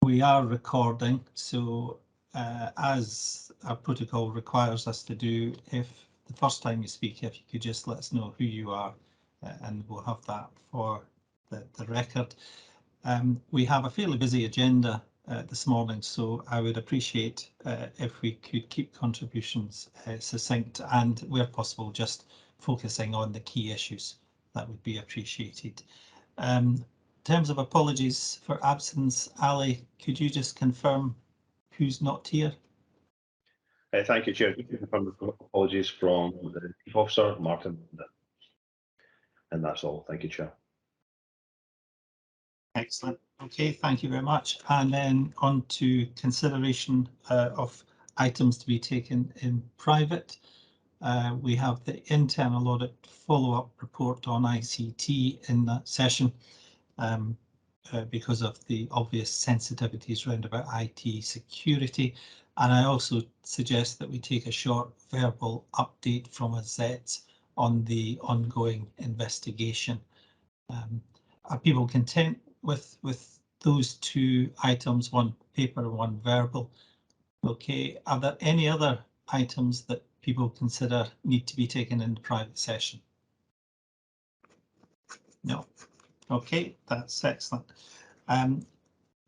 we are recording, so as our protocol requires us to do, if the first time you speak, if you could just let us know who you are, and we'll have that for the record. We have a fairly busy agenda this morning, so I would appreciate if we could keep contributions succinct and, where possible, just focusing on the key issues. That would be appreciated. In terms of apologies for absence, Ali, could you just confirm who's not here? Thank you, Chair. Confirm apologies from the Chief Officer, Martin. And that's all. Thank you, Chair. Excellent. Okay, thank you very much. And then on to consideration of items to be taken in private. We have the internal audit follow-up report on ICT in that session because of the obvious sensitivities around about IT security. And I also suggest that we take a short verbal update from Azette on the ongoing investigation. Are people content with those two items, one paper and one verbal? Okay, are there any other items that people consider need to be taken in the private session? No. Okay, that's excellent.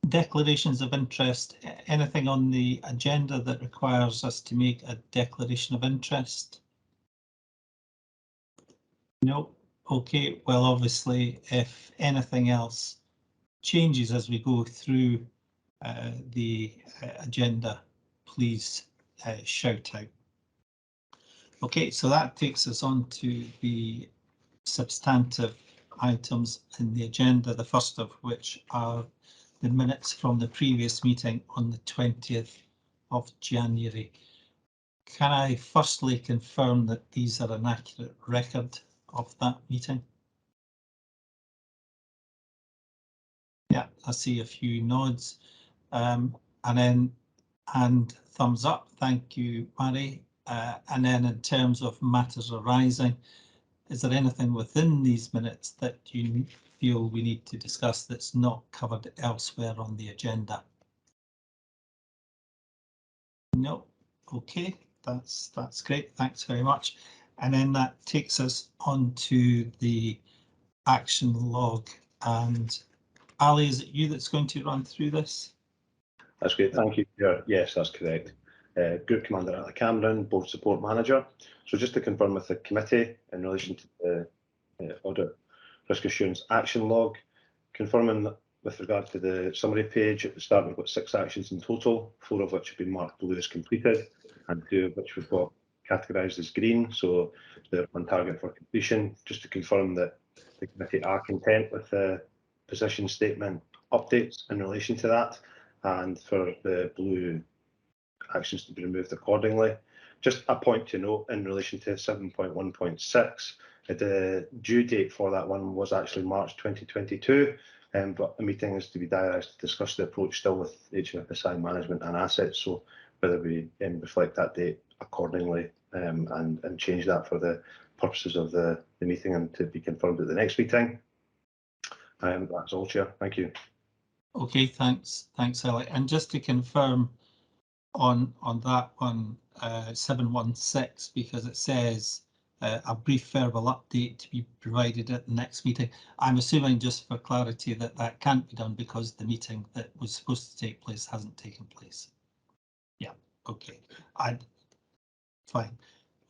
Declarations of interest. Anything on the agenda that requires us to make a declaration of interest? No. Okay, well, obviously, if anything else changes as we go through the agenda, please shout out. Okay, so that takes us on to the substantive items in the agenda, the first of which are the minutes from the previous meeting on the 20th of January. Can I firstly confirm that these are an accurate record of that meeting? Yeah, I see a few nods, and thumbs up. Thank you, Mary. And then in terms of matters arising, is there anything within these minutes that you feel we need to discuss that's not covered elsewhere on the agenda? No. Okay, that's great. Thanks very much. And then that takes us on to the action log. And Ali, is it you that's going to run through this? That's great. Thank you. Yes, that's correct. Group Commander Ali Cameron, Board Support Manager. So just to confirm with the committee in relation to the Audit Risk Assurance Action Log, confirming that with regard to the summary page at the start, we've got 6 actions in total, 4 of which have been marked blue as completed, and 2 of which we've got categorised as green, so they're on target for completion. Just to confirm that the committee are content with the position statement updates in relation to that, and for the blue actions to be removed accordingly. Just a point to note in relation to 7.1.6, the due date for that one was actually March 2022, but the meeting is to be diarised to discuss the approach still with HMFSI management and assets, so whether we reflect that date accordingly and change that for the purposes of the meeting and to be confirmed at the next meeting. That's all, Chair. Thank you. Okay, thanks, Ali. And just to confirm on that one, 716, because it says a brief verbal update to be provided at the next meeting. I'm assuming, just for clarity, that that can't be done because the meeting that was supposed to take place hasn't taken place. Yeah, okay. Fine.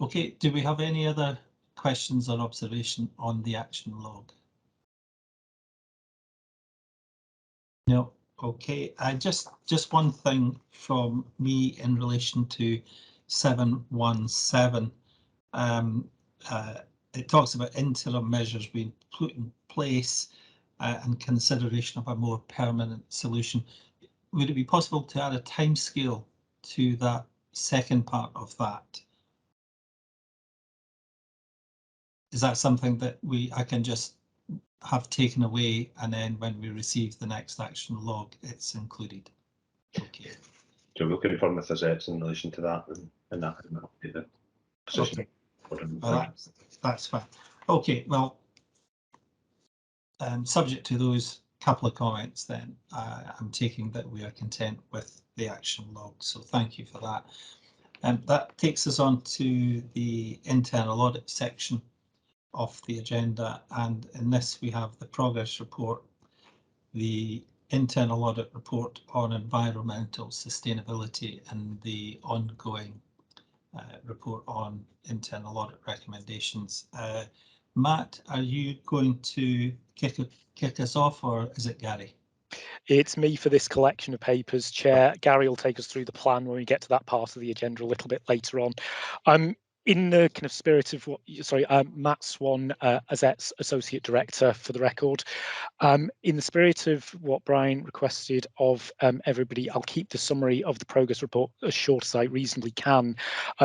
Okay, do we have any other questions or observation on the action log? No. Okay, just one thing from me in relation to 717. It talks about interim measures being put in place and consideration of a more permanent solution. Would it be possible to add a timescale to that second part of that? Is that something that I can just have taken away, and then when we receive the next action log, it's included? Okay. So we'll confirm with Azette in relation to that, and that will be the position. Okay. Well, that's fine. Okay, well, subject to those couple of comments then. I'm taking that we are content with the action log, so thank you for that. And that takes us on to the internal audit section of the agenda, and in this we have the progress report, the internal audit report on environmental sustainability, and the ongoing report on internal audit recommendations. Matt, are you going to kick us off, or is it Gary? It's me for this collection of papers, Chair. Gary will take us through the plan when we get to that part of the agenda a little bit later on. In the kind of spirit of what, sorry, Matt Swan, AZET's Associate Director for the record. In the spirit of what Brian requested of everybody, I'll keep the summary of the progress report as short as I reasonably can.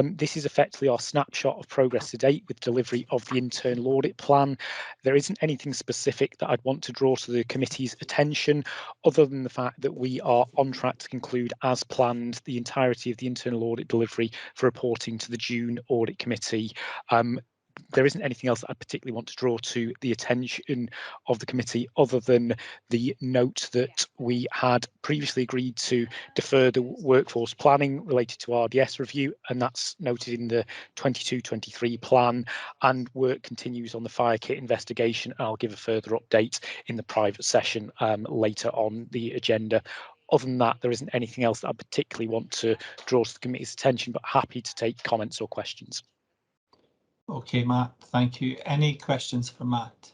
This is effectively our snapshot of progress to date with delivery of the internal audit plan. There isn't anything specific that I'd want to draw to the committee's attention, other than the fact that we are on track to conclude as planned the entirety of the internal audit delivery for reporting to the June audit committee. There isn't anything else that I particularly want to draw to the attention of the committee, other than the note that we had previously agreed to defer the workforce planning related to RDS review, and that's noted in the 22-23 plan, and work continues on the fire kit investigation. I'll give a further update in the private session later on the agenda. Other than that, there isn't anything else that I particularly want to draw to the committee's attention, but happy to take comments or questions. Okay, Matt, thank you. Any questions for Matt?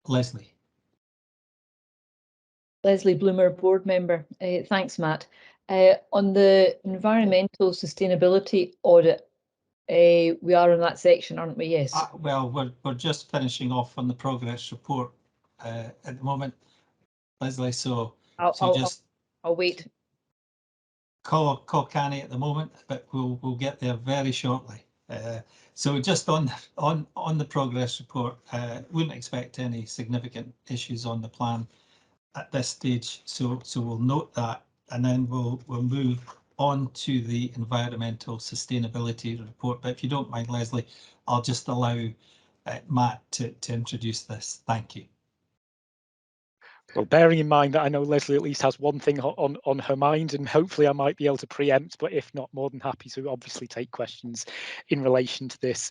Leslie. Leslie Bloomer, board member. Thanks, Matt. On the environmental sustainability audit, we are in that section, aren't we? Yes. Well, we're just finishing off on the progress report at the moment, Leslie. So I'll wait. Call canny at the moment, but we'll get there very shortly. So just on the progress report, wouldn't expect any significant issues on the plan at this stage. So we'll note that, and then we'll move on to the environmental sustainability report. But if you don't mind, Leslie, I'll just allow Matt to introduce this. Thank you. Well, bearing in mind that I know Leslie at least has one thing on her mind, and hopefully I might be able to preempt, but if not, more than happy to obviously take questions in relation to this.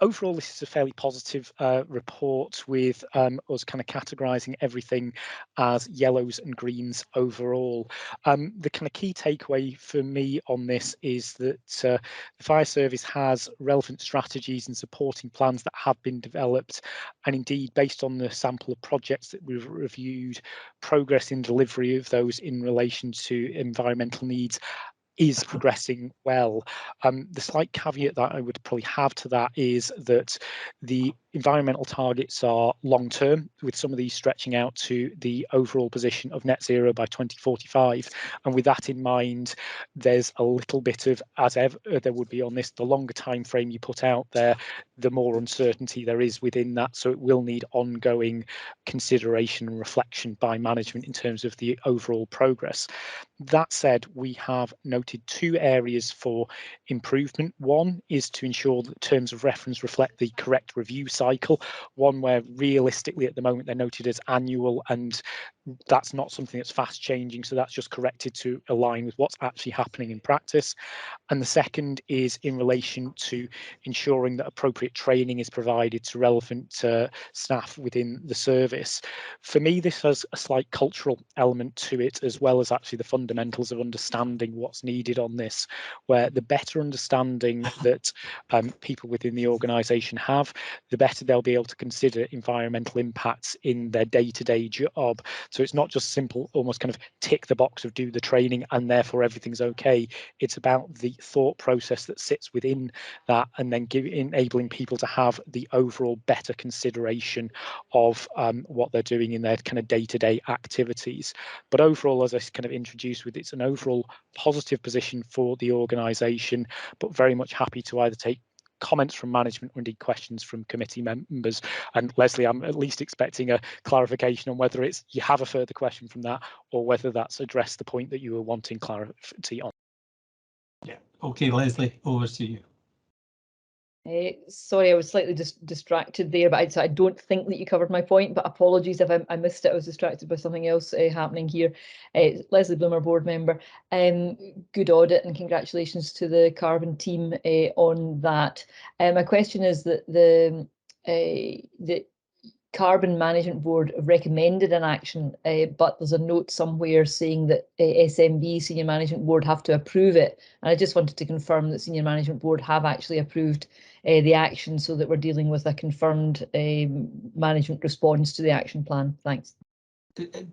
Overall, this is a fairly positive report, with us kind of categorising everything as yellows and greens overall. The kind of key takeaway for me on this is that the fire service has relevant strategies and supporting plans that have been developed, and indeed, based on the sample of projects that we've reviewed, progress in delivery of those in relation to environmental needs is progressing well. The slight caveat that I would probably have to that is that the environmental targets are long term, with some of these stretching out to the overall position of net zero by 2045. And with that in mind, there's a little bit of, as ever there would be on this, the longer time frame you put out there, the more uncertainty there is within that. So it will need ongoing consideration and reflection by management in terms of the overall progress. That said, we have noted two areas for improvement. One is to ensure that terms of reference reflect the correct review cycle, one where realistically at the moment they're noted as annual, and that's not something that's fast changing, so that's just corrected to align with what's actually happening in practice. And the second is in relation to ensuring that appropriate training is provided to relevant staff within the service. For me, this has a slight cultural element to it, as well as actually the fundamentals of understanding what's needed on this, where the better understanding that people within the organisation have, the better they'll be able to consider environmental impacts in their day-to-day job. So it's not just simple, almost kind of tick the box of do the training and therefore everything's okay. It's about the thought process that sits within that, and then enabling people to have the overall better consideration of what they're doing in their kind of day-to-day activities. But overall, as I kind of introduced with, it's an overall positive position for the organisation, but very much happy to either take comments from management or indeed questions from committee members. And Leslie, I'm at least expecting a clarification on whether it's you have a further question from that, or whether that's addressed the point that you were wanting clarity on. Yeah. Okay, Leslie, over to you. Sorry, I was slightly distracted there, but I don't think that you covered my point, but apologies if I missed it. I was distracted by something else happening here. Leslie Bloomer, board member. Good audit, and congratulations to the carbon team on that. My question is that the Carbon Management Board recommended an action, but there's a note somewhere saying that SMB, Senior Management Board, have to approve it. And I just wanted to confirm that Senior Management Board have actually approved the action, so that we're dealing with a confirmed management response to the action plan. Thanks.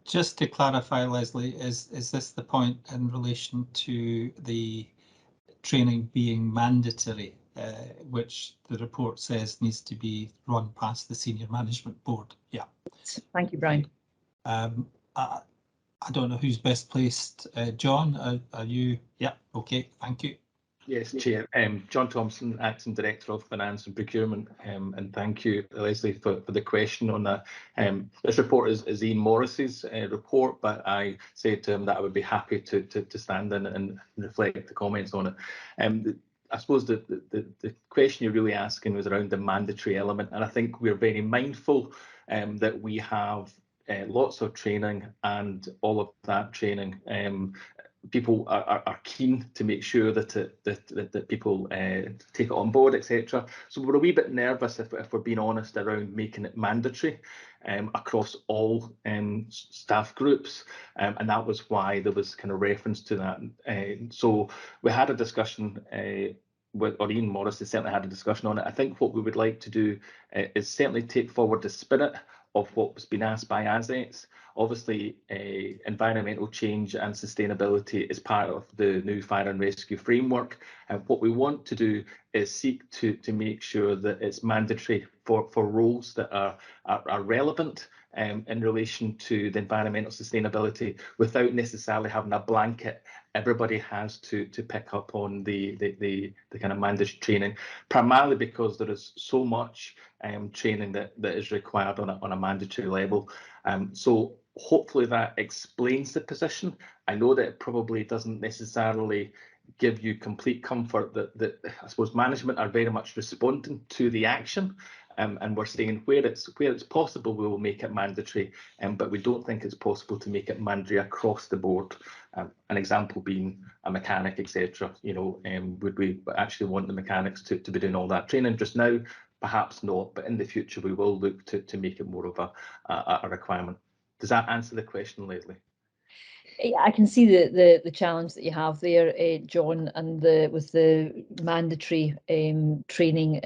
Just to clarify, Leslie, is this the point in relation to the training being mandatory, which the report says needs to be run past the Senior Management Board? Yeah. Thank you, Brian. I don't know who's best placed. John, are you? Yeah, okay, thank you. Yes, Chair. John Thompson, Acting Director of Finance and Procurement, and thank you, Leslie, for the question on that. This report is Ian Morris's report, but I said to him that I would be happy to stand in and reflect the comments on it. I suppose the question you're really asking was around the mandatory element, and I think we're very mindful that we have lots of training, and all of that training people are keen to make sure that people take it on board, etc. So we're a wee bit nervous, if we're being honest, around making it mandatory across all staff groups, and that was why there was kind of reference to that. So we had a discussion with, or Ian Morris has certainly had a discussion on it. I think what we would like to do is certainly take forward the spirit of what was being asked by ASETs. Obviously, environmental change and sustainability is part of the new fire and rescue framework. And what we want to do is seek to make sure that it's mandatory for roles that are relevant in relation to the environmental sustainability, without necessarily having a blanket. Everybody has to pick up on the kind of mandatory training, primarily because there is so much training that is required on a mandatory level. So hopefully that explains the position. I know that it probably doesn't necessarily give you complete comfort that I suppose management are very much responding to the action, and we're saying where it's possible we will make it mandatory, but we don't think it's possible to make it mandatory across the board. An example being a mechanic, etc. You know, would we actually want the mechanics to be doing all that training just now? Perhaps not, but in the future we will look to make it more of a requirement. Does that answer the question, Leslie? I can see the challenge that you have there, John, and with the mandatory training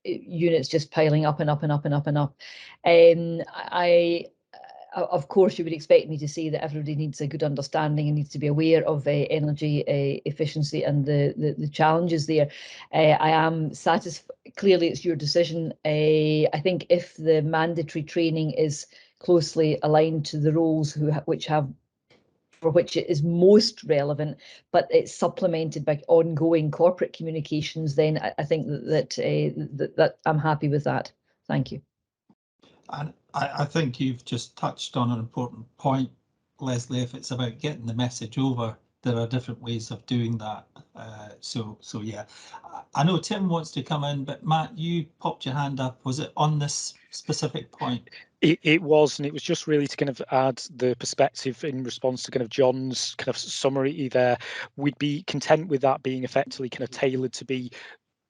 units just piling up and up and up and up and up. Of course, you would expect me to say that everybody needs a good understanding and needs to be aware of energy efficiency and the challenges there. I am satisfied. Clearly, it's your decision. I think if the mandatory training is closely aligned to the roles for which it is most relevant, but it's supplemented by ongoing corporate communications, then I think that I'm happy with that. Thank you. And I think you've just touched on an important point, Leslie. If it's about getting the message over, there are different ways of doing that. So yeah, I know Tim wants to come in, but Matt, you popped your hand up. Was it on this specific point? It was, and it was just really to kind of add the perspective in response to kind of John's kind of summary there. We'd be content with that being effectively kind of tailored to be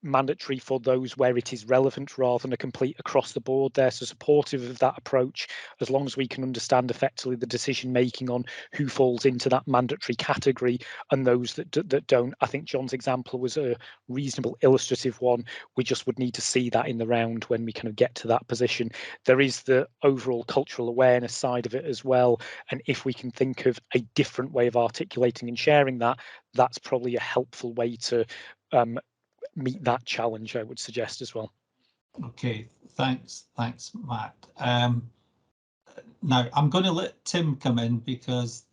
mandatory for those where it is relevant, rather than a complete across the board there. So supportive of that approach, as long as we can understand effectively the decision making on who falls into that mandatory category and those that don't. I think John's example was a reasonable illustrative one. We just would need to see that in the round when we kind of get to that position. There is the overall cultural awareness side of it as well, and if we can think of a different way of articulating and sharing that, that's probably a helpful way to meet that challenge, I would suggest as well. Okay, thanks, Matt. Now I'm going to let Tim come in because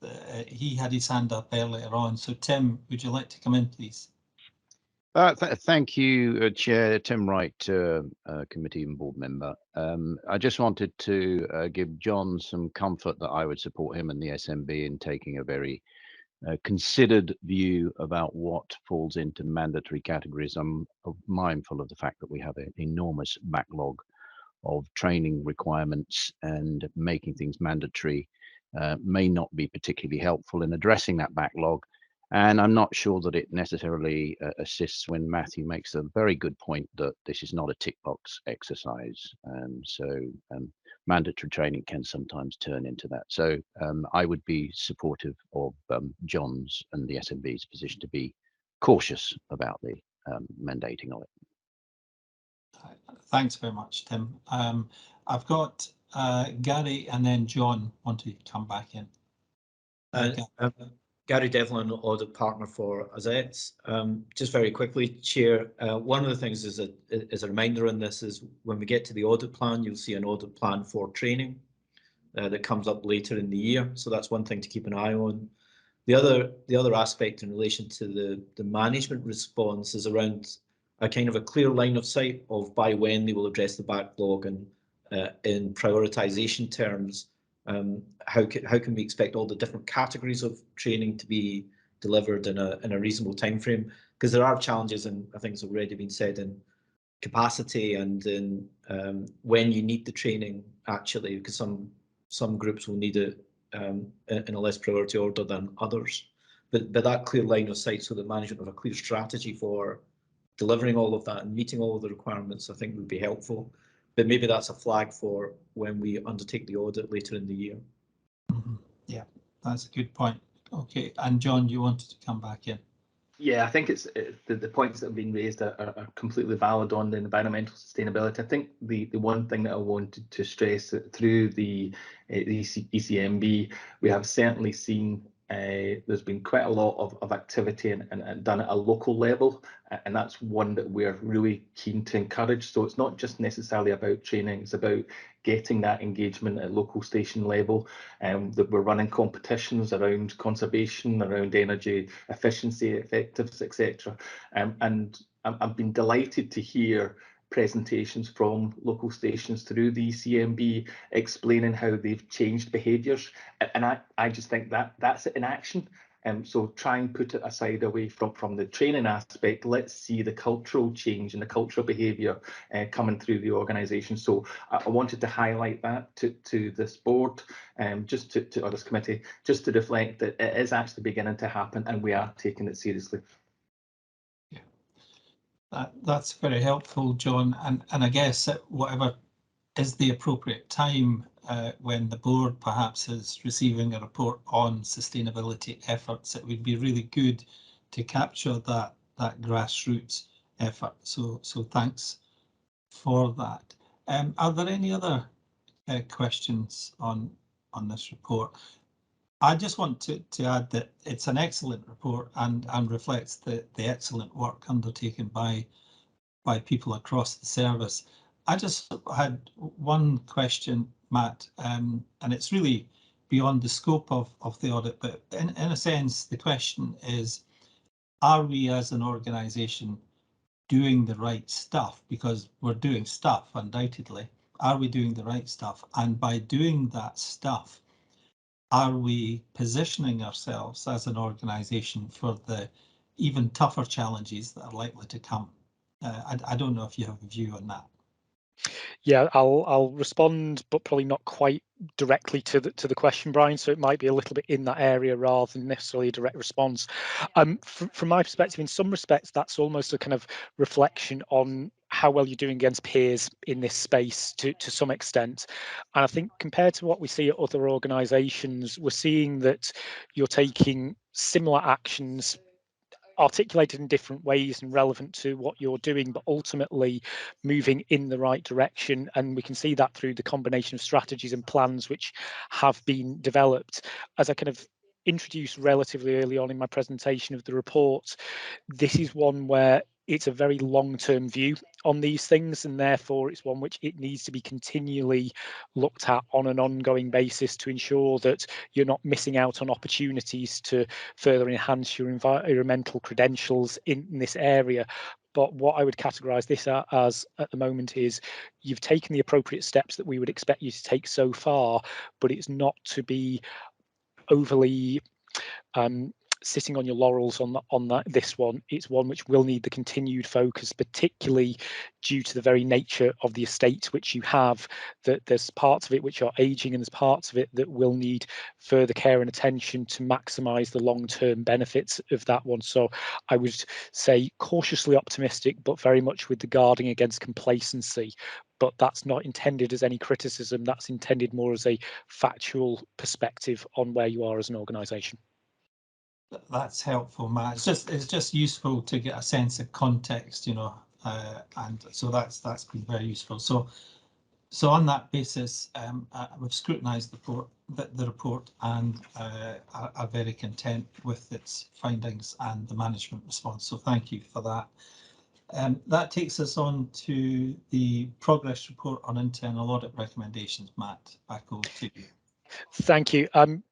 he had his hand up earlier on. So Tim, would you like to come in, please? Thank you, Chair. Tim Wright, committee and board member. I just wanted to give John some comfort that I would support him and the SMB in taking a very considered view about what falls into mandatory categories. I'm mindful of the fact that we have an enormous backlog of training requirements, and making things mandatory may not be particularly helpful in addressing that backlog. And I'm not sure that it necessarily assists when Matthew makes a very good point that this is not a tick box exercise. Mandatory training can sometimes turn into that. So I would be supportive of John's and the SMB's position to be cautious about the mandating of it. Thanks very much, Tim. I've got Gary and then John want to come back in. Gary Devlin, audit partner for Azets. Just very quickly, Chair, one of the things is a reminder on this is when we get to the audit plan, you'll see an audit plan for training that comes up later in the year. So that's one thing to keep an eye on. The other aspect in relation to the management response is around a kind of a clear line of sight of by when they will address the backlog, and in prioritisation terms, how can we expect all the different categories of training to be delivered in a reasonable time frame? Because there are challenges, and I think it's already been said, in capacity and in when you need the training actually, because some groups will need it in a less priority order than others. But that clear line of sight, so the management of a clear strategy for delivering all of that and meeting all of the requirements, I think would be helpful. But maybe that's a flag for when we undertake the audit later in the year. Yeah, that's a good point. Okay, and John, you wanted to come back in. Yeah, I think it's the points that have been raised are completely valid on the environmental sustainability. I think the one thing that I wanted to stress that through the ECMB, we have certainly seen there's been quite a lot of activity and done at a local level, and that's one that we're really keen to encourage. So it's not just necessarily about training, it's about getting that engagement at local station level, that we're running competitions around conservation, around energy efficiency, effectiveness, etc. And I've been delighted to hear presentations from local stations through the ECMB explaining how they've changed behaviours, and I just think that's it in action. So try and put it aside away from the training aspect. Let's see the cultural change and the cultural behaviour coming through the organisation. So I wanted to highlight that to this board, just to this committee, just to reflect that it is actually beginning to happen and we are taking it seriously. That's very helpful, John, and I guess whatever is the appropriate time when the board perhaps is receiving a report on sustainability efforts, it would be really good to capture that grassroots effort. So thanks for that. Are there any other questions on this report? I just want to add that it's an excellent report and reflects the excellent work undertaken by people across the service. I just had one question, Matt, and it's really beyond the scope of the audit, but in a sense, the question is, are we as an organisation doing the right stuff? Because we're doing stuff, undoubtedly. Are we doing the right stuff? And by doing that stuff, are we positioning ourselves as an organisation for the even tougher challenges that are likely to come? I don't know if you have a view on that. Yeah, I'll respond, but probably not quite directly to the question, Brian. So it might be a little bit in that area rather than necessarily a direct response. From my perspective, in some respects, that's almost a kind of reflection on how well you're doing against peers in this space to some extent. And I think compared to what we see at other organisations, we're seeing that you're taking similar actions articulated in different ways and relevant to what you're doing, but ultimately moving in the right direction. And we can see that through the combination of strategies and plans which have been developed. As I kind of introduced relatively early on in my presentation of the report, this is one where it's a very long-term view on these things, and therefore it's one which it needs to be continually looked at on an ongoing basis to ensure that you're not missing out on opportunities to further enhance your environmental credentials in this area. But what I would categorise this as at the moment is you've taken the appropriate steps that we would expect you to take so far, but it's not to be overly sitting on your laurels on this one. It's one which will need the continued focus, particularly due to the very nature of the estate which you have, that there's parts of it which are aging and there's parts of it that will need further care and attention to maximise the long-term benefits of that one. So I would say cautiously optimistic, but very much with the guarding against complacency. But that's not intended as any criticism, that's intended more as a factual perspective on where you are as an organisation. That's helpful, Matt. It's just useful to get a sense of context, you know, and so that's been very useful. So on that basis, we've scrutinised the report and are very content with its findings and the management response. So thank you for that. That takes us on to the progress report on internal audit recommendations. Matt, back over to you. Thank you.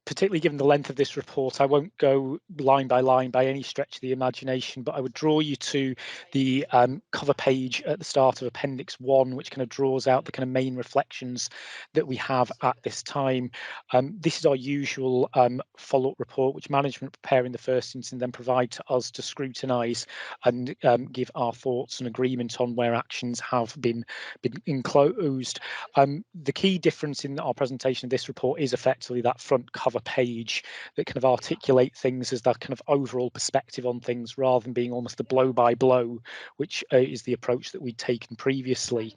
Particularly given the length of this report, I won't go line by line by any stretch of the imagination, but I would draw you to the cover page at the start of Appendix 1, which kind of draws out the kind of main reflections that we have at this time. This is our usual follow-up report, which management prepare in the first instance and then provide to us to scrutinise and give our thoughts and agreement on where actions have been enclosed. The key difference in our presentation of this report is effectively that front cover page that kind of articulate things as that kind of overall perspective on things, rather than being almost the blow by blow, which is the approach that we'd taken previously.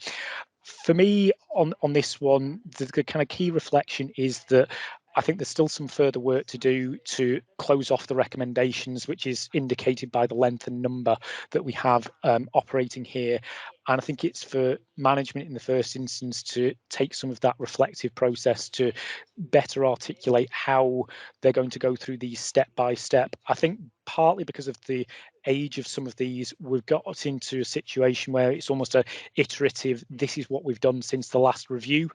For me, on this one, the kind of key reflection is that I think there's still some further work to do to close off the recommendations, which is indicated by the length and number that we have operating here. And I think it's for management in the first instance to take some of that reflective process to better articulate how they're going to go through these step by step. I think partly because of the age of some of these, we've got into a situation where it's almost a iterative, this is what we've done since the last review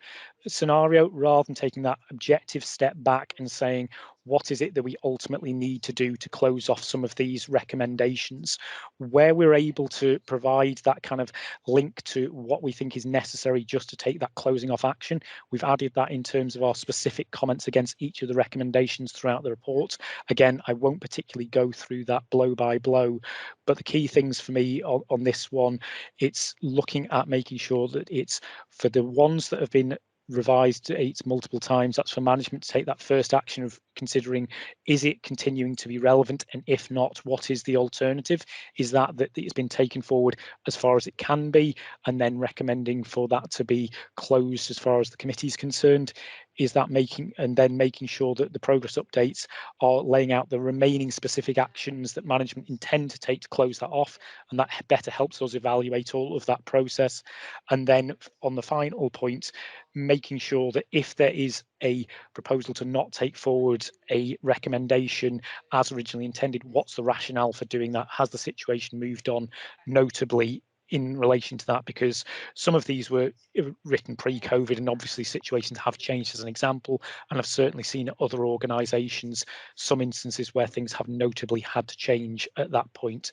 scenario, rather than taking that objective step back and saying, what is it that we ultimately need to do to close off some of these recommendations? Where we're able to provide that kind of link to what we think is necessary just to take that closing off action, we've added that in terms of our specific comments against each of the recommendations throughout the report. Again, I won't particularly go through that blow by blow, but the key things for me on this one, it's looking at making sure that it's for the ones that have been revised multiple times, that's for management to take that first action of considering, is it continuing to be relevant, and if not, what is the alternative? Is that it's been taken forward as far as it can be, and then recommending for that to be closed as far as the committee is concerned? Is that making sure that the progress updates are laying out the remaining specific actions that management intend to take to close that off, and that better helps us evaluate all of that process. And then on the final point, making sure that if there is a proposal to not take forward a recommendation as originally intended, what's the rationale for doing that? Has the situation moved on, notably in relation to that? Because some of these were written pre-COVID, and obviously situations have changed, as an example, and I've certainly seen at other organisations some instances where things have notably had to change at that point.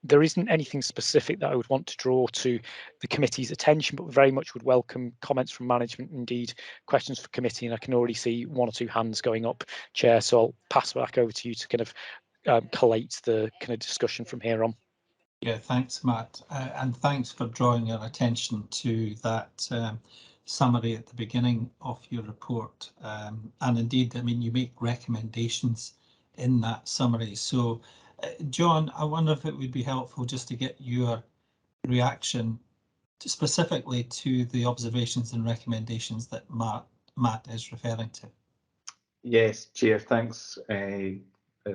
There isn't anything specific that I would want to draw to the committee's attention, but very much would welcome comments from management, indeed questions for committee, and I can already see one or two hands going up, Chair, so I'll pass back over to you to kind of collate the kind of discussion from here on. Yeah, thanks, Matt, and thanks for drawing our attention to that summary at the beginning of your report. And indeed, I mean, you make recommendations in that summary. So, John, I wonder if it would be helpful just to get your reaction specifically to the observations and recommendations that Matt is referring to. Yes, Chair, thanks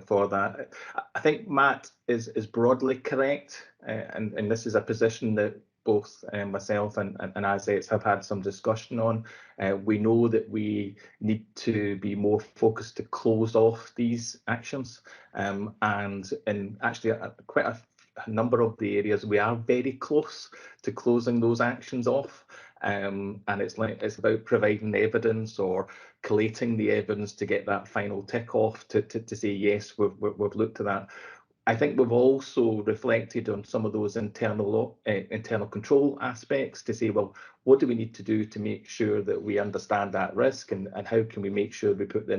for that. I think Matt is broadly correct, and this is a position that both myself and ASETS have had some discussion on. We know that we need to be more focused to close off these actions, and actually quite a number of the areas we are very close to closing those actions off. And it's about providing evidence or collating the evidence to get that final tick off to say yes, we've looked at that. I think we've also reflected on some of those internal control aspects to say, well, what do we need to do to make sure that we understand that risk, and how can we make sure we put the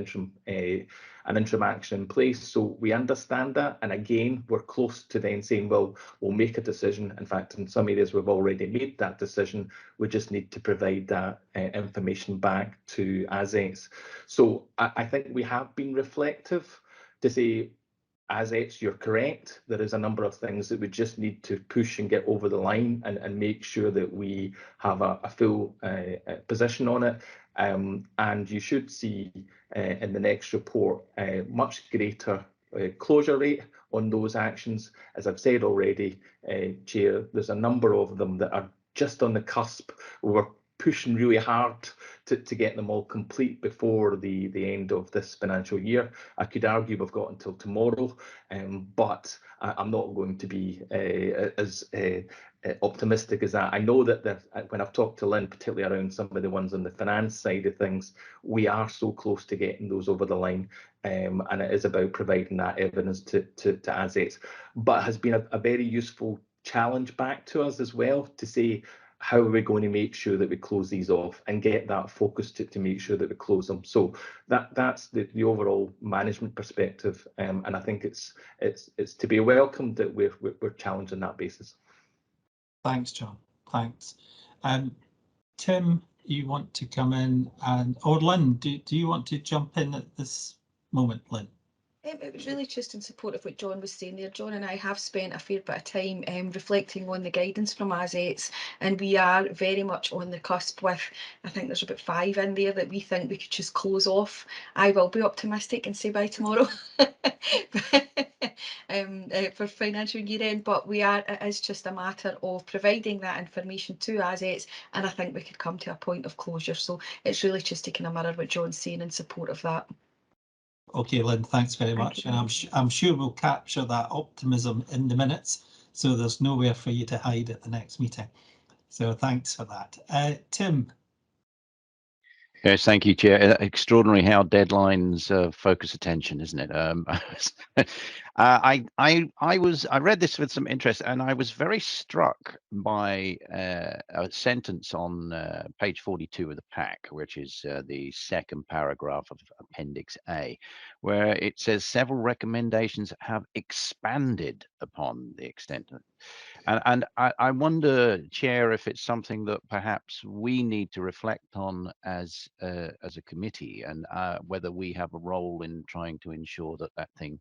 an interim action in place so we understand that? And again, we're close to then saying, well, we'll make a decision. In fact, in some areas we've already made that decision. We just need to provide that information back to assets. So I think we have been reflective to say, assets, you're correct. There is a number of things that we just need to push and get over the line, and make sure that we have a full position on it. And you should see in the next report much greater closure rate on those actions. As I've said already, Chair, there's a number of them that are just on the cusp. We're pushing really hard to get them all complete before the end of this financial year. I could argue we've got until tomorrow, but I'm not going to be as optimistic as that. I know that when I've talked to Lynn, particularly around some of the ones on the finance side of things, we are so close to getting those over the line, and it is about providing that evidence to assets. But it has been a very useful challenge back to us as well to say, how are we going to make sure that we close these off and get that focus to make sure that we close them? So that's the overall management perspective, and I think it's to be welcomed that we're challenged on that basis. Thanks, John. Thanks. Tim, you want to come in, or Lynn, do you want to jump in at this moment, Lynn? It was really just in support of what John was saying there. John and I have spent a fair bit of time reflecting on the guidance from assets, and we are very much on the cusp with, I think there's about 5 in there that we think we could just close off. I will be optimistic and say by tomorrow for financial year end, but it is just a matter of providing that information to assets, and I think we could come to a point of closure. So it's really just to kind of mirror what John's saying in support of that. Okay, Lynn, thanks very much. And I'm sure we'll capture that optimism in the minutes, so there's nowhere for you to hide at the next meeting. So thanks for that. Tim. Yes, thank you, Chair. Extraordinary how deadlines focus attention, isn't it? I read this with some interest, and I was very struck by a sentence on page 42 of the pack, which is the second paragraph of Appendix A, where it says several recommendations have expanded upon the extent of. And I wonder, Chair, if it's something that perhaps we need to reflect on as a committee, and whether we have a role in trying to ensure that that thing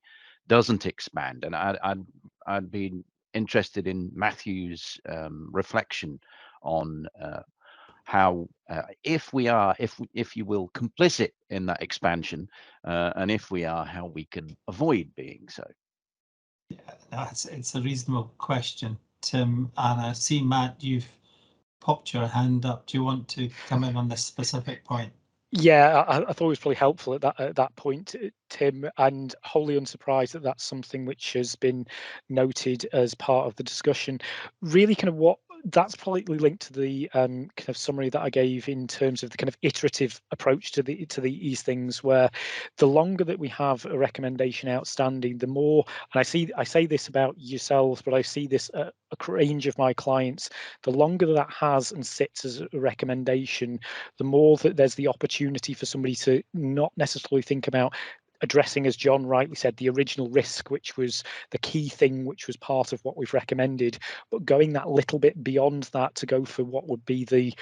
doesn't expand. And I'd be interested in Matthew's reflection on how, if we are, if you will, complicit in that expansion, and if we are, how we can avoid being so. Yeah, it's a reasonable question, Tim, and I see, Matt, you've popped your hand up. Do you want to come in on this specific point? Yeah, I thought it was probably helpful at that point, Tim, and wholly unsurprised that that's something which has been noted as part of the discussion. Really, kind of what that's probably linked to the kind of summary that I gave in terms of the kind of iterative approach to these things, where the longer that we have a recommendation outstanding, the more, and I say this about yourselves, but I see this a range of my clients, the longer that has and sits as a recommendation, the more that there's the opportunity for somebody to not necessarily think about addressing, as John rightly said, the original risk, which was the key thing, which was part of what we've recommended, but going that little bit beyond that to go for what would be the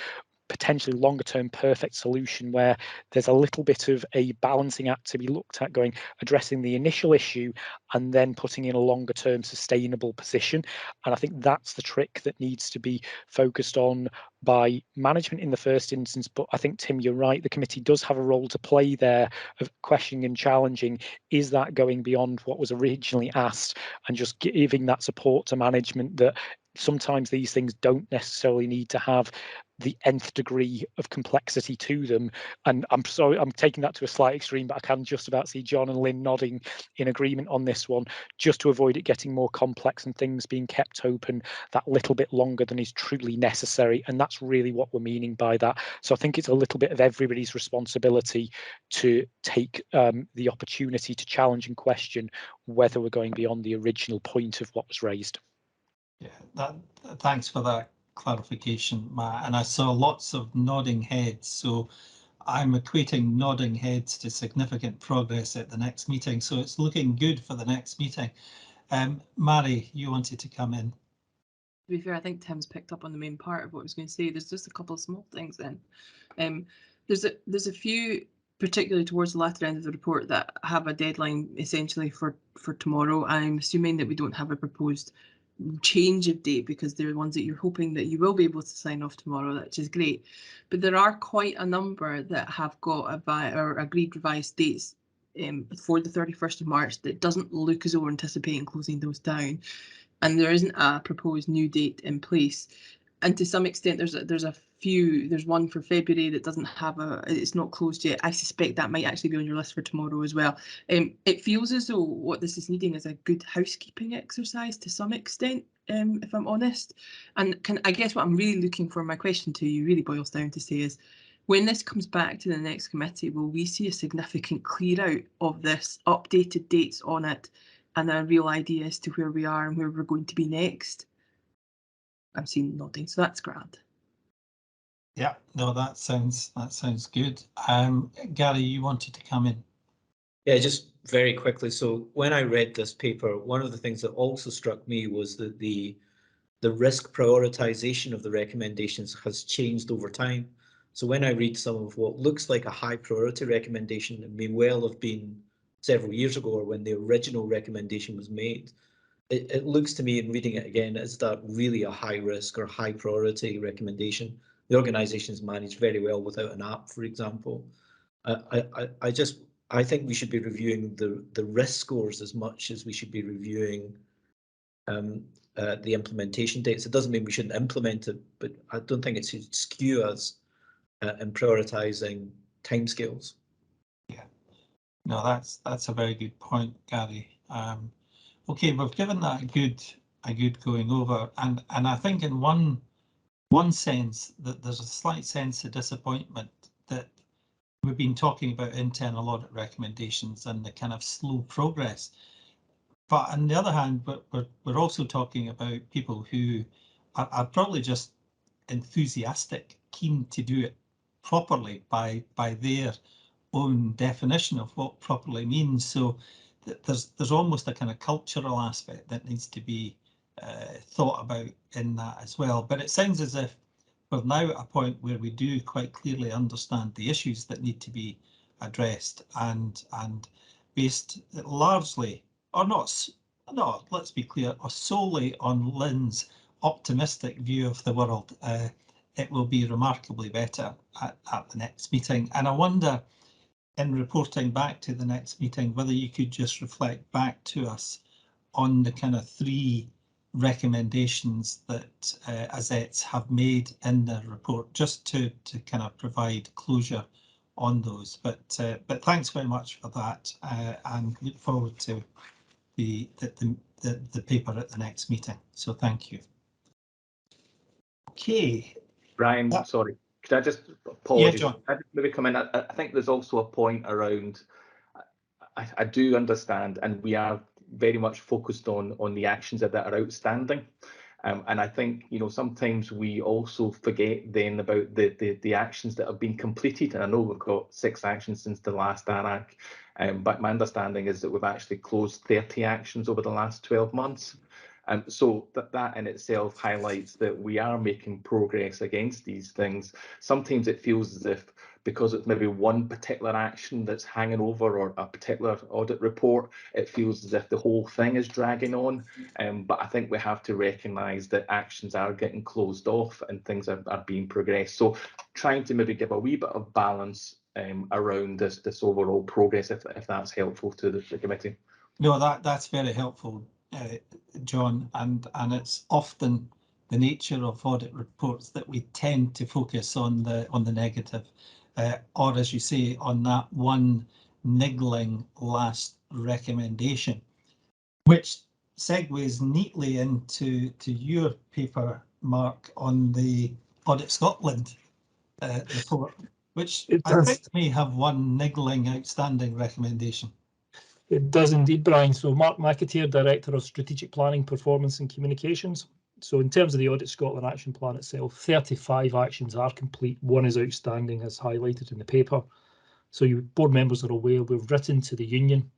potentially longer term perfect solution, where there's a little bit of a balancing act to be looked at, going addressing the initial issue and then putting in a longer term sustainable position. And I think that's the trick that needs to be focused on by management in the first instance. But I think, Tim, you're right, the committee does have a role to play there of questioning and challenging, is that going beyond what was originally asked, and just giving that support to management that sometimes these things don't necessarily need to have the nth degree of complexity to them. And I'm sorry, I'm taking that to a slight extreme, but I can just about see John and Lynn nodding in agreement on this one, just to avoid it getting more complex and things being kept open that little bit longer than is truly necessary. And that's really what we're meaning by that. So I think it's a little bit of everybody's responsibility to take the opportunity to challenge and question whether we're going beyond the original point of what was raised. Yeah, thanks for that clarification, Matt. And I saw lots of nodding heads, so I'm equating nodding heads to significant progress at the next meeting. So it's looking good for the next meeting. Mary, you wanted to come in. To be fair, I think Tim's picked up on the main part of what I was going to say. There's just a couple of small things then. There's a few, particularly towards the latter end of the report, that have a deadline essentially for tomorrow. I'm assuming that we don't have a proposed change of date because they're ones that you're hoping that you will be able to sign off tomorrow, which is great. But there are quite a number that have got agreed revised dates for the 31st of March that doesn't look as though we're anticipating closing those down. And there isn't a proposed new date in place. And to some extent, there's one for February that doesn't have it's not closed yet. I suspect that might actually be on your list for tomorrow as well. It feels as though what this is needing is a good housekeeping exercise to some extent, if I'm honest. And I guess what I'm really looking for, my question to you really boils down to say is, when this comes back to the next committee, will we see a significant clear out of this, updated dates on it, and a real idea as to where we are and where we're going to be next? I'm seeing nodding, so that's grand. Yeah, no, that sounds good. Gary, you wanted to come in. Yeah, just very quickly. So when I read this paper, one of the things that also struck me was that the risk prioritization of the recommendations has changed over time. So when I read some of what looks like a high priority recommendation, it may well have been several years ago or when the original recommendation was made. It looks to me, in reading it again, is that really a high risk or high priority recommendation. The organisation is managed very well without an app, for example. I think we should be reviewing the risk scores as much as we should be reviewing the implementation dates. It doesn't mean we shouldn't implement it, but I don't think it should skew us in prioritising timescales. Yeah. No, that's a very good point, Gary. Okay, we've given that a good going over, and I think in one sense that there's a slight sense of disappointment that we've been talking about internal audit recommendations and the kind of slow progress. But on the other hand, we're also talking about people who are probably just enthusiastic, keen to do it properly by their own definition of what properly means. So there's almost a kind of cultural aspect that needs to be thought about in that as well. But it sounds as if we're now at a point where we do quite clearly understand the issues that need to be addressed, and based largely, or not, let's be clear, or solely on Lynn's optimistic view of the world, it will be remarkably better at the next meeting. And I wonder, in reporting back to the next meeting, whether you could just reflect back to us on the kind of 3 recommendations that ASETs have made in the report, just to kind of provide closure on those. But thanks very much for that, and look forward to the paper at the next meeting. So thank you. Okay, Brian, sorry, could I just apologize? Yeah, John. I maybe come in. I think there's also a point around. I do understand, and we are very much focused on the actions that are outstanding. And I think, you know, sometimes we also forget then about the actions that have been completed. And I know we've got 6 actions since the last ARAC, but my understanding is that we've actually closed 30 actions over the last 12 months. So that in itself highlights that we are making progress against these things. Sometimes it feels as if, because it's maybe one particular action that's hanging over or a particular audit report, it feels as if the whole thing is dragging on. But I think we have to recognise that actions are getting closed off and things are being progressed. So trying to maybe give a wee bit of balance around this overall progress, if that's helpful to the committee. No, that's very helpful, John, and it's often the nature of audit reports that we tend to focus on the negative, or as you say, on that one niggling last recommendation, which segues neatly into your paper, Mark, on the Audit Scotland report, which It I does. think may have one niggling outstanding recommendation. It does indeed, Brian. So Mark McAteer, Director of Strategic Planning, Performance and Communications. So in terms of the Audit Scotland Action Plan itself, 35 actions are complete. One is outstanding, as highlighted in the paper. So you board members are aware we've written to the union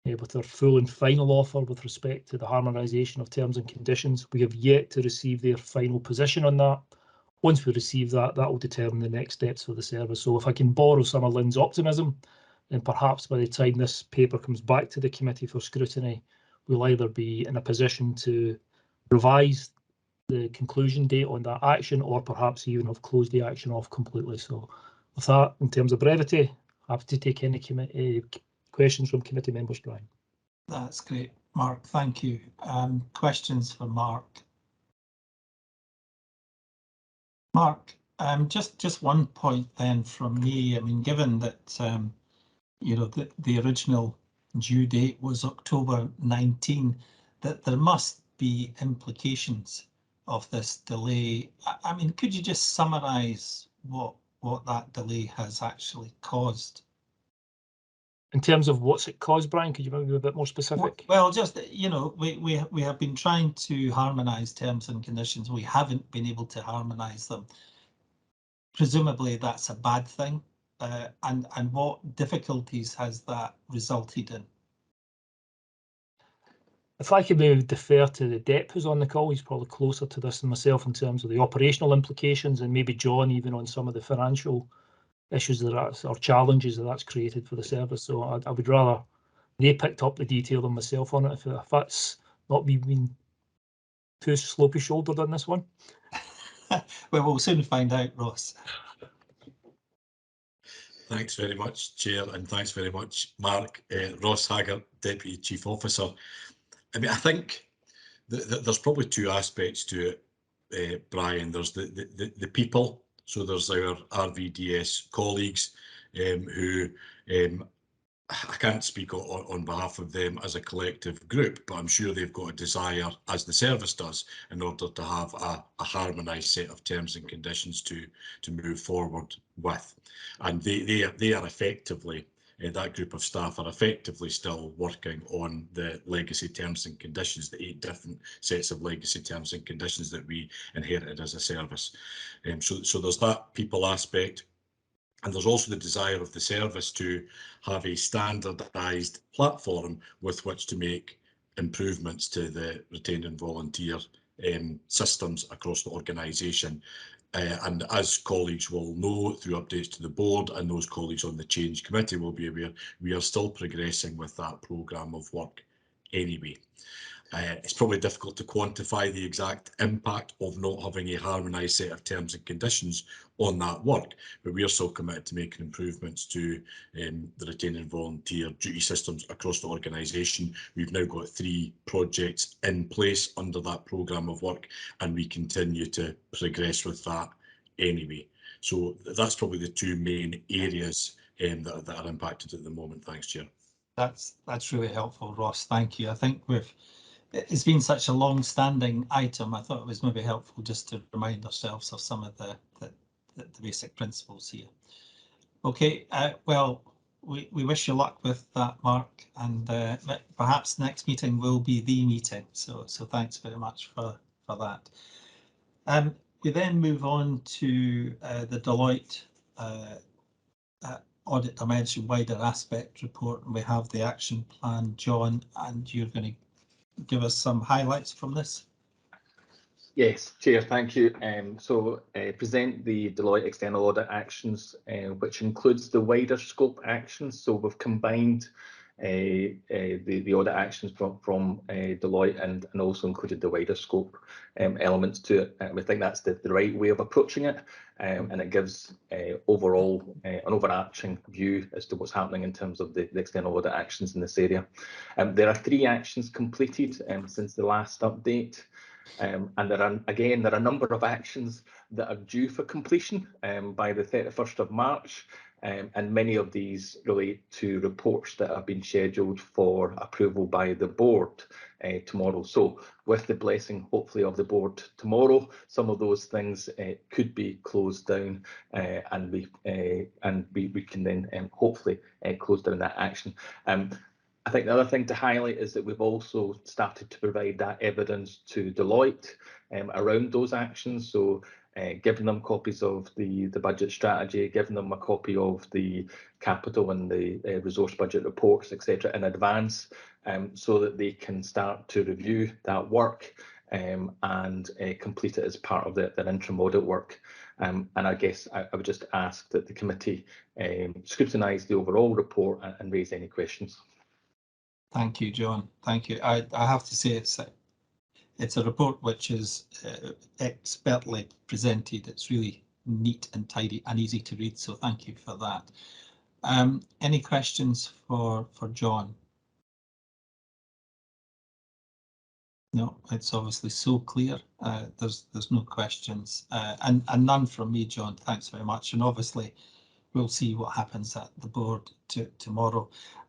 with our full and final offer with respect to the harmonisation of terms and conditions. We have yet to receive their final position on that. Once we receive that, that will determine the next steps for the service. So if I can borrow some of Lynn's optimism, and perhaps by the time this paper comes back to the committee for scrutiny, we'll either be in a position to revise the conclusion date on that action, or perhaps even have closed the action off completely. So with that, in terms of brevity, happy to take any questions from committee members, Brian. That's great, Mark. Thank you. Questions for Mark? Mark, just one point then from me. I mean, given that you know the original due date was October 19, that there must be implications of this delay. I mean, could you just summarise what that delay has actually caused? In terms of what's it caused, Brian, could you maybe be a bit more specific? Well, just, you know, we have been trying to harmonise terms and conditions. We haven't been able to harmonise them. Presumably that's a bad thing. And what difficulties has that resulted in? If I could maybe defer to the DEP who's on the call, he's probably closer to this than myself in terms of the operational implications, and maybe John even on some of the financial issues or challenges that's created for the service. So I would rather they picked up the detail than myself on it, if that's not me being too slopey shouldered on this one. Well, we'll soon find out, Ross. Thanks very much, Chair, and thanks very much, Mark. Ross Haggart, Deputy Chief Officer. I mean, I think there's probably two aspects to it, Brian. There's the people. So there's our RVDS colleagues who I can't speak on behalf of them as a collective group, but I'm sure they've got a desire, as the service does, in order to have a harmonised set of terms and conditions to move forward with. And they are effectively, that group of staff are effectively still working on the legacy terms and conditions, the 8 different sets of legacy terms and conditions that we inherited as a service. So there's that people aspect. And there's also the desire of the service to have a standardised platform with which to make improvements to the retained and volunteer systems across the organisation. And as colleagues will know through updates to the board, and those colleagues on the change committee will be aware, we are still progressing with that programme of work anyway. It's probably difficult to quantify the exact impact of not having a harmonised set of terms and conditions on that work, but we are still committed to making improvements to the retained and volunteer duty systems across the organisation. We've now got 3 projects in place under that programme of work, and we continue to progress with that anyway. So that's probably the 2 main areas that are impacted at the moment. Thanks, Chair. That's really helpful, Ross. Thank you. I think it's been such a long-standing item. I thought it was maybe helpful just to remind ourselves of some of the basic principles here. Okay, well, we wish you luck with that, Mark, and perhaps next meeting will be the meeting. So thanks very much for that. We then move on to the Deloitte Audit Dimension Wider Aspect Report, and we have the action plan, John, and you're going to give us some highlights from this. Yes, Chair, thank you. Present the Deloitte External Audit actions, which includes the wider scope actions. So we've combined the audit actions from Deloitte and also included the wider scope elements to it. We think that's the right way of approaching it, and it gives overall an overarching view as to what's happening in terms of the external audit actions in this area. There are 3 actions completed since the last update. And there are a number of actions that are due for completion by the 31st of March. and many of these relate to reports that have been scheduled for approval by the board tomorrow. So with the blessing, hopefully, of the board tomorrow, some of those things could be closed down, and we can then hopefully close down that action. I think the other thing to highlight is that we've also started to provide that evidence to Deloitte around those actions. So giving them copies of the budget strategy, giving them a copy of the capital and the resource budget reports, etc., in advance, so that they can start to review that work and complete it as part of their interim audit work. And I guess I would just ask that the committee scrutinise the overall report and raise any questions. Thank you, John. Thank you. I have to say it's a report which is expertly presented. It's really neat and tidy and easy to read, so thank you for that. Any questions for John? No, it's obviously so clear. There's no questions, and none from me, John. Thanks very much. And obviously, we'll see what happens at the board tomorrow.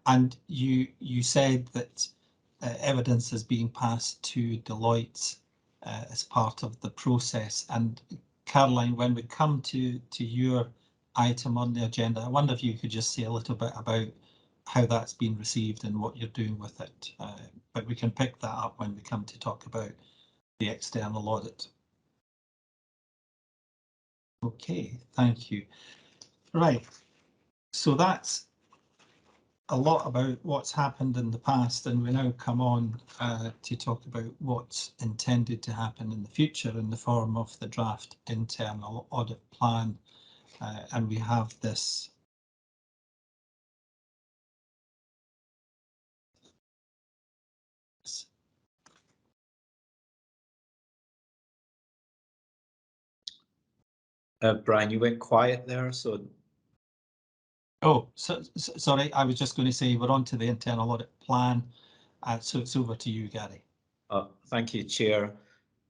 And you said that evidence is being passed to Deloitte as part of the process. And Caroline, when we come to your item on the agenda, I wonder if you could just say a little bit about how that's been received and what you're doing with it. But we can pick that up when we come to talk about the external audit. Okay, thank you. Right, so that's a lot about what's happened in the past, and we now come on to talk about what's intended to happen in the future in the form of the draft internal audit plan. And we have this Brian, you went quiet there, so. Oh, sorry, I was just going to say we're on to the internal audit plan. So it's over to you, Gary. Thank you, Chair.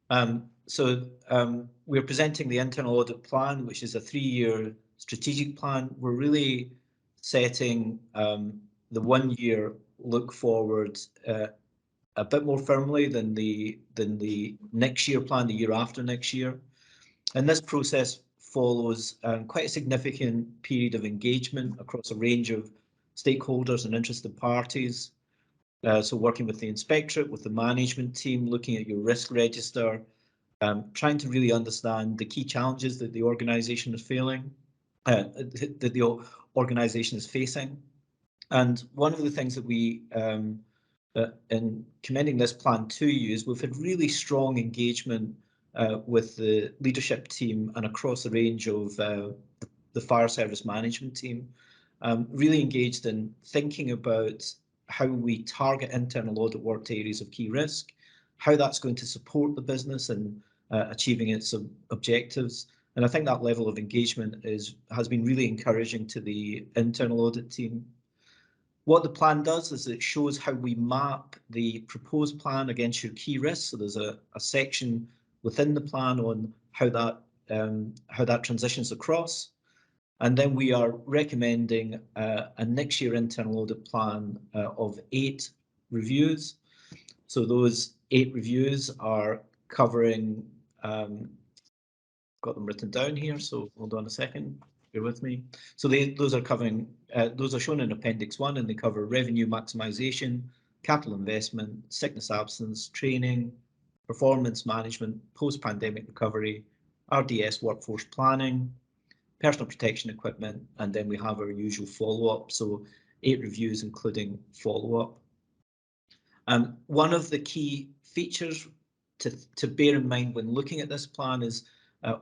We're presenting the internal audit plan, which is a 3-year strategic plan. We're really setting the 1-year look forward a bit more firmly than the next year plan, the year after next year. And this process follows quite a significant period of engagement across a range of stakeholders and interested parties. So working with the inspectorate, with the management team, looking at your risk register, trying to really understand the key challenges that the organisation is facing. And one of the things that we, in commending this plan to you, is we've had really strong engagement with the leadership team and across a range of the fire service management team, really engaged in thinking about how we target internal audit work to areas of key risk, how that's going to support the business in achieving its objectives. And I think that level of engagement has been really encouraging to the internal audit team. What the plan does is it shows how we map the proposed plan against your key risks. So there's a section within the plan on how that transitions across. And then we are recommending a next year internal audit plan of 8 reviews. So those 8 reviews are covering, got them written down here, so hold on a second, bear with me. So those are covering, those are shown in Appendix 1, and they cover revenue maximisation, capital investment, sickness absence, training, performance management, post-pandemic recovery, RDS workforce planning, personal protection equipment, and then we have our usual follow-up, so 8 reviews including follow-up. One of the key features to bear in mind when looking at this plan is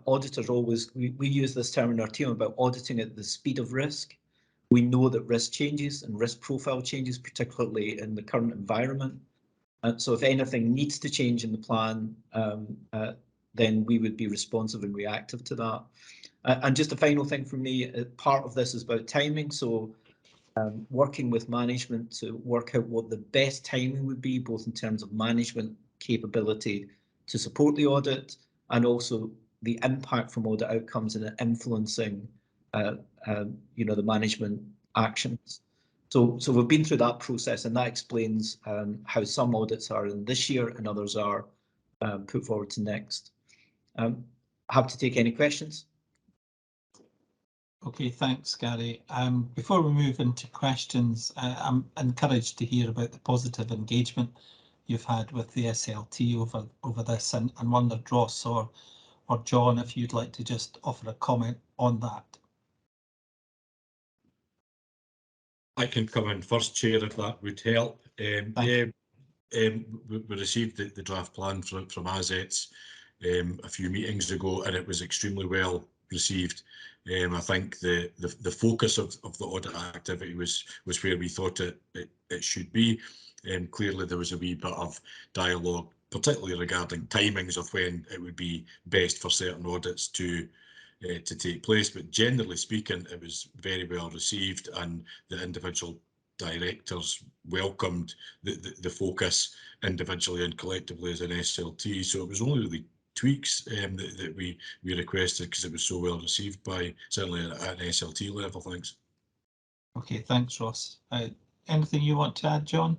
auditors always, we use this term in our team about auditing at the speed of risk. We know that risk changes and risk profile changes, particularly in the current environment. So if anything needs to change in the plan, then we would be responsive and reactive to that. And just a final thing from me, part of this is about timing. So working with management to work out what the best timing would be, both in terms of management capability to support the audit and also the impact from audit outcomes and influencing you know, the management actions. So we've been through that process, and that explains how some audits are in this year and others are put forward to next. Happy to take any questions. Okay, thanks, Gary. Before we move into questions, I'm encouraged to hear about the positive engagement you've had with the SLT over this, and wondered, Ross or John, if you'd like to just offer a comment on that. I can come in first, Chair, if that would help. We received the draft plan from ASETS a few meetings ago, and it was extremely well received. I think the focus of the audit activity was where we thought it should be. Clearly there was a wee bit of dialogue, particularly regarding timings of when it would be best for certain audits to take place, but generally speaking it was very well received, and the individual directors welcomed the focus individually and collectively as an SLT. So it was only really tweaks that we requested because it was so well received by certainly at an SLT level. Thanks. Okay, thanks, Ross. Anything you want to add, John?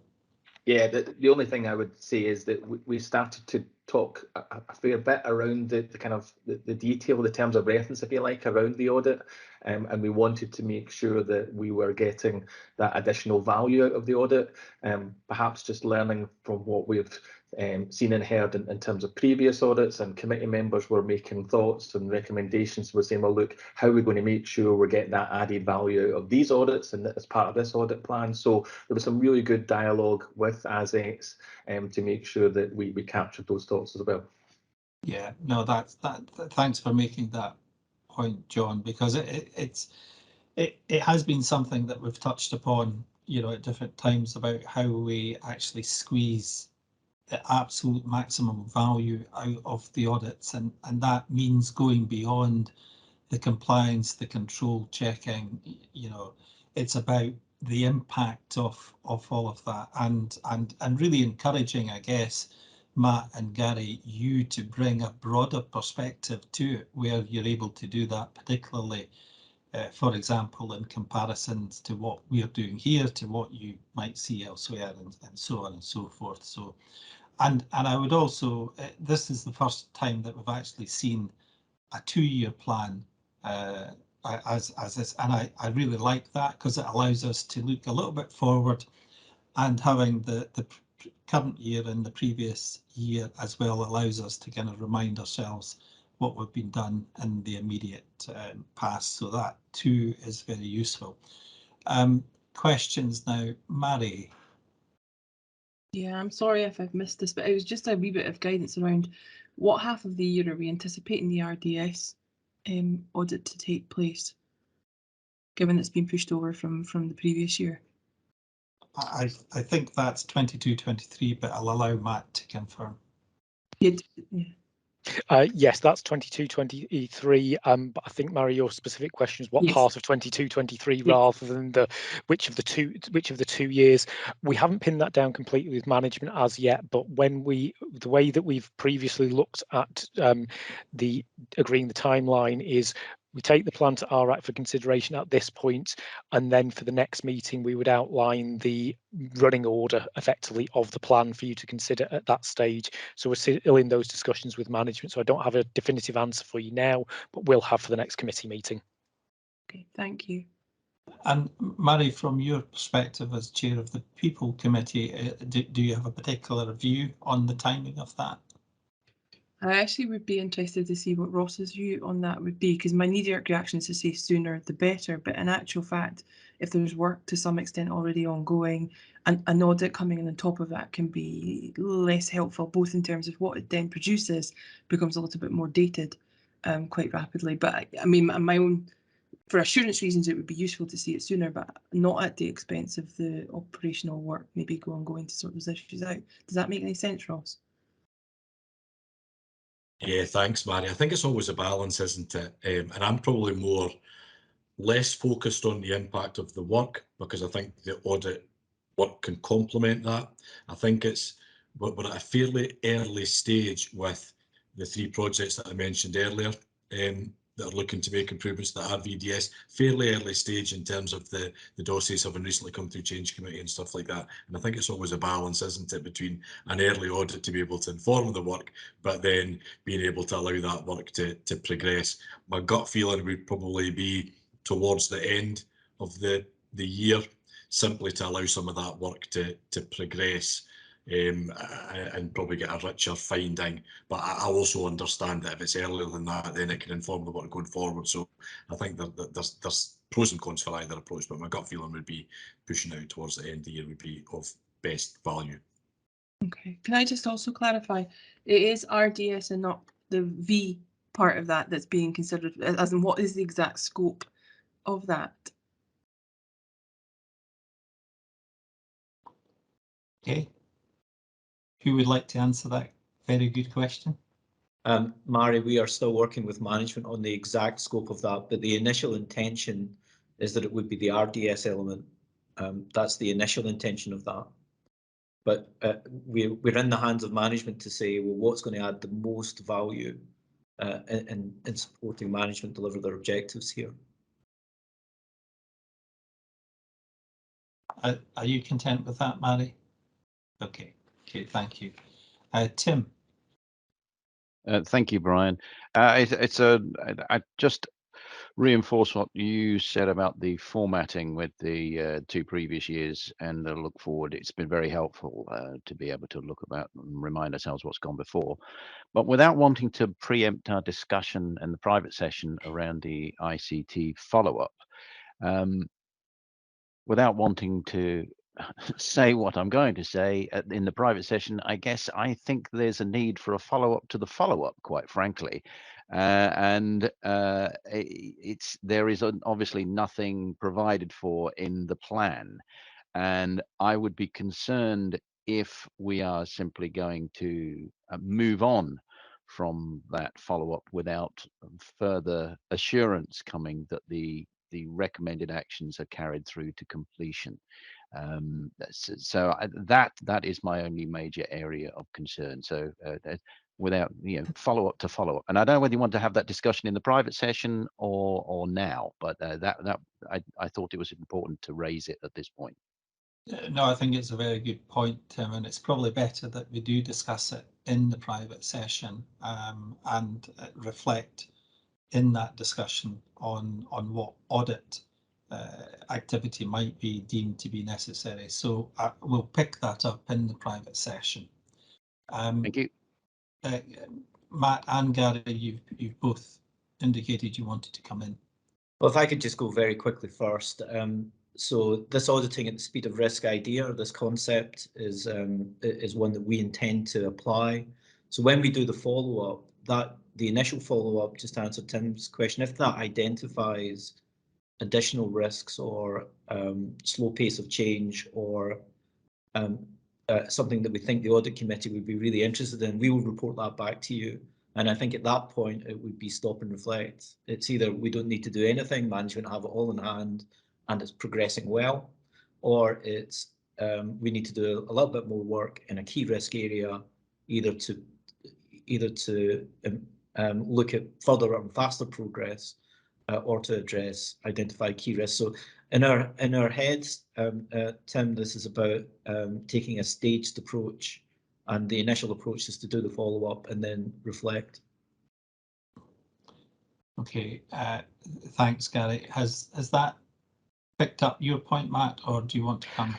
Yeah, the only thing I would say is that we started to talk a fair bit around the kind of the detail, the terms of reference, if you like, around the audit, and we wanted to make sure that we were getting that additional value out of the audit, perhaps just learning from what we've seen and heard in terms of previous audits, and committee members were making thoughts and recommendations. We're saying, well, look, how are we going to make sure we're getting that added value out of these audits and as part of this audit plan? So there was some really good dialogue with ASETS to make sure that we captured those thoughts as well. Yeah, no, thanks for making that point, John, because it has been something that we've touched upon, you know, at different times about how we actually squeeze the absolute maximum value out of the audits, and that means going beyond the compliance, the control checking. You know, it's about the impact of all of that, and really encouraging, I guess, Matt and Gary, you to bring a broader perspective to it, where you're able to do that, particularly for example, in comparisons to what we're doing here to what you might see elsewhere, and so on and so forth. So, and I would also, this is the first time that we've actually seen a 2-year plan as this, and I really like that, because it allows us to look a little bit forward, and having the current year and the previous year as well allows us to kind of remind ourselves what we've been done in the immediate past. So that too is very useful. Questions now, Mary. Yeah, I'm sorry if I've missed this, but it was just a wee bit of guidance around what half of the year are we anticipating the RDS audit to take place, given it's been pushed over from the previous year. I think that's 22-23, but I'll allow Matt to confirm. Yeah. Yes, that's 22-23. But I think, Mary, your specific question is what Yes. part of 22-23 Yes. rather than which of the 2 years. We haven't pinned that down completely with management as yet, but the way that we've previously looked at agreeing the timeline is we take the plan to RAC for consideration at this point, and then for the next meeting we would outline the running order effectively of the plan for you to consider at that stage. So we're still in those discussions with management, so I don't have a definitive answer for you now, but we'll have for the next committee meeting. Okay, thank you. And Mary, from your perspective as chair of the People Committee, do you have a particular view on the timing of that? I actually would be interested to see what Ross's view on that would be, because my knee-jerk reaction is to say sooner the better, but in actual fact, if there's work to some extent already ongoing, and an audit coming in on top of that can be less helpful, both in terms of what it then produces becomes a little bit more dated quite rapidly. But I mean, my own, for assurance reasons, it would be useful to see it sooner, but not at the expense of the operational work, maybe ongoing to sort those issues out. Does that make any sense, Ross? Yeah, thanks, Mary. I think it's always a balance, isn't it? And I'm probably less focused on the impact of the work, because I think the audit work can complement that. I think we're at a fairly early stage with the 3 projects that I mentioned earlier, that are looking to make improvements that are VDS, fairly early stage in terms of the dossiers having recently come through change committee and stuff like that. And I think it's always a balance, isn't it, between an early audit to be able to inform the work, but then being able to allow that work to progress. My gut feeling would probably be towards the end of the year, simply to allow some of that work to progress. And probably get a richer finding, but I also understand that if it's earlier than that, then it can inform the work going forward. So I think that there's pros and cons for either approach, but my gut feeling would be pushing out towards the end of the year would be of best value. Okay, can I just also clarify, it is RDS and not the V part of that that's being considered, as in what is the exact scope of that? Okay. Who would like to answer that very good question? Mari, we are still working with management on the exact scope of that, but the initial intention is that it would be the RDS element. That's the initial intention of that. But we're in the hands of management to say, well, what's going to add the most value in supporting management deliver their objectives here. Are you content with that, Mari? Okay, thank you. Tim. Thank you, Brian. I just reinforce what you said about the formatting with the 2 previous years and the look forward. It's been very helpful to be able to look about and remind ourselves what's gone before, but without wanting to preempt our discussion in the private session around the ICT follow-up. Without wanting to say what I'm going to say in the private session, I guess I think there's a need for a follow-up to the follow-up, quite frankly. There is obviously nothing provided for in the plan. And I would be concerned if we are simply going to move on from that follow-up without further assurance coming that the recommended actions are carried through to completion. So that is my only major area of concern. So without follow-up to follow-up, and I don't know whether you want to have that discussion in the private session or now, but I thought it was important to raise it at this point. No, I think it's a very good point, Tim, and it's probably better that we do discuss it in the private session and reflect in that discussion on what audit activity might be deemed to be necessary. So we'll pick that up in the private session. Thank you. Matt and Gary, you've both indicated you wanted to come in. Well, if I could just go very quickly first. So this auditing at the speed of risk idea, this concept is one that we intend to apply. So when we do the follow-up, the initial follow-up, just to answer Tim's question, if that identifies additional risks or slow pace of change or something that we think the audit committee would be really interested in, we will report that back to you. And I think at that point, it would be stop and reflect. It's either we don't need to do anything, management have it all in hand, and it's progressing well, or it's we need to do a little bit more work in a key risk area, either to look at further and faster progress, or to identify key risks. So in our heads, Tim, this is about taking a staged approach, and the initial approach is to do the follow-up and then reflect. Okay, thanks, Gary. Has that picked up your point, Matt, or do you want to come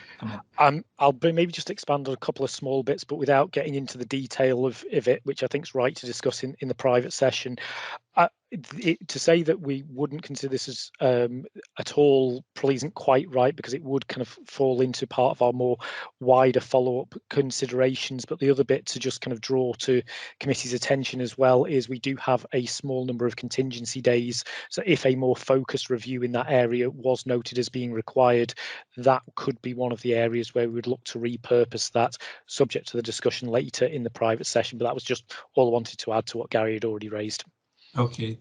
in? I'll maybe just expand on a couple of small bits, but without getting into the detail of it, which I think is right to discuss in the private session. To say that we wouldn't consider this as at all probably isn't quite right, because it would kind of fall into part of our more wider follow-up considerations. But the other bit to just kind of draw to committee's attention as well is we do have a small number of contingency days. So if a more focused review in that area was noted as being required, that could be one of the areas where we would look to repurpose that, subject to the discussion later in the private session. But that was just all I wanted to add to what Gary had already raised. Okay,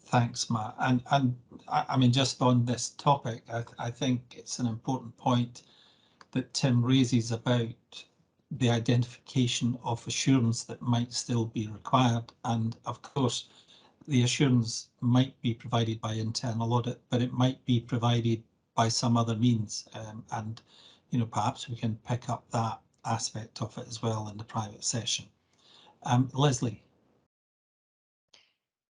thanks, Matt. And I mean, just on this topic, I think it's an important point that Tim raises about the identification of assurance that might still be required. And of course, the assurance might be provided by internal audit, but it might be provided by some other means, and perhaps we can pick up that aspect of it as well in the private session. Leslie.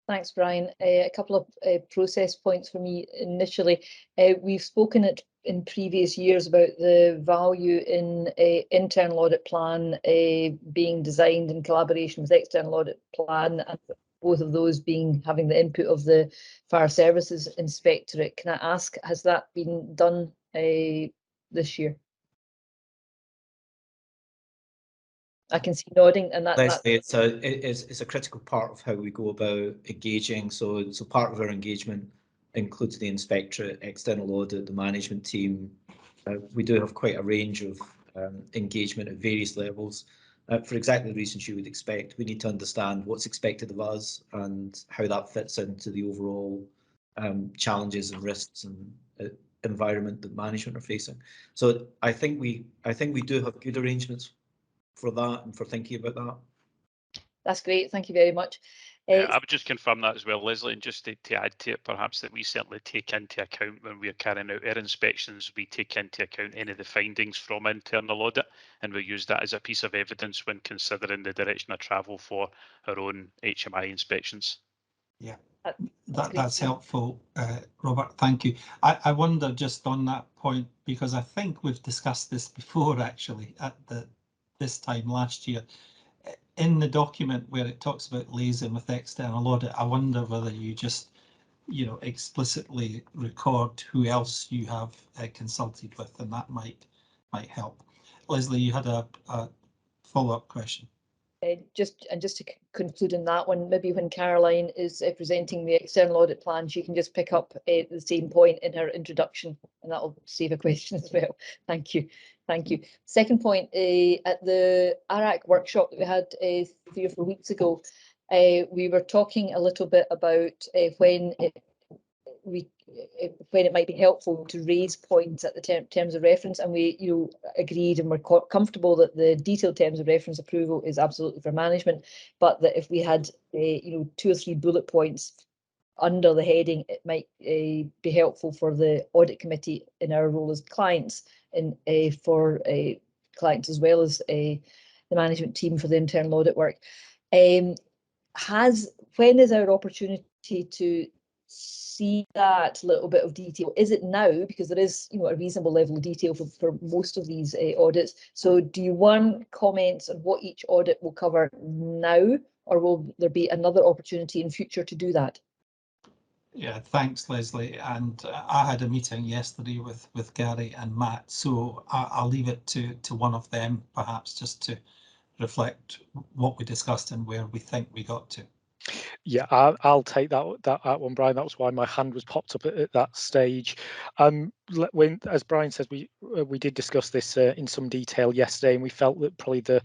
Thanks, Brian. A couple of process points for me initially. We've spoken in previous years about the value in a internal audit plan being designed in collaboration with external audit plan, and both of those having the input of the Fire Services Inspectorate. Can I ask, has that been done this year? I can see nodding, and Leslie, it's a critical part of how we go about engaging. So part of our engagement includes the inspectorate, external audit, the management team. We do have quite a range of engagement at various levels. For exactly the reasons you would expect, we need to understand what's expected of us and how that fits into the overall challenges and risks and environment that management are facing. So I think we do have good arrangements for that and for thinking about that. That's great. Thank you very much. Yeah, I would just confirm that as well, Leslie, and just to add to it, perhaps that we certainly take into account when we are carrying out our inspections, we take into account any of the findings from internal audit, and we use that as a piece of evidence when considering the direction of travel for our own HMI inspections. Yeah, that's helpful, Robert. Thank you. I wonder just on that point, because I think we've discussed this before actually at this time last year. In the document where it talks about liaison with external audit, I wonder whether you just, explicitly record who else you have consulted with, and that might help. Leslie, you had a follow-up question. Just to conclude on that one, maybe when Caroline is presenting the external audit plan, she can just pick up the same point in her introduction, and that'll save a question as well. Thank you. Thank you. Second point, at the ARAC workshop that we had 3 or 4 weeks ago, we were talking a little bit about when it might be helpful to raise points at the terms of reference, and we agreed and we're comfortable that the detailed terms of reference approval is absolutely for management, but that if we had 2 or 3 bullet points under the heading, it might be helpful for the audit committee in our role as clients, and for clients as well as the management team for the internal audit work. When is our opportunity to see that little bit of detail? Is it now? Because there is a reasonable level of detail for most of these audits. So do you want comments on what each audit will cover now, or will there be another opportunity in future to do that? Yeah, thanks, Leslie. And I had a meeting yesterday with Gary and Matt, so I'll leave it to one of them, perhaps, just to reflect what we discussed and where we think we got to. Yeah, I'll take that one, Brian. That was why my hand was popped up at that stage. As Brian says, we did discuss this in some detail yesterday, and we felt that probably the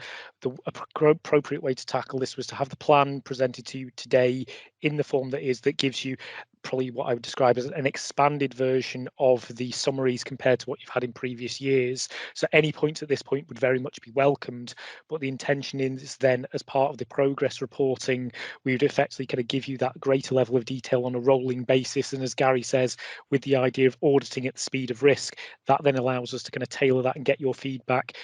appropriate way to tackle this was to have the plan presented to you today in the form that gives you probably what I would describe as an expanded version of the summaries compared to what you've had in previous years. So any points at this point would very much be welcomed, but the intention is then, as part of the progress reporting, we would effectively kind of give you that greater level of detail on a rolling basis. And as Gary says, with the idea of auditing at the speed of risk, that then allows us to kind of tailor that and get your feedback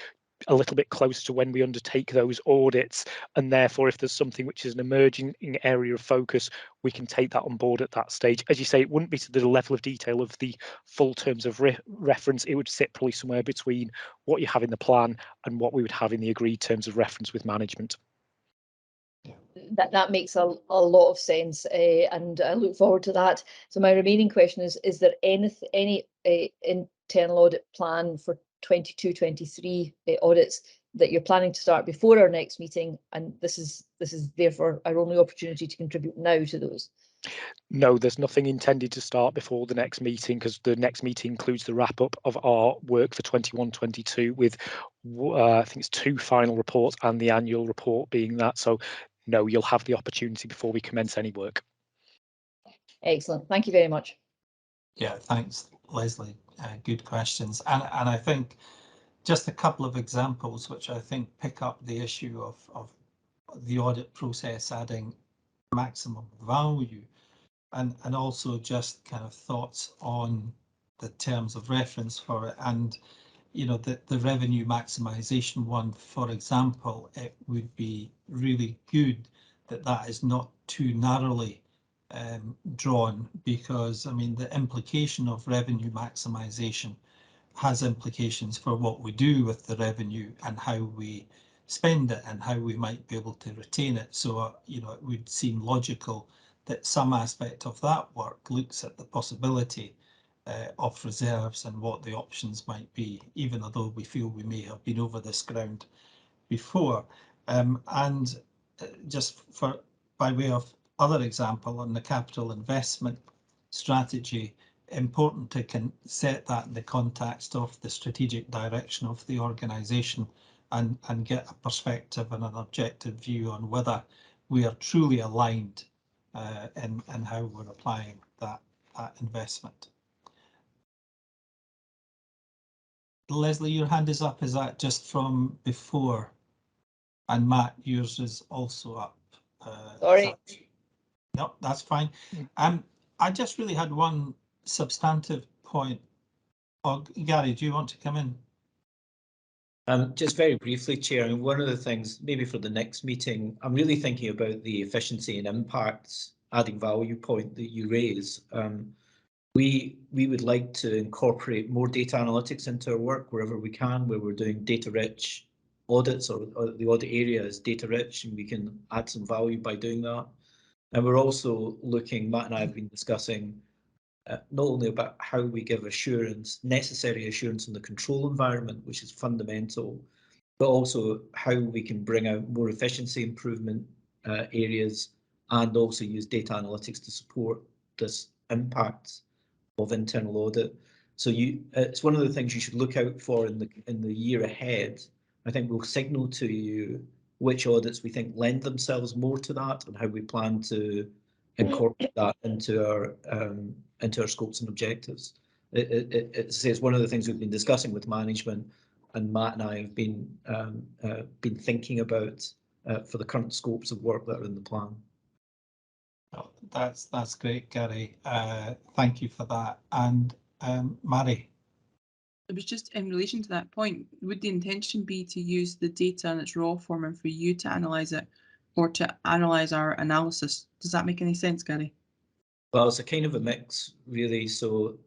a little bit closer to when we undertake those audits, and therefore if there's something which is an emerging area of focus, we can take that on board at that stage. As you say, it wouldn't be to the level of detail of the full terms of reference. It would sit probably somewhere between what you have in the plan and what we would have in the agreed terms of reference with management. That makes a lot of sense, and I look forward to that. So my remaining question is there any internal audit plan for 22-23 audits that you're planning to start before our next meeting, and this is therefore our only opportunity to contribute now to those? No, there's nothing intended to start before the next meeting, because the next meeting includes the wrap up of our work for 21-22 with I think it's 2 final reports and the annual report being that. So no, you'll have the opportunity before we commence any work. Excellent. Thank you very much. Yeah, thanks, Leslie. Good questions. And I think just a couple of examples which I think pick up the issue of the audit process adding maximum value, and also just kind of thoughts on the terms of reference for it. And you know, the revenue maximization one, for example, it would be really good that that is not too narrowly drawn, because I mean the implication of revenue maximization has implications for what we do with the revenue and how we spend it and how we might be able to retain it. So you know, it would seem logical that some aspect of that work looks at the possibility of reserves and what the options might be, even though we feel we may have been over this ground before. And just for by way of other example, on the capital investment strategy, important to set that in the context of the strategic direction of the organisation, and get a perspective and an objective view on whether we are truly aligned in how we're applying that investment. Leslie, your hand is up. Is that just from before? And Matt, yours is also up. Sorry. No, that's fine. I just really had one substantive point. Oh, Gary, do you want to come in? Just very briefly, Chair, and one of the things maybe for the next meeting, I'm really thinking about the efficiency and impacts adding value point that you raise. We would like to incorporate more data analytics into our work wherever we can, where we're doing data-rich audits, or the audit area is data-rich, and we can add some value by doing that. And we're also looking, Matt and I have been discussing not only about how we give assurance, necessary assurance in the control environment, which is fundamental, but also how we can bring out more efficiency improvement areas, and also use data analytics to support this impact of internal audit. So it's one of the things you should look out for in the year ahead. I think we'll signal to you which audits we think lend themselves more to that, and how we plan to incorporate that into our scopes and objectives. It's one of the things we've been discussing with management, and Matt and I have been thinking about for the current scopes of work that are in the plan. Oh, that's great, Gary. Thank you for that. And Mary. It was just in relation to that point, would the intention be to use the data in its raw form and for you to analyse it, or to analyse our analysis? Does that make any sense, Gary? Well, it's a kind of a mix, really. So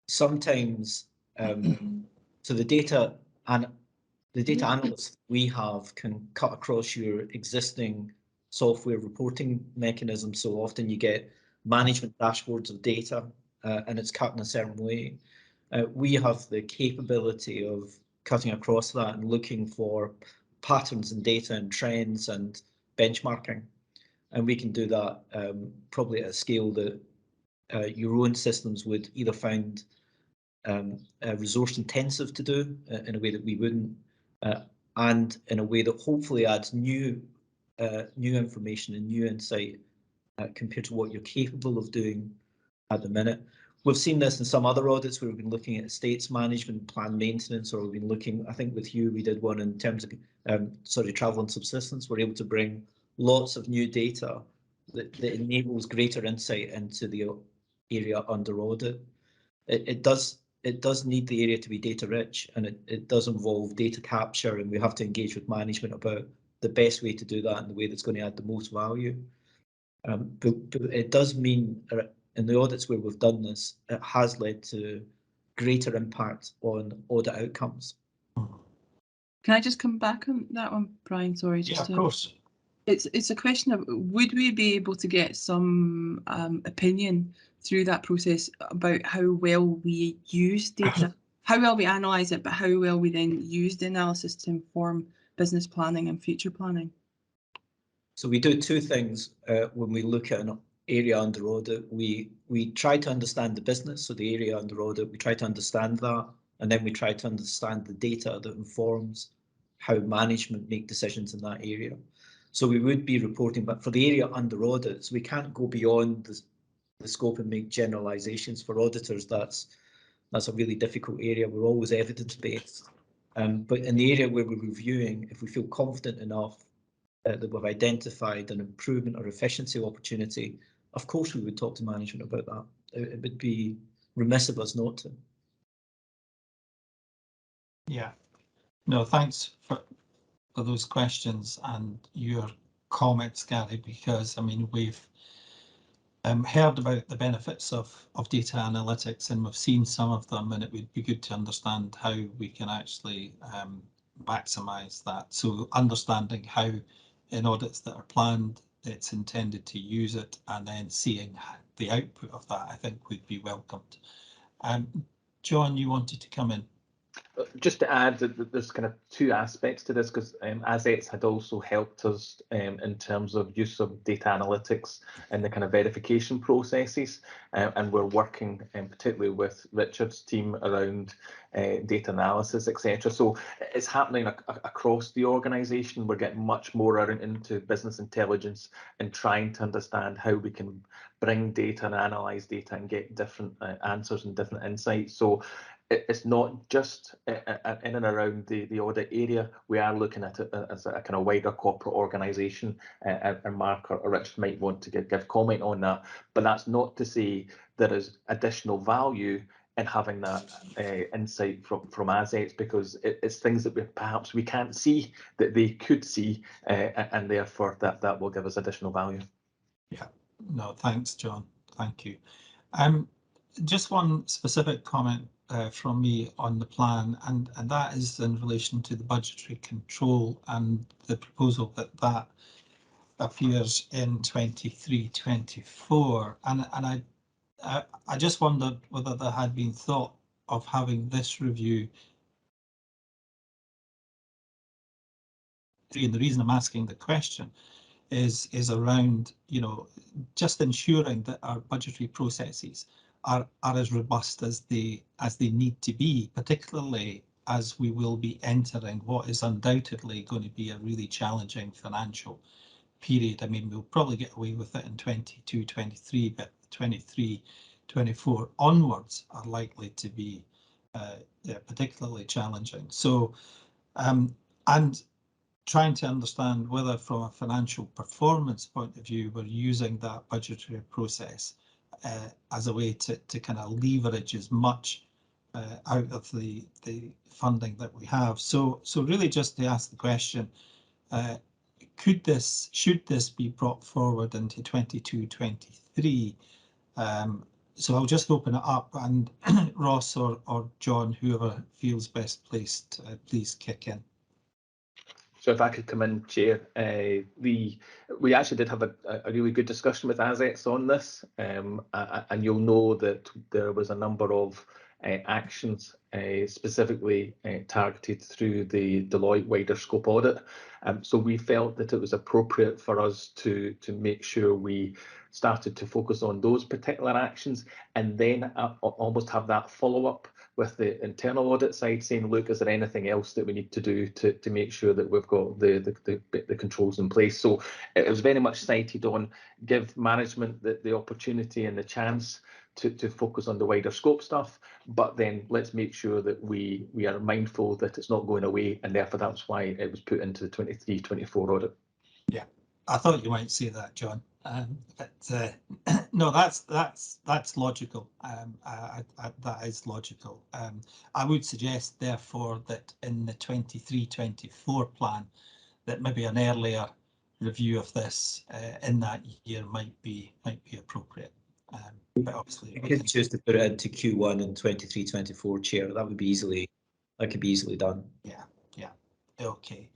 sometimes, so the data analysts we have can cut across your existing software reporting mechanism. So often you get management dashboards of data, and it's cut in a certain way. We have the capability of cutting across that and looking for patterns in data and trends and benchmarking. And we can do that probably at a scale that your own systems would either find resource intensive to do in a way that we wouldn't, and in a way that hopefully adds new information and new insight compared to what you're capable of doing at the minute. We've seen this in some other audits where we've been looking at estates management, plan maintenance, or we've been looking, I think with you, we did one in terms of travel and subsistence. We're able to bring lots of new data that enables greater insight into the area under audit. It does need the area to be data rich, and it does involve data capture, and we have to engage with management about the best way to do that in the way that's going to add the most value. But it does mean, in the audits where we've done this, it has led to greater impact on audit outcomes. Can I just come back on that one, Brian? Sorry. Yeah, of course. It's a question of, would we be able to get some opinion through that process about how well we use data, how well we analyse it, but how well we then use the analysis to inform business planning and future planning? So we do two things when we look at an area under audit. We try to understand the business, so the area under audit, we try to understand that, and then we try to understand the data that informs how management make decisions in that area. So we would be reporting, but for the area under audits, we can't go beyond the scope and make generalizations. For auditors, that's a really difficult area. We're always evidence-based. But in the area where we're reviewing, if we feel confident enough that we've identified an improvement or efficiency opportunity, of course we would talk to management about that. It would be remiss of us not to. Yeah, no, thanks for those questions and your comments, Gary, because I mean we've heard about the benefits of data analytics, and we've seen some of them, and it would be good to understand how we can actually maximise that. So understanding how in audits that are planned, it's intended to use it, and then seeing the output of that, I think would be welcomed. John, you wanted to come in. Just to add that there's kind of two aspects to this, because Assets had also helped us in terms of use of data analytics and the kind of verification processes, and we're working particularly with Richard's team around data analysis, etc. So it's happening across the organisation. We're getting much more into business intelligence and trying to understand how we can bring data and analyse data and get different answers and different insights. So it's not just in and around the audit area. We are looking at it as a kind of wider corporate organisation, and Mark or Richard might want to give comment on that. But that's not to say there is additional value in having that insight from Assets, because it's things that perhaps we can't see that they could see, and therefore that will give us additional value. Yeah, no, thanks, John. Thank you. Just one specific comment from me on the plan, and that is in relation to the budgetary control and the proposal that appears in 23-24, and I just wondered whether there had been thought of having this review. And the reason I'm asking the question is around, you know, just ensuring that our budgetary processes are as robust as they need to be, particularly as we will be entering what is undoubtedly going to be a really challenging financial period. I mean, we'll probably get away with it in 22-23, but 23-24 onwards are likely to be particularly challenging. So, and trying to understand whether from a financial performance point of view, we're using that budgetary process as a way to kind of leverage as much out of the funding that we have. So really just to ask the question, should this be brought forward into 22-23? So I'll just open it up, and Ross or John, whoever feels best placed, please kick in. So if I could come in, Chair, we actually did have a really good discussion with Assets on this, and you'll know that there was a number of actions specifically targeted through the Deloitte wider scope audit. So we felt that it was appropriate for us to make sure we started to focus on those particular actions, and then almost have that follow-up with the internal audit side, saying, look, is there anything else that we need to do to make sure that we've got the controls in place? So it was very much cited on give management the opportunity and the chance to focus on the wider scope stuff, but then let's make sure that we are mindful that it's not going away, and therefore that's why it was put into the 23-24 audit. Yeah, I thought you might say that, John. But no, that's logical. That is logical. I would suggest, therefore, that in the 23-24 plan, that maybe an earlier review of this in that year might be appropriate. But obviously, you could choose to put it into Q1 in 23-24, Chair. That could be easily done. Yeah. Okay.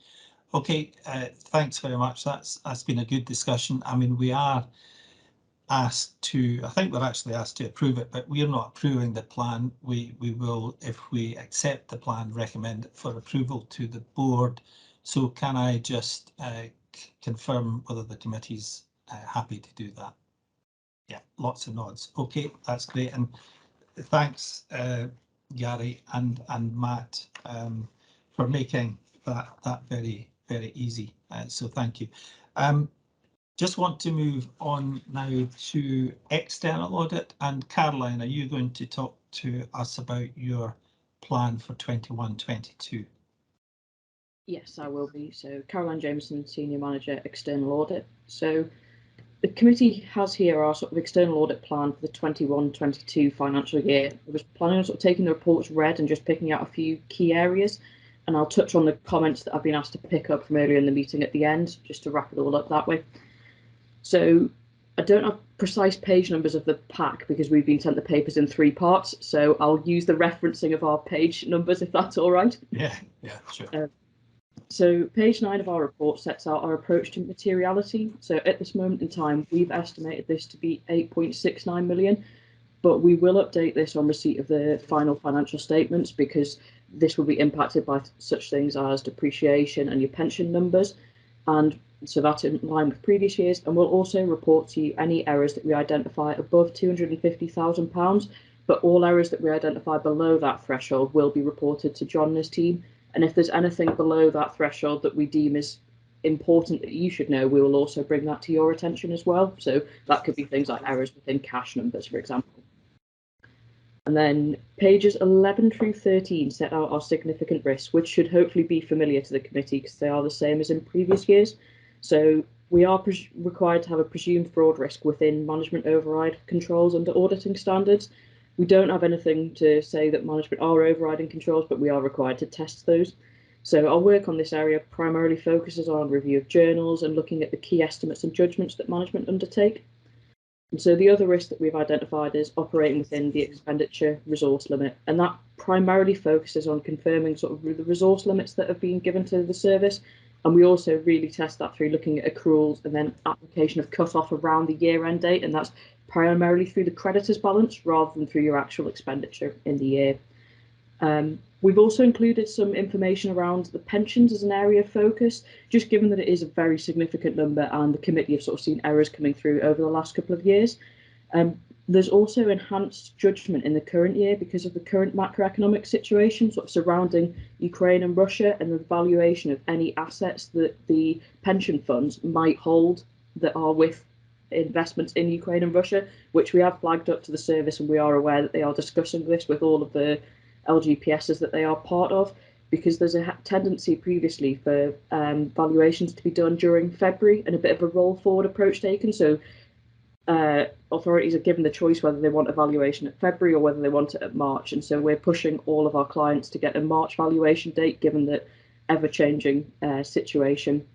Okay, thanks very much. That's been a good discussion. I mean, we are asked to, I think we're actually asked to approve it, but we're not approving the plan. We will, if we accept the plan, recommend it for approval to the board. So can I just confirm whether the committee's happy to do that? Yeah, lots of nods. Okay, that's great. And thanks, Gary and Matt, for making that very easy. So thank you. Just want to move on now to external audit. And Caroline, are you going to talk to us about your plan for 21-22? Yes, I will be. So Caroline Jameson, Senior Manager, External Audit. So the committee has here our sort of external audit plan for the 21-22 financial year. I was planning on sort of taking the reports read and just picking out a few key areas, and I'll touch on the comments that I've been asked to pick up from earlier in the meeting at the end, just to wrap it all up that way. So I don't have precise page numbers of the pack because we've been sent the papers in 3 parts, so I'll use the referencing of our page numbers if that's all right. Yeah, sure. So page 9 of our report sets out our approach to materiality. So at this moment in time, we've estimated this to be 8.69 million, but we will update this on receipt of the final financial statements because this will be impacted by such things as depreciation and your pension numbers. And so that's in line with previous years. And we'll also report to you any errors that we identify above £250,000, but all errors that we identify below that threshold will be reported to John and his team. And if there's anything below that threshold that we deem is important that you should know, we will also bring that to your attention as well. So that could be things like errors within cash numbers, for example. And then pages 11 through 13 set out our significant risks, which should hopefully be familiar to the committee because they are the same as in previous years. So we are required to have a presumed fraud risk within management override controls under auditing standards. We don't have anything to say that management are overriding controls, but we are required to test those. So our work on this area primarily focuses on review of journals and looking at the key estimates and judgments that management undertake. And so the other risk that we've identified is operating within the expenditure resource limit, and that primarily focuses on confirming sort of the resource limits that have been given to the service. And we also really test that through looking at accruals and then application of cut-off around the year-end date, and that's primarily through the creditors balance rather than through your actual expenditure in the year. We've also included some information around the pensions as an area of focus, just given that it is a very significant number and the committee have sort of seen errors coming through over the last couple of years. There's also enhanced judgment in the current year because of the current macroeconomic situation sort of surrounding Ukraine and Russia and the valuation of any assets that the pension funds might hold that are with investments in Ukraine and Russia, which we have flagged up to the service, and we are aware that they are discussing this with all of the LGPSs that they are part of, because there's a tendency previously for valuations to be done during February and a bit of a roll forward approach taken. So authorities are given the choice whether they want a valuation at February or whether they want it at March. And so we're pushing all of our clients to get a March valuation date, given that ever-changing situation.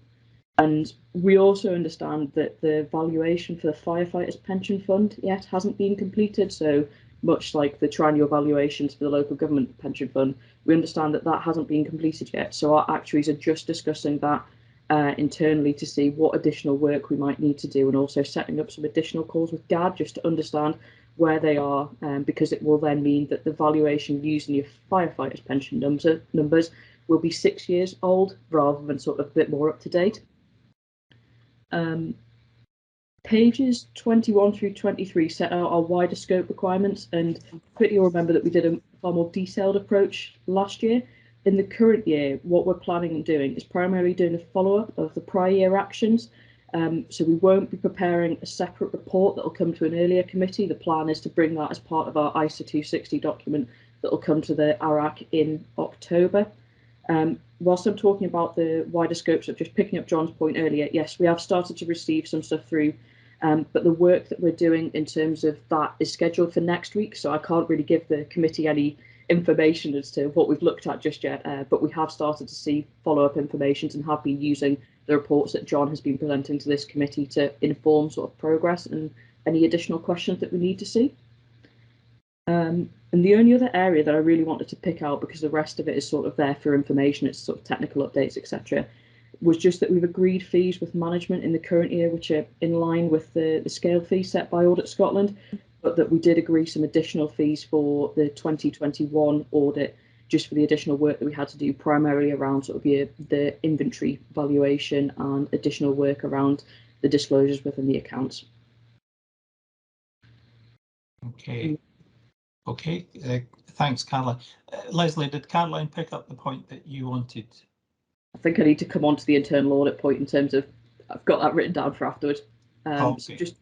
And we also understand that the valuation for the firefighters pension fund yet hasn't been completed. So much like the triennial valuations for the local government pension fund, we understand that that hasn't been completed yet. So our actuaries are just discussing that internally to see what additional work we might need to do, and also setting up some additional calls with GAD just to understand where they are, because it will then mean that the valuation using your firefighters pension numbers will be 6 years old rather than sort of a bit more up to date. Pages 21 through 23 set out our wider scope requirements, and quickly you'll remember that we did a far more detailed approach last year. In the current year, what we're planning on doing is primarily doing a follow-up of the prior year actions. So we won't be preparing a separate report that will come to an earlier committee. The plan is to bring that as part of our ISA 260 document that will come to the ARAC in October. Whilst I'm talking about the wider scopes of just picking up John's point earlier, yes, we have started to receive some stuff through, but the work that we're doing in terms of that is scheduled for next week, so I can't really give the committee any information as to what we've looked at just yet, but we have started to see follow-up information and have been using the reports that John has been presenting to this committee to inform sort of progress and any additional questions that we need to see. And the only other area that I really wanted to pick out, because the rest of it is sort of there for information, it's sort of technical updates, etc., was just that we've agreed fees with management in the current year, which are in line with the scale fee set by Audit Scotland, but that we did agree some additional fees for the 2021 audit, just for the additional work that we had to do, primarily around sort of the inventory valuation and additional work around the disclosures within the accounts. Okay, thanks, Caroline. Leslie, did Caroline pick up the point that you wanted? I think I need to come on to the internal audit point in terms of, I've got that written down for afterwards. So just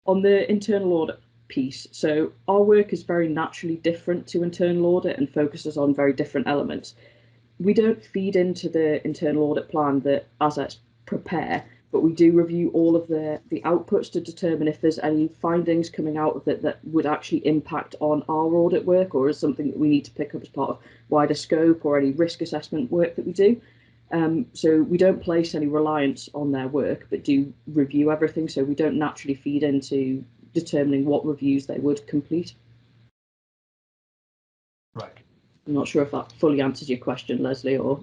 on the internal audit piece, so our work is very naturally different to internal audit and focuses on very different elements. we don't feed into the internal audit plan that assets prepare, but we do review all of the outputs to determine if there's any findings coming out of it that would actually impact on our audit work, or is something that we need to pick up as part of wider scope or any risk assessment work that we do. So we don't place any reliance on their work, but do review everything. So we don't naturally feed into determining what reviews they would complete. Right. I'm not sure if that fully answers your question, Leslie, or.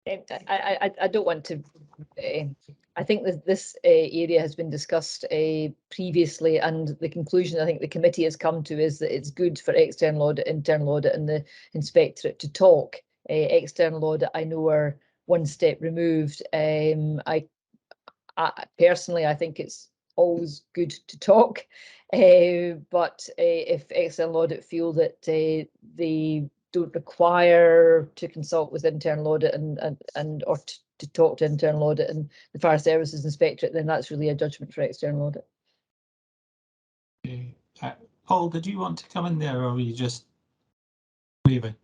I don't want to. I think that this area has been discussed previously, and the conclusion I think the committee has come to is that it's good for external audit, internal audit, and the inspectorate to talk. External audit, I know, are one step removed. I personally, I think it's always good to talk, but if external audit feel that they don't require to consult with internal audit and or to talk to internal audit and the fire services inspectorate, then that's really a judgment for external audit. Okay. Paul, did you want to come in there, or were you just waving?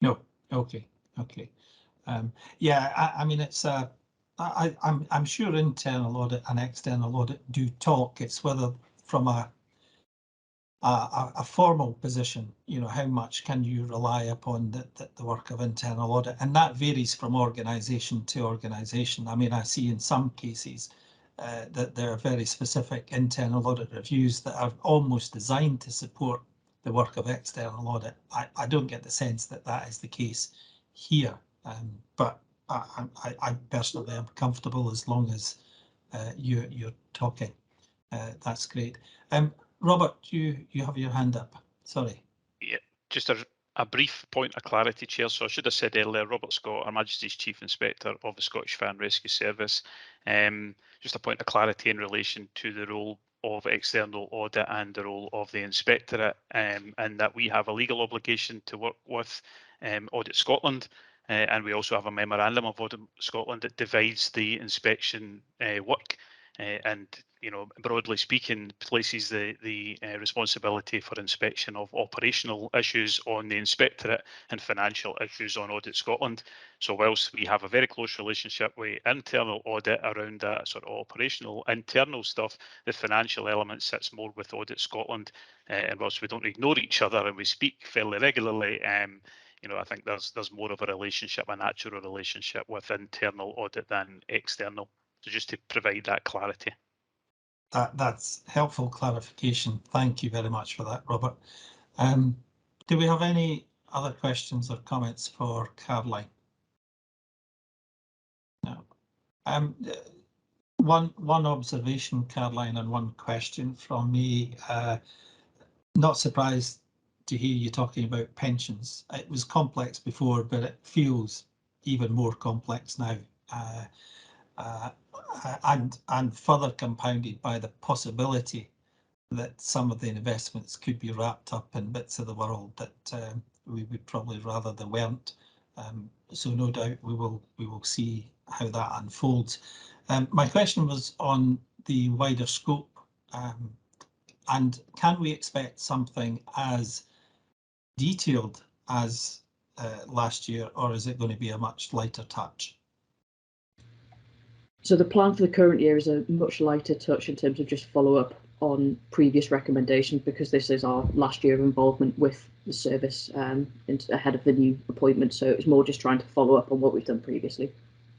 No. Okay. Okay. Yeah. I mean, it's I'm sure internal audit and external audit do talk. It's whether from a formal position, you know, how much can you rely upon the work of internal audit, and that varies from organisation to organisation. I mean, I see in some cases that there are very specific internal audit reviews that are almost designed to support the work of external audit. I don't get the sense that that is the case here, but I personally am comfortable as long as you're talking. That's great. Robert, you have your hand up. Sorry. Yeah, just a brief point of clarity, Chair. So I should have said earlier, Robert Scott, Her Majesty's Chief Inspector of the Scottish Fire and Rescue Service. Just a point of clarity in relation to the role of external audit and the role of the inspectorate, and that we have a legal obligation to work with Audit Scotland, and we also have a memorandum of Audit Scotland that divides the inspection work. And, you know, broadly speaking, places the responsibility for inspection of operational issues on the inspectorate and financial issues on Audit Scotland. So whilst we have a very close relationship with internal audit around that sort of operational internal stuff, the financial element sits more with Audit Scotland. And whilst we don't ignore each other and we speak fairly regularly, you know, I think there's more of a relationship, a natural relationship with internal audit than external. So just to provide that clarity. That's helpful clarification. Thank you very much for that, Robert. Do we have any other questions or comments for Caroline? No. One observation, Caroline, and one question from me. Not surprised to hear you talking about pensions. It was complex before, but it feels even more complex now. And further compounded by the possibility that some of the investments could be wrapped up in bits of the world that we would probably rather they weren't. So no doubt we will see how that unfolds. My question was on the wider scope, and can we expect something as detailed as last year, or is it going to be a much lighter touch? So the plan for the current year is a much lighter touch in terms of just follow up on previous recommendations, because this is our last year of involvement with the service ahead of the new appointment. So it's more just trying to follow up on what we've done previously.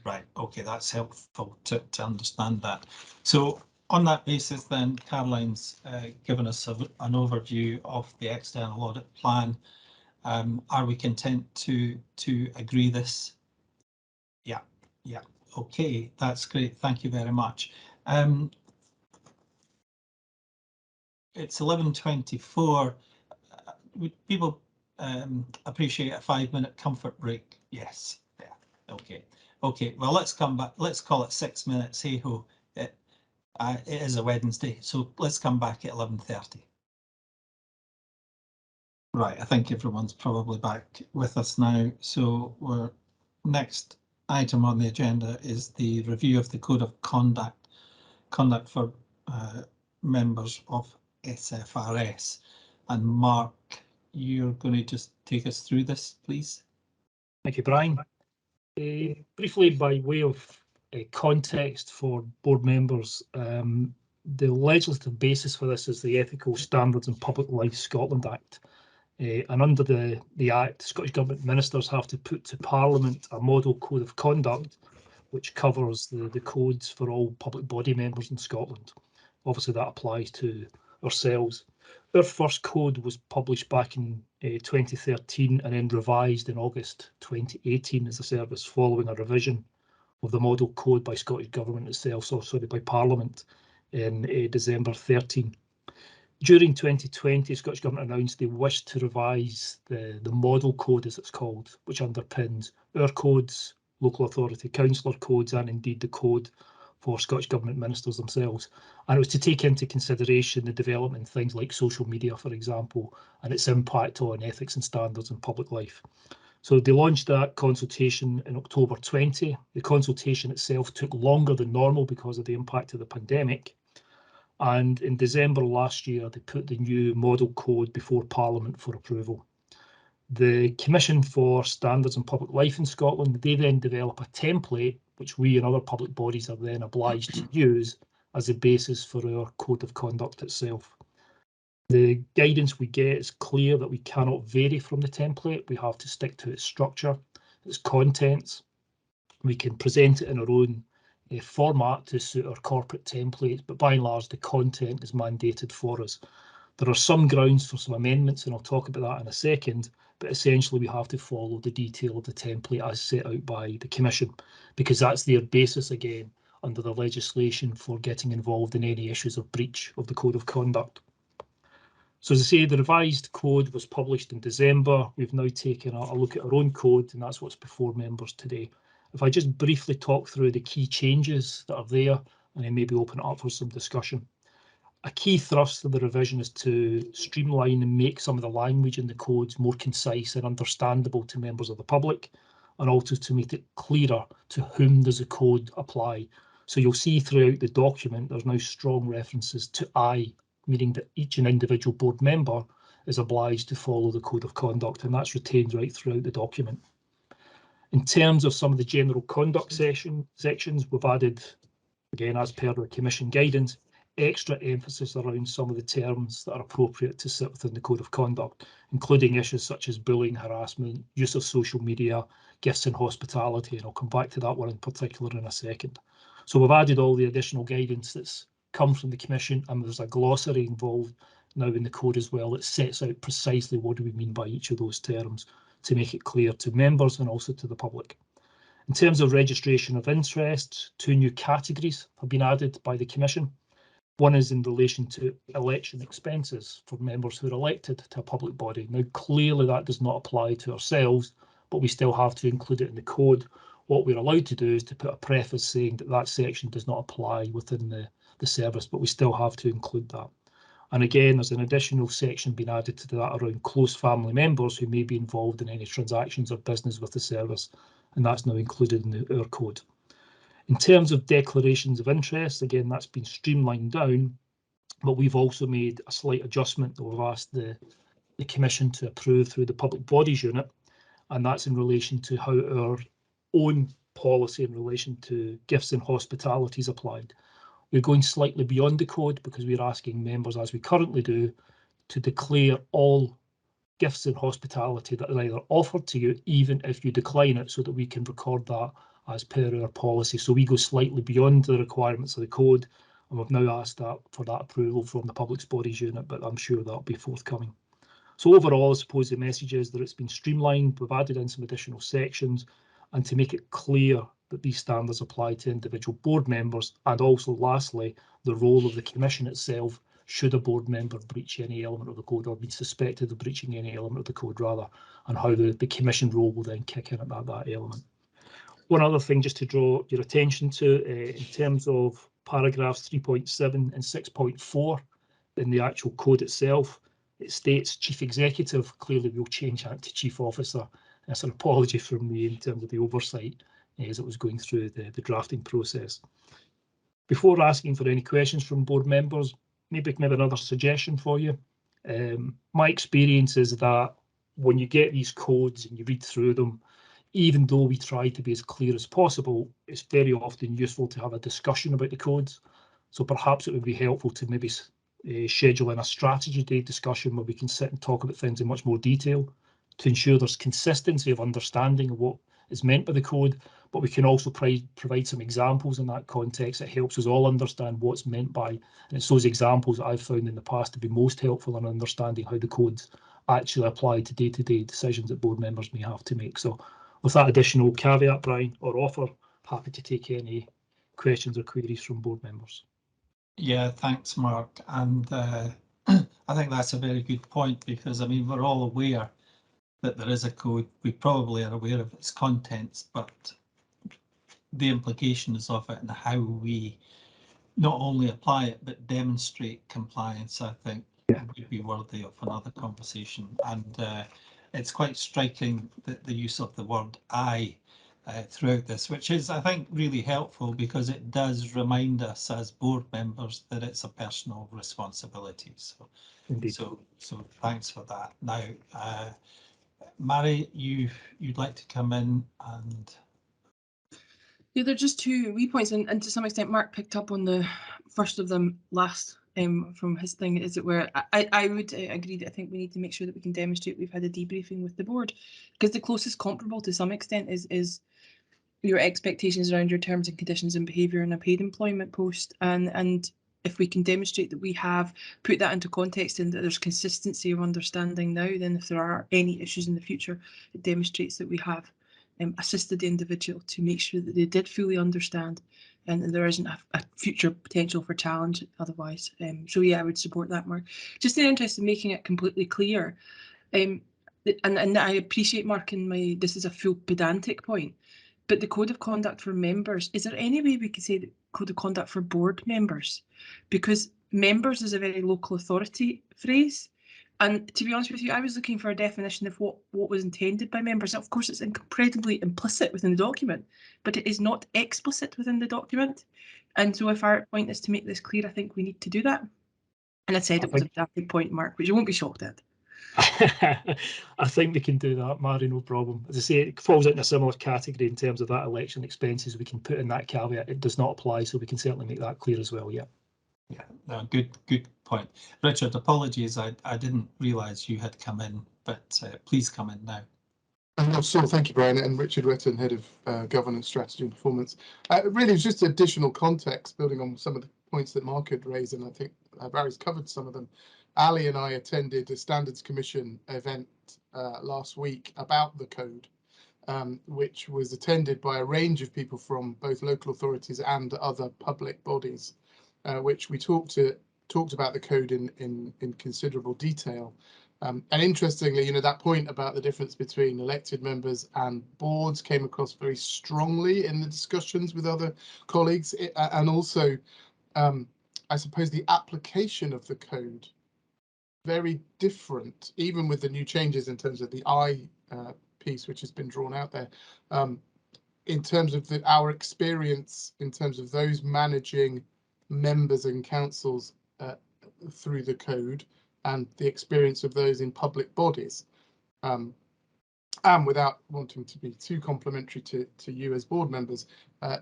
Right. Okay, that's helpful to understand that. So on that basis, then, Caroline's given us an overview of the external audit plan. Are we content to agree this? Yeah. Yeah. Okay, that's great. Thank you very much. It's 11:24. Would people appreciate a 5-minute comfort break? Yes. Yeah. Okay. Okay. Well, let's come back. Let's call it 6 minutes. Hey ho. It is a Wednesday, so let's come back at 11:30. Right. I think everyone's probably back with us now. So we're next item on the agenda is the review of the Code of Conduct for members of SFRS, and Mark you're going to just take us through this, please? Thank you, Brian. Briefly, by way of context for board members, the legislative basis for this is the Ethical Standards in Public Life Scotland Act. And under the Act, Scottish Government ministers have to put to Parliament a model code of conduct which covers the codes for all public body members in Scotland. Obviously, that applies to ourselves. Our first code was published back in 2013 and then revised in August 2018 as a service following a revision of the model code by Scottish Government itself, so sorry, by Parliament in December 13. During 2020, Scottish Government announced they wished to revise the model code, as it's called, which underpins our codes, local authority councillor codes, and indeed the code for Scottish Government ministers themselves. And it was to take into consideration the development in things like social media, for example, and its impact on ethics and standards in public life. So they launched that consultation in October 20. The consultation itself took longer than normal because of the impact of the pandemic. And in December last year, they put the new model code before Parliament for approval. The Commission for Standards in Public Life in Scotland, they then develop a template which we and other public bodies are then obliged to use as the basis for our code of conduct itself. The guidance we get is clear that we cannot vary from the template. We have to stick to its structure, its contents. We can present it in our own format to suit our corporate templates, but by and large, the content is mandated for us. There are some grounds for some amendments, and I'll talk about that in a second, but essentially we have to follow the detail of the template as set out by the Commission, because that's their basis, again, under the legislation for getting involved in any issues of breach of the Code of Conduct. So as I say, the revised code was published in December. We've now taken a look at our own code, and that's what's before members today. If I just briefly talk through the key changes that are there, and then maybe open it up for some discussion. A key thrust of the revision is to streamline and make some of the language in the codes more concise and understandable to members of the public, and also to make it clearer to whom does the code apply. So you'll see throughout the document, there's now strong references to I, meaning that each and individual board member is obliged to follow the code of conduct, and that's retained right throughout the document. In terms of some of the general conduct sections, we've added, again, as per the Commission guidance, extra emphasis around some of the terms that are appropriate to sit within the Code of Conduct, including issues such as bullying, harassment, use of social media, gifts and hospitality, and I'll come back to that one in particular in a second. So we've added all the additional guidance that's come from the Commission, and there's a glossary involved now in the code as well that sets out precisely what do we mean by each of those terms to make it clear to members and also to the public. In terms of registration of interest, 2 new categories have been added by the Commission. One is in relation to election expenses for members who are elected to a public body. Now, clearly that does not apply to ourselves, but we still have to include it in the code. What we're allowed to do is to put a preface saying that that section does not apply within the service, but we still have to include that. And again, there's an additional section being added to that around close family members who may be involved in any transactions or business with the service, and that's now included in our code. In terms of declarations of interest, again, that's been streamlined down, but we've also made a slight adjustment that we've asked the Commission to approve through the Public Bodies Unit, and that's in relation to how our own policy in relation to gifts and hospitality is applied. We're going slightly beyond the code because we're asking members, as we currently do, to declare all gifts and hospitality that are either offered to you, even if you decline it, so that we can record that as per our policy. So we go slightly beyond the requirements of the code, and we've now asked for that approval from the Public Bodies Unit, but I'm sure that'll be forthcoming. So overall, I suppose the message is that it's been streamlined. We've added in some additional sections, and to make it clear that these standards apply to individual board members, and also lastly, the role of the Commission itself should a board member breach any element of the code or be suspected of breaching any element of the code rather, and how the Commission role will then kick in at that element. One other thing just to draw your attention to in terms of paragraphs 3.7 and 6.4 in the actual code itself, it states Chief Executive. Clearly we'll change that to Chief Officer. That's an apology from me in terms of the oversight as it was going through the drafting process. Before asking for any questions from board members, maybe another suggestion for you. My experience is that when you get these codes and you read through them, even though we try to be as clear as possible, it's very often useful to have a discussion about the codes. So perhaps it would be helpful to maybe schedule in a strategy day discussion where we can sit and talk about things in much more detail to ensure there's consistency of understanding of what is meant by the code, but we can also provide some examples in that context that helps us all understand what's meant by, and it's those examples that I've found in the past to be most helpful in understanding how the codes actually apply to day-to-day decisions that board members may have to make. So with that additional caveat, Brian, or offer, happy to take any questions or queries from board members. Yeah, thanks, Mark. And I think that's a very good point, because I mean, we're all aware that there is a code. We probably are aware of its contents, but the implications of it and how we not only apply it but demonstrate compliance, I think, would be worthy of another conversation. And it's quite striking that the use of the word I throughout this, which is, I think, really helpful, because it does remind us as board members that it's a personal responsibility. So, so thanks for that. Now, Mary, you'd like to come in and... Yeah, they're just two wee points, and to some extent Mark picked up on the first of them last from his thing, as it were. I would agree that I think we need to make sure that we can demonstrate we've had a debriefing with the board, because the closest comparable to some extent is your expectations around your terms and conditions and behaviour in a paid employment post, and if we can demonstrate that we have put that into context and that there's consistency of understanding now, then if there are any issues in the future, it demonstrates that we have assisted the individual to make sure that they did fully understand, and there isn't a future potential for challenge otherwise. So yeah, I would support that, Mark. Just in the interest of making it completely clear, and I appreciate Mark in this is a full pedantic point, but the code of conduct for members, is there any way we could say the code of conduct for board members? Because members is a very local authority phrase. And to be honest with you, I was looking for a definition of what was intended by members. Of course, it's incredibly implicit within the document, but it is not explicit within the document. And so if our point is to make this clear, I think we need to do that. And I said it was a pedantic point, Mark, which you won't be shocked at. I think we can do that, Mary, no problem. As I say, it falls into a similar category in terms of that election expenses. We can put in that caveat, it does not apply, so we can certainly make that clear as well, yeah. Yeah, no, good point. Richard, apologies, I didn't realise you had come in, but please come in now. So thank you, Brian, and Richard Wetton, Head of Governance, Strategy and Performance. Really, it's just additional context, building on some of the points that Mark had raised, and I think Barry's covered some of them. Ali and I attended a Standards Commission event last week about the code, which was attended by a range of people from both local authorities and other public bodies, which we talked about the code in considerable detail. And interestingly, that point about the difference between elected members and boards came across very strongly in the discussions with other colleagues, and also, I suppose, the application of the code very different, even with the new changes in terms of the I piece, which has been drawn out there, in terms of our experience, in terms of those managing members and councils through the code, and the experience of those in public bodies. And without wanting to be too complimentary to you as board members,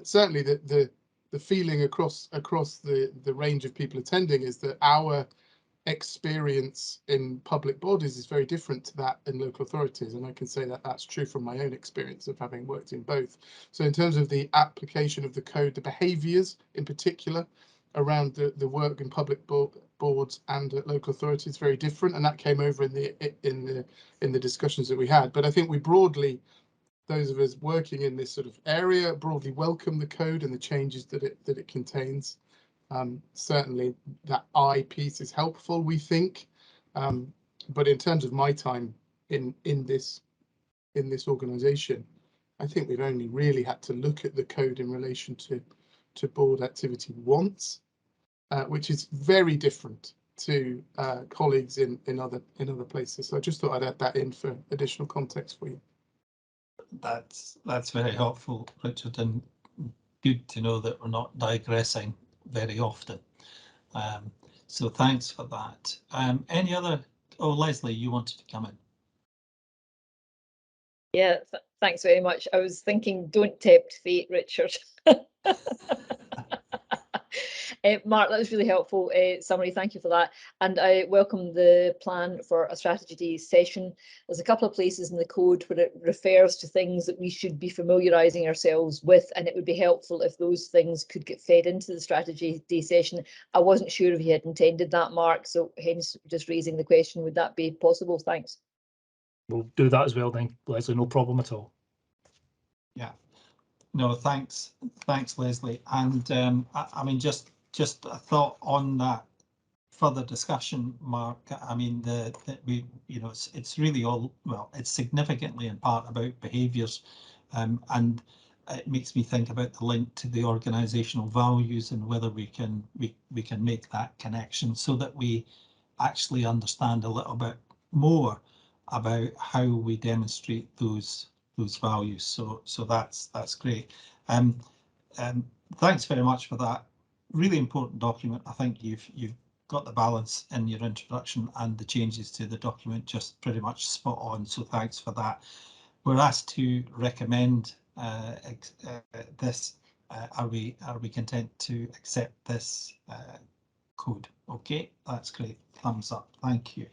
certainly the feeling across the range of people attending is that our experience in public bodies is very different to that in local authorities, and I can say that that's true from my own experience of having worked in both. So in terms of the application of the code, the behaviours in particular around the work in public boards and at local authorities, very different, and that came over in the discussions that we had. But I think we broadly, those of us working in this sort of area, broadly welcome the code and the changes that it contains. Certainly that I piece is helpful, we think, but in terms of my time in this organisation, I think we've only really had to look at the code in relation to board activity once, which is very different to colleagues in other places. So I just thought I'd add that in for additional context for you. That's very helpful, Richard, and good to know that we're not digressing very often. So thanks for that. Any other? Oh, Leslie, you wanted to come in. Yeah, thanks very much. I was thinking, don't tempt fate, Richard. Mark, that was really helpful summary. Thank you for that. And I welcome the plan for a strategy day session. There's a couple of places in the code where it refers to things that we should be familiarising ourselves with, and it would be helpful if those things could get fed into the strategy day session. I wasn't sure if you had intended that, Mark, so hence just raising the question, would that be possible? Thanks. We'll do that as well then, Leslie, no problem at all. Yeah. No, thanks, Leslie. And I mean, just a thought on that further discussion, Mark. I mean, we, you know, it's really all, well, it's significantly in part about behaviours, and it makes me think about the link to the organisational values and whether we can make that connection so that we actually understand a little bit more about how we demonstrate those values. So that's great. Thanks very much for that really important document. I think you've got the balance in your introduction and the changes to the document just pretty much spot on. So thanks for that. We're asked to recommend this. Are we content to accept this code? Okay, that's great. Thumbs up. Thank you.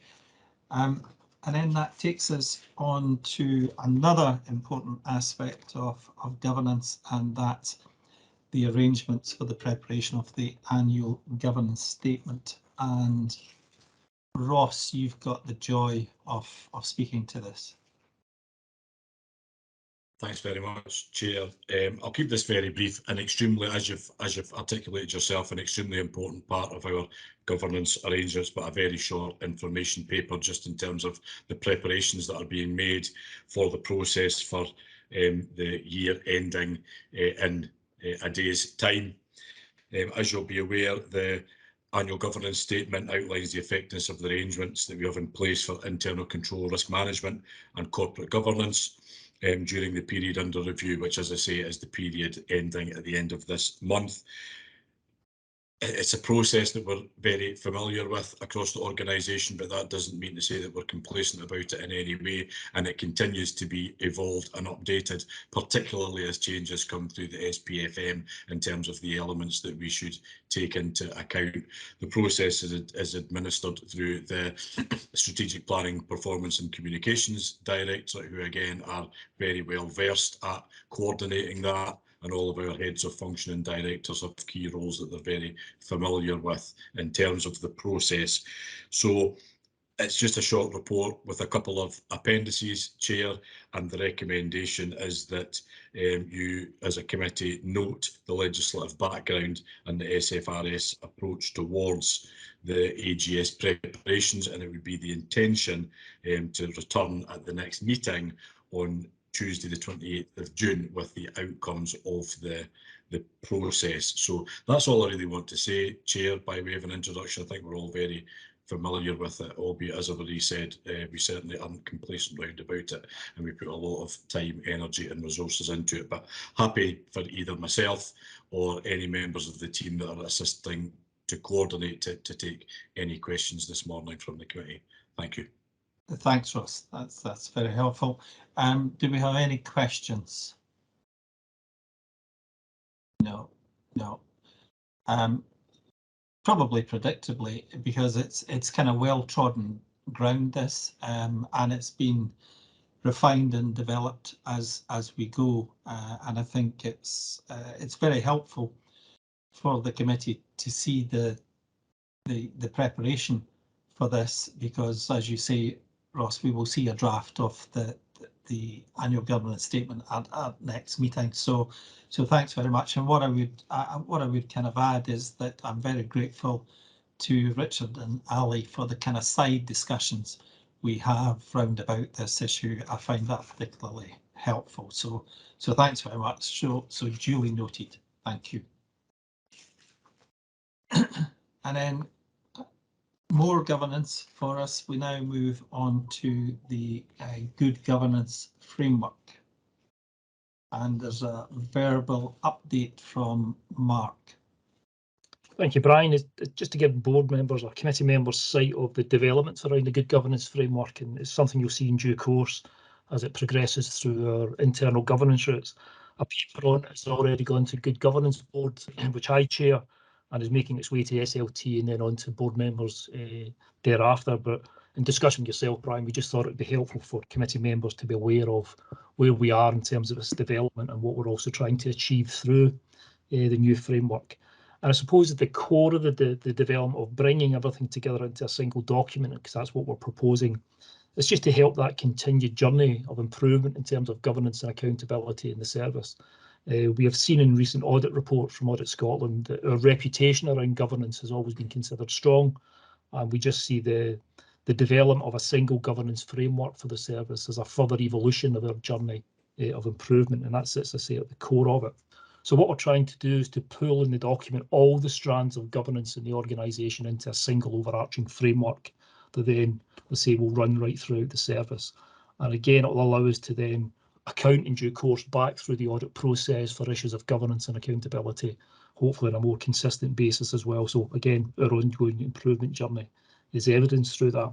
And then that takes us on to another important aspect of governance, and that's the arrangements for the preparation of the annual governance statement. And Ross, you've got the joy of speaking to this. Thanks very much, Chair. I'll keep this very brief and extremely, as you've articulated yourself, an extremely important part of our governance arrangements, but a very short information paper just in terms of the preparations that are being made for the process for the year ending in a day's time. As you'll be aware, the annual governance statement outlines the effectiveness of the arrangements that we have in place for internal control, risk management and corporate governance during the period under review, which, as I say, is the period ending at the end of this month. It's a process that we're very familiar with across the organisation, but that doesn't mean to say that we're complacent about it in any way, and it continues to be evolved and updated, particularly as changes come through the SPFM in terms of the elements that we should take into account. The process is administered through the Strategic Planning, Performance and Communications Director, who again are very well versed at coordinating that, and all of our heads of function and directors have key roles that they're very familiar with in terms of the process. So it's just a short report with a couple of appendices, Chair, and the recommendation is that you as a committee note the legislative background and the SFRS approach towards the AGS preparations, and it would be the intention to return at the next meeting on Tuesday the 28th of June with the outcomes of the process. So that's all I really want to say, Chair, by way of an introduction. I think we're all very familiar with it, albeit, as I've already said, we certainly aren't complacent round about it, and we put a lot of time, energy and resources into it. But happy for either myself or any members of the team that are assisting to coordinate to take any questions this morning from the committee. Thank you. Thanks, Ross. That's very helpful. Do we have any questions? No. Probably predictably, because it's kind of well-trodden ground, this, and it's been refined and developed as we go, and I think it's very helpful for the committee to see the preparation for this, because, as you say, Ross, we will see a draft of the annual governance statement at next meeting. So thanks very much. And what I would kind of add is that I'm very grateful to Richard and Ali for the kind of side discussions we have round about this issue. I find that particularly helpful. So thanks very much. So duly noted. Thank you. And then more governance for us. We now move on to the good governance framework. And there's a verbal update from Mark. Thank you, Brian. Just to give board members or committee members sight of the developments around the good governance framework, and it's something you'll see in due course as it progresses through our internal governance routes. A paper on it has already gone to Good Governance Board, which I chair, and is making its way to SLT and then on to board members thereafter. But in discussion with yourself, Brian, we just thought it'd be helpful for committee members to be aware of where we are in terms of its development and what we're also trying to achieve through the new framework. And I suppose at the core of the development of bringing everything together into a single document, because that's what we're proposing, it's just to help that continued journey of improvement in terms of governance and accountability in the service. We have seen in recent audit reports from Audit Scotland that our reputation around governance has always been considered strong, and we just see the development of a single governance framework for the service as a further evolution of our journey of improvement, and that sits, I say, at the core of it. So what we're trying to do is to pull in the document all the strands of governance in the organisation into a single overarching framework that then, let's say, will run right throughout the service. And again, it will allow us to then account in due course back through the audit process for issues of governance and accountability, hopefully on a more consistent basis as well. So again, our ongoing improvement journey is evidenced through that.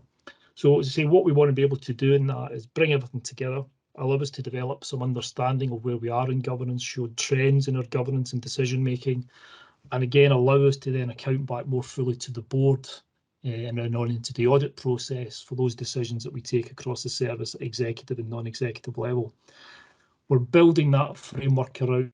So as I say, what we want to be able to do in that is bring everything together, allow us to develop some understanding of where we are in governance, show trends in our governance and decision making, and again allow us to then account back more fully to the board and then on into the audit process for those decisions that we take across the service at executive and non-executive level. We're building that framework around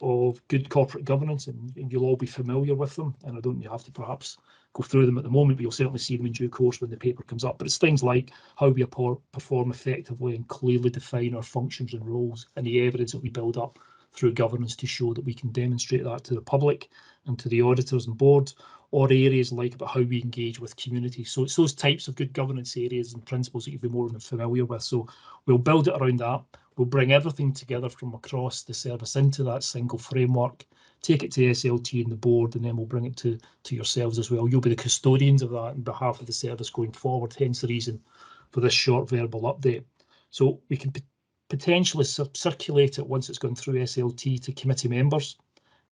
of good corporate governance, and you'll all be familiar with them, and I don't have to perhaps go through them at the moment, but you'll certainly see them in due course when the paper comes up. But it's things like how we perform effectively and clearly define our functions and roles, and the evidence that we build up through governance to show that we can demonstrate that to the public and to the auditors and board, or areas like about how we engage with community. So it's those types of good governance areas and principles that you'll be more than familiar with. So we'll build it around that. We'll bring everything together from across the service into that single framework, take it to SLT and the board, and then we'll bring it to yourselves as well. You'll be the custodians of that on behalf of the service going forward, hence the reason for this short verbal update. So we can potentially circulate it once it's gone through SLT to committee members,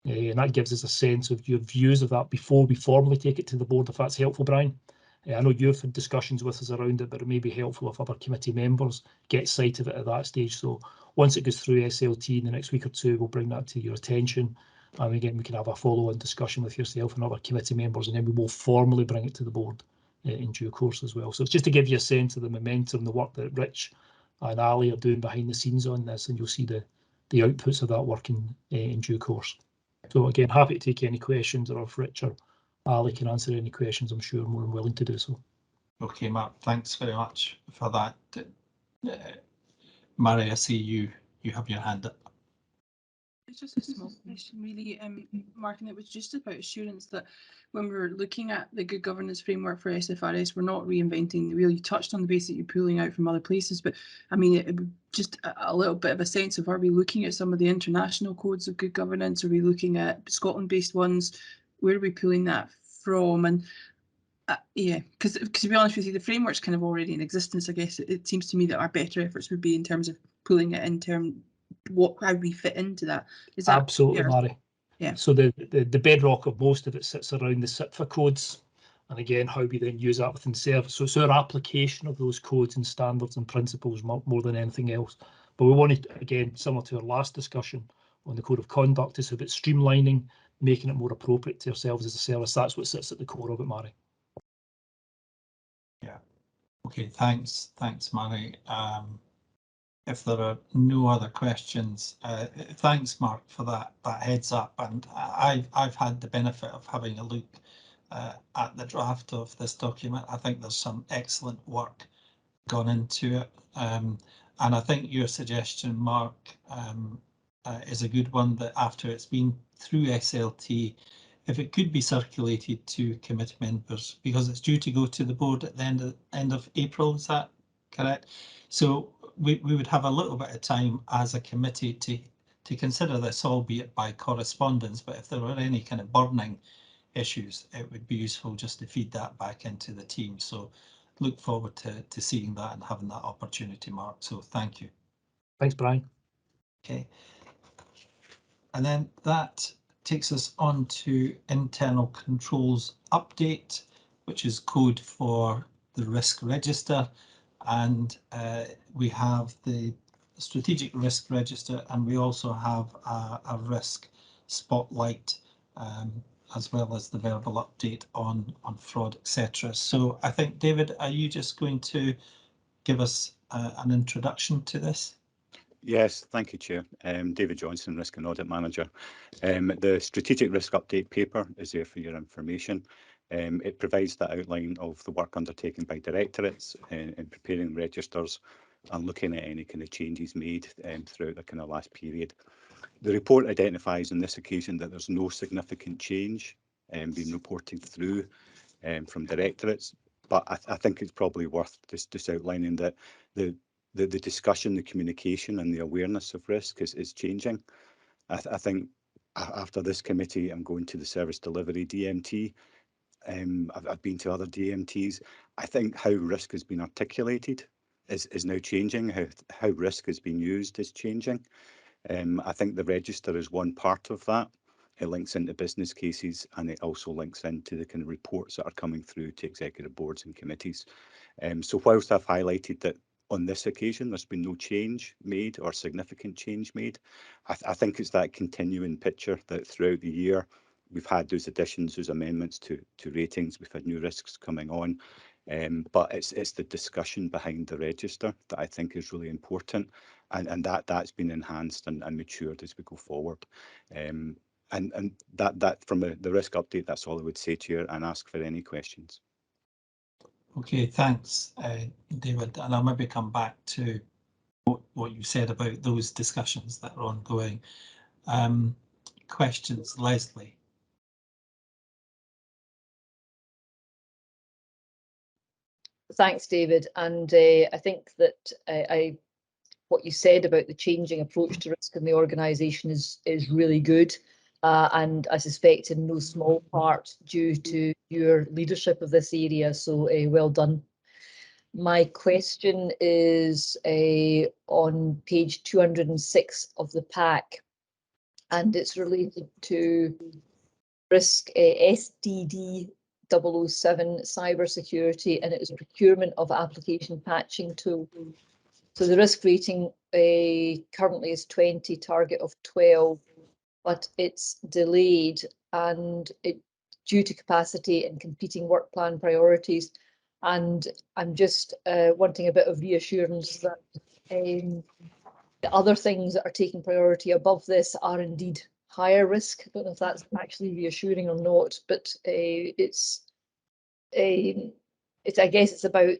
and that gives us a sense of your views of that before we formally take it to the board, if that's helpful, Brian. I know you've had discussions with us around it, but it may be helpful if other committee members get sight of it at that stage. So once it goes through SLT in the next week or two, we'll bring that to your attention. And again, we can have a follow-on discussion with yourself and other committee members, and then we will formally bring it to the board in due course as well. So it's just to give you a sense of the momentum, the work that Rich and Ali are doing behind the scenes on this, and you'll see the outputs of that work in due course. So again, happy to take any questions, or if Rich or Ali can answer any questions, I'm sure more than willing to do so. Okay, Mark, thanks very much for that. Mary, I see you have your hand up. It's just a small question, really, Mark, and it was just about assurance that when we're looking at the good governance framework for SFRS, we're not reinventing the wheel. You touched on the base that you're pulling out from other places, but I mean, it just a little bit of a sense of, are we looking at some of the international codes of good governance? Are we looking at Scotland-based ones? Where are we pulling that from? And yeah, because to be honest with you, the framework's kind of already in existence. I guess it seems to me that our better efforts would be in terms of pulling it in terms how we fit into that. Is that absolutely, fair? Mary? Yeah. So the bedrock of most of it sits around the SIPFA codes, and again, how we then use that within service. So it's our application of those codes and standards and principles more than anything else. But we wanted, again, similar to our last discussion on the code of conduct, is about streamlining, making it more appropriate to ourselves as a service. That's what sits at the core of it, Mary. Yeah. Okay, thanks, Mary. If there are no other questions, thanks, Mark, for that heads up. And I've had the benefit of having a look at the draft of this document. I think there's some excellent work gone into it, and I think your suggestion, Mark, is a good one, that after it's been through SLT, if it could be circulated to committee members, because it's due to go to the board at the end of April, is that correct? So we would have a little bit of time as a committee to consider this, albeit by correspondence, but if there were any kind of burning issues, it would be useful just to feed that back into the team. So look forward to seeing that and having that opportunity, Mark. So thank you. Thanks, Brian. Okay. And then that takes us on to internal controls update, which is code for the risk register. And we have the strategic risk register, and we also have a risk spotlight, as well as the verbal update on fraud, etc. So I think, David, are you just going to give us an introduction to this? Yes, thank you, Chair. David Johnson, Risk and Audit Manager. The Strategic Risk Update paper is there for your information. It provides the outline of the work undertaken by directorates in preparing registers and looking at any kind of changes made throughout the kind of last period. The report identifies on this occasion that there's no significant change being reported through from directorates, but I think it's probably worth just outlining that the discussion, the communication and the awareness of risk is changing. I think after this committee, I'm going to the service delivery DMT. I've been to other DMTs. I think how risk has been articulated is now changing. How risk has been used is changing. I think the register is one part of that. It links into business cases, and it also links into the kind of reports that are coming through to executive boards and committees. So whilst I've highlighted that on this occasion there's been no change made or significant change made, I think it's that continuing picture that throughout the year we've had those additions, those amendments to ratings, we've had new risks coming on, but it's the discussion behind the register that I think is really important, and that's been enhanced and matured as we go forward. And that from the risk update, that's all I would say to you, and ask for any questions. Okay, thanks, David. And I'll maybe come back to what you said about those discussions that are ongoing. Questions, Leslie? Thanks, David. And I think that what you said about the changing approach to risk in the organisation is really good. And I suspect in no small part due to your leadership of this area, so well done. My question is on page 206 of the pack, and it's related to risk SDD 007 cybersecurity, and it was procurement of application patching tool. So the risk rating currently is 20, target of 12, but it's delayed, and it due to capacity and competing work plan priorities. And I'm just wanting a bit of reassurance that the other things that are taking priority above this are indeed higher risk. I don't know if that's actually reassuring or not, but I guess it's about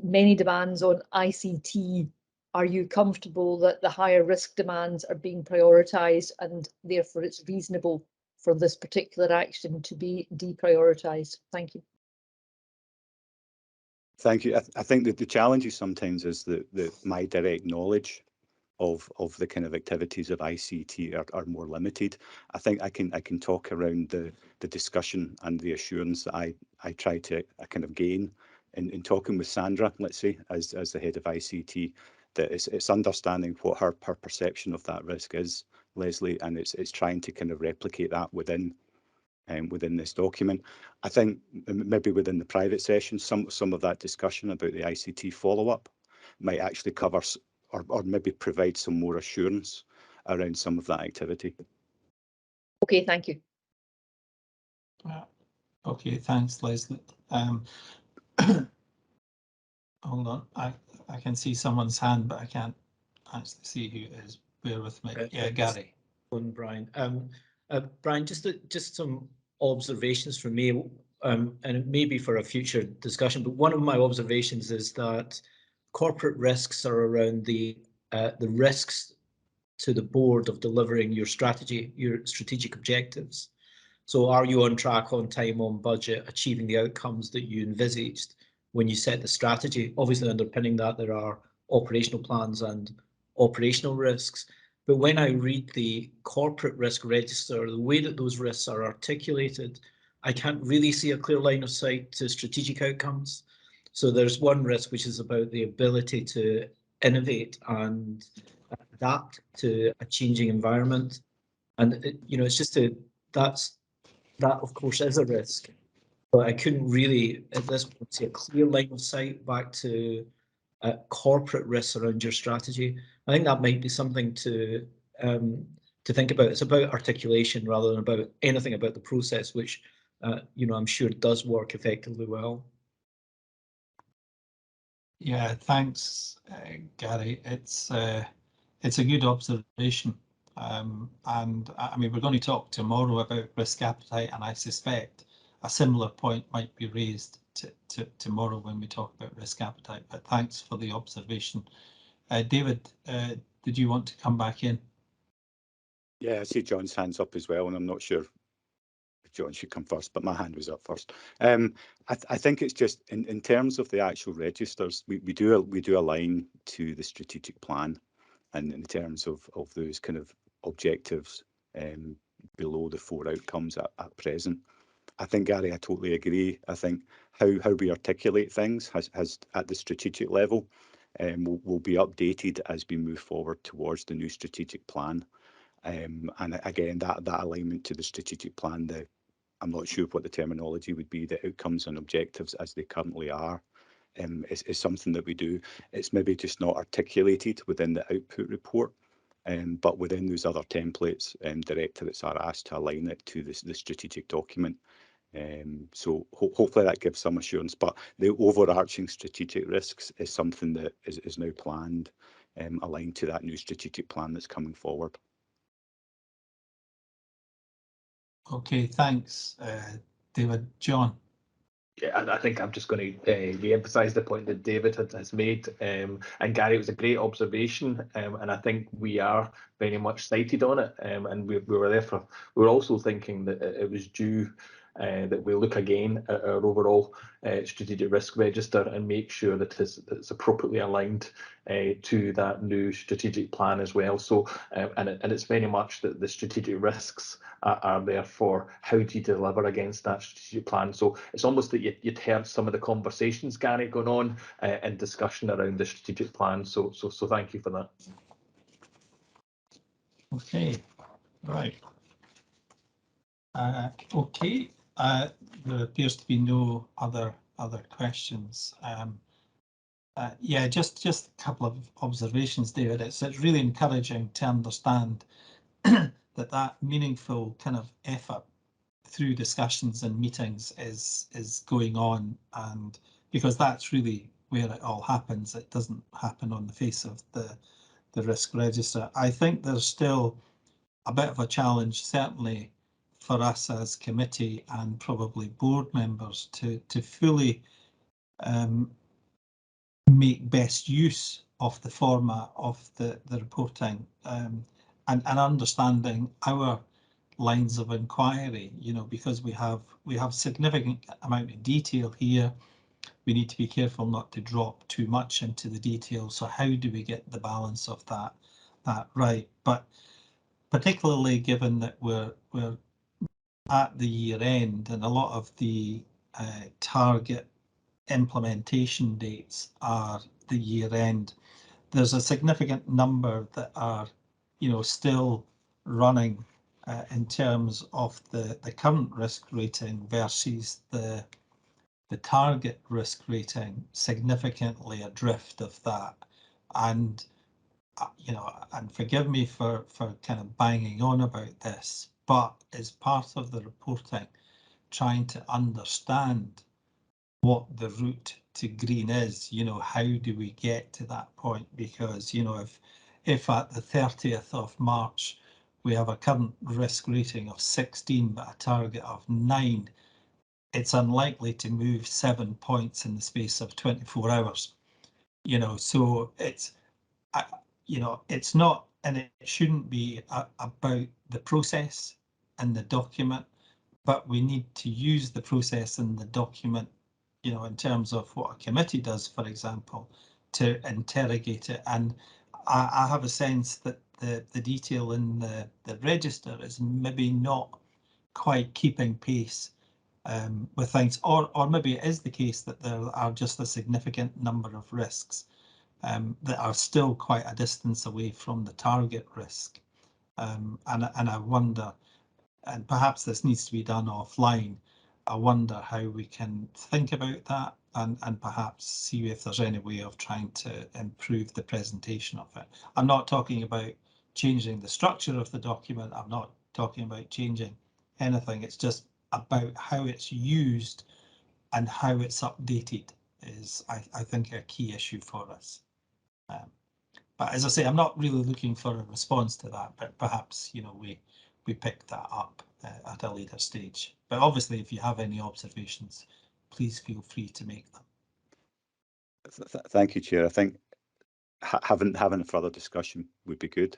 many demands on ICT. Are you comfortable that the higher risk demands are being prioritised, and therefore it's reasonable for this particular action to be deprioritised? Thank you. Thank you. I think that the challenge sometimes is that my direct knowledge of the kind of activities of ICT are more limited. I think I can talk around the discussion and the assurance that I try to kind of gain in talking with Sandra, let's say, as the head of ICT, that it's understanding what her perception of that risk is, Leslie, and it's trying to kind of replicate that within this document. I think maybe within the private session, some of that discussion about the ICT follow-up might actually cover or maybe provide some more assurance around some of that activity. Okay, thank you. Okay, thanks, Leslie. Hold on, I can see someone's hand, but I can't actually see who it is. Bear with me. Yeah, Gary. Brian. Brian, just some observations from me, and it may be for a future discussion, but one of my observations is that corporate risks are around the risks to the board of delivering your strategy, your strategic objectives. So are you on track, on time, on budget, achieving the outcomes that you envisaged when you set the strategy? Obviously underpinning that there are operational plans and operational risks. But when I read the corporate risk register, the way that those risks are articulated, I can't really see a clear line of sight to strategic outcomes. So there's one risk which is about the ability to innovate and adapt to a changing environment. And it's just to that of course is a risk, but I couldn't really at this point see a clear line of sight back to corporate risks around your strategy. I think that might be something to think about. It's about articulation rather than about anything about the process, which you know, I'm sure does work effectively well. Yeah, thanks, Gary. It's a good observation. And I mean, we're going to talk tomorrow about risk appetite, and I suspect a similar point might be raised tomorrow when we talk about risk appetite. But thanks for the observation. David, did you want to come back in? Yeah, I see John's hand's up as well, and I'm not sure if John should come first, but my hand was up first. I think it's just in terms of the actual registers, we do align to the strategic plan, and in terms of those kind of objectives below the 4 outcomes at present. I think, Gary, I totally agree. I think how we articulate things has at the strategic level will be updated as we move forward towards the new strategic plan. And again, that alignment to the strategic plan, I'm not sure what the terminology would be, the outcomes and objectives as they currently are, is something that we do. It's maybe just not articulated within the output report, but within those other templates, directorates are asked to align it to the strategic document. So hopefully that gives some assurance, but the overarching strategic risks is something that is now planned, aligned to that new strategic plan that's coming forward. Okay, thanks, David. John? Yeah, I think I'm just going to re-emphasise the point that David has made. And Gary, it was a great observation, and I think we are very much cited on it. And we were therefore, we were also thinking that it was due that we look again at our overall strategic risk register and make sure that it's appropriately aligned to that new strategic plan as well. So, and it's very much that the strategic risks are there for how do you deliver against that strategic plan. So it's almost that you'd heard some of the conversations, Gary, going on in discussion around the strategic plan. So thank you for that. Okay, right. Okay, there appears to be no other questions. Yeah, just a couple of observations, David. It's really encouraging to understand that meaningful kind of effort through discussions and meetings is going on, and because that's really where it all happens. It doesn't happen on the face of the risk register. I think there's still a bit of a challenge, certainly for us as committee and probably board members, to fully make best use of the format of the reporting, and understanding our lines of inquiry, you know, because we have significant amount of detail here. We need to be careful not to drop too much into the detail. So how do we get the balance of that right? But particularly given that we're at the year end, and a lot of the target implementation dates are the year end, there's a significant number that are, you know, still running in terms of the current risk rating versus the target risk rating, significantly adrift of that. And you know, and forgive me for kind of banging on about this, but as part of the reporting, trying to understand what the route to green is, you know, how do we get to that point? Because, you know, if at the 30th of March, we have a current risk rating of 16, but a target of 9, it's unlikely to move 7 points in the space of 24 hours. You know, so it's, you know, it's not, and it shouldn't be about the process and the document, but we need to use the process and the document, you know, in terms of what a committee does, for example, to interrogate it. And I have a sense that the detail in the register is maybe not quite keeping pace with things, or maybe it is the case that there are just a significant number of risks that are still quite a distance away from the target risk. And I wonder, and perhaps this needs to be done offline. I wonder how we can think about that and perhaps see if there's any way of trying to improve the presentation of it. I'm not talking about changing the structure of the document. I'm not talking about changing anything. It's just about how it's used and how it's updated is, I think, a key issue for us. But as I say, I'm not really looking for a response to that, but perhaps, you know, we pick that up at a later stage. But obviously, if you have any observations, please feel free to make them. Thank you, Chair. I think having a further discussion would be good.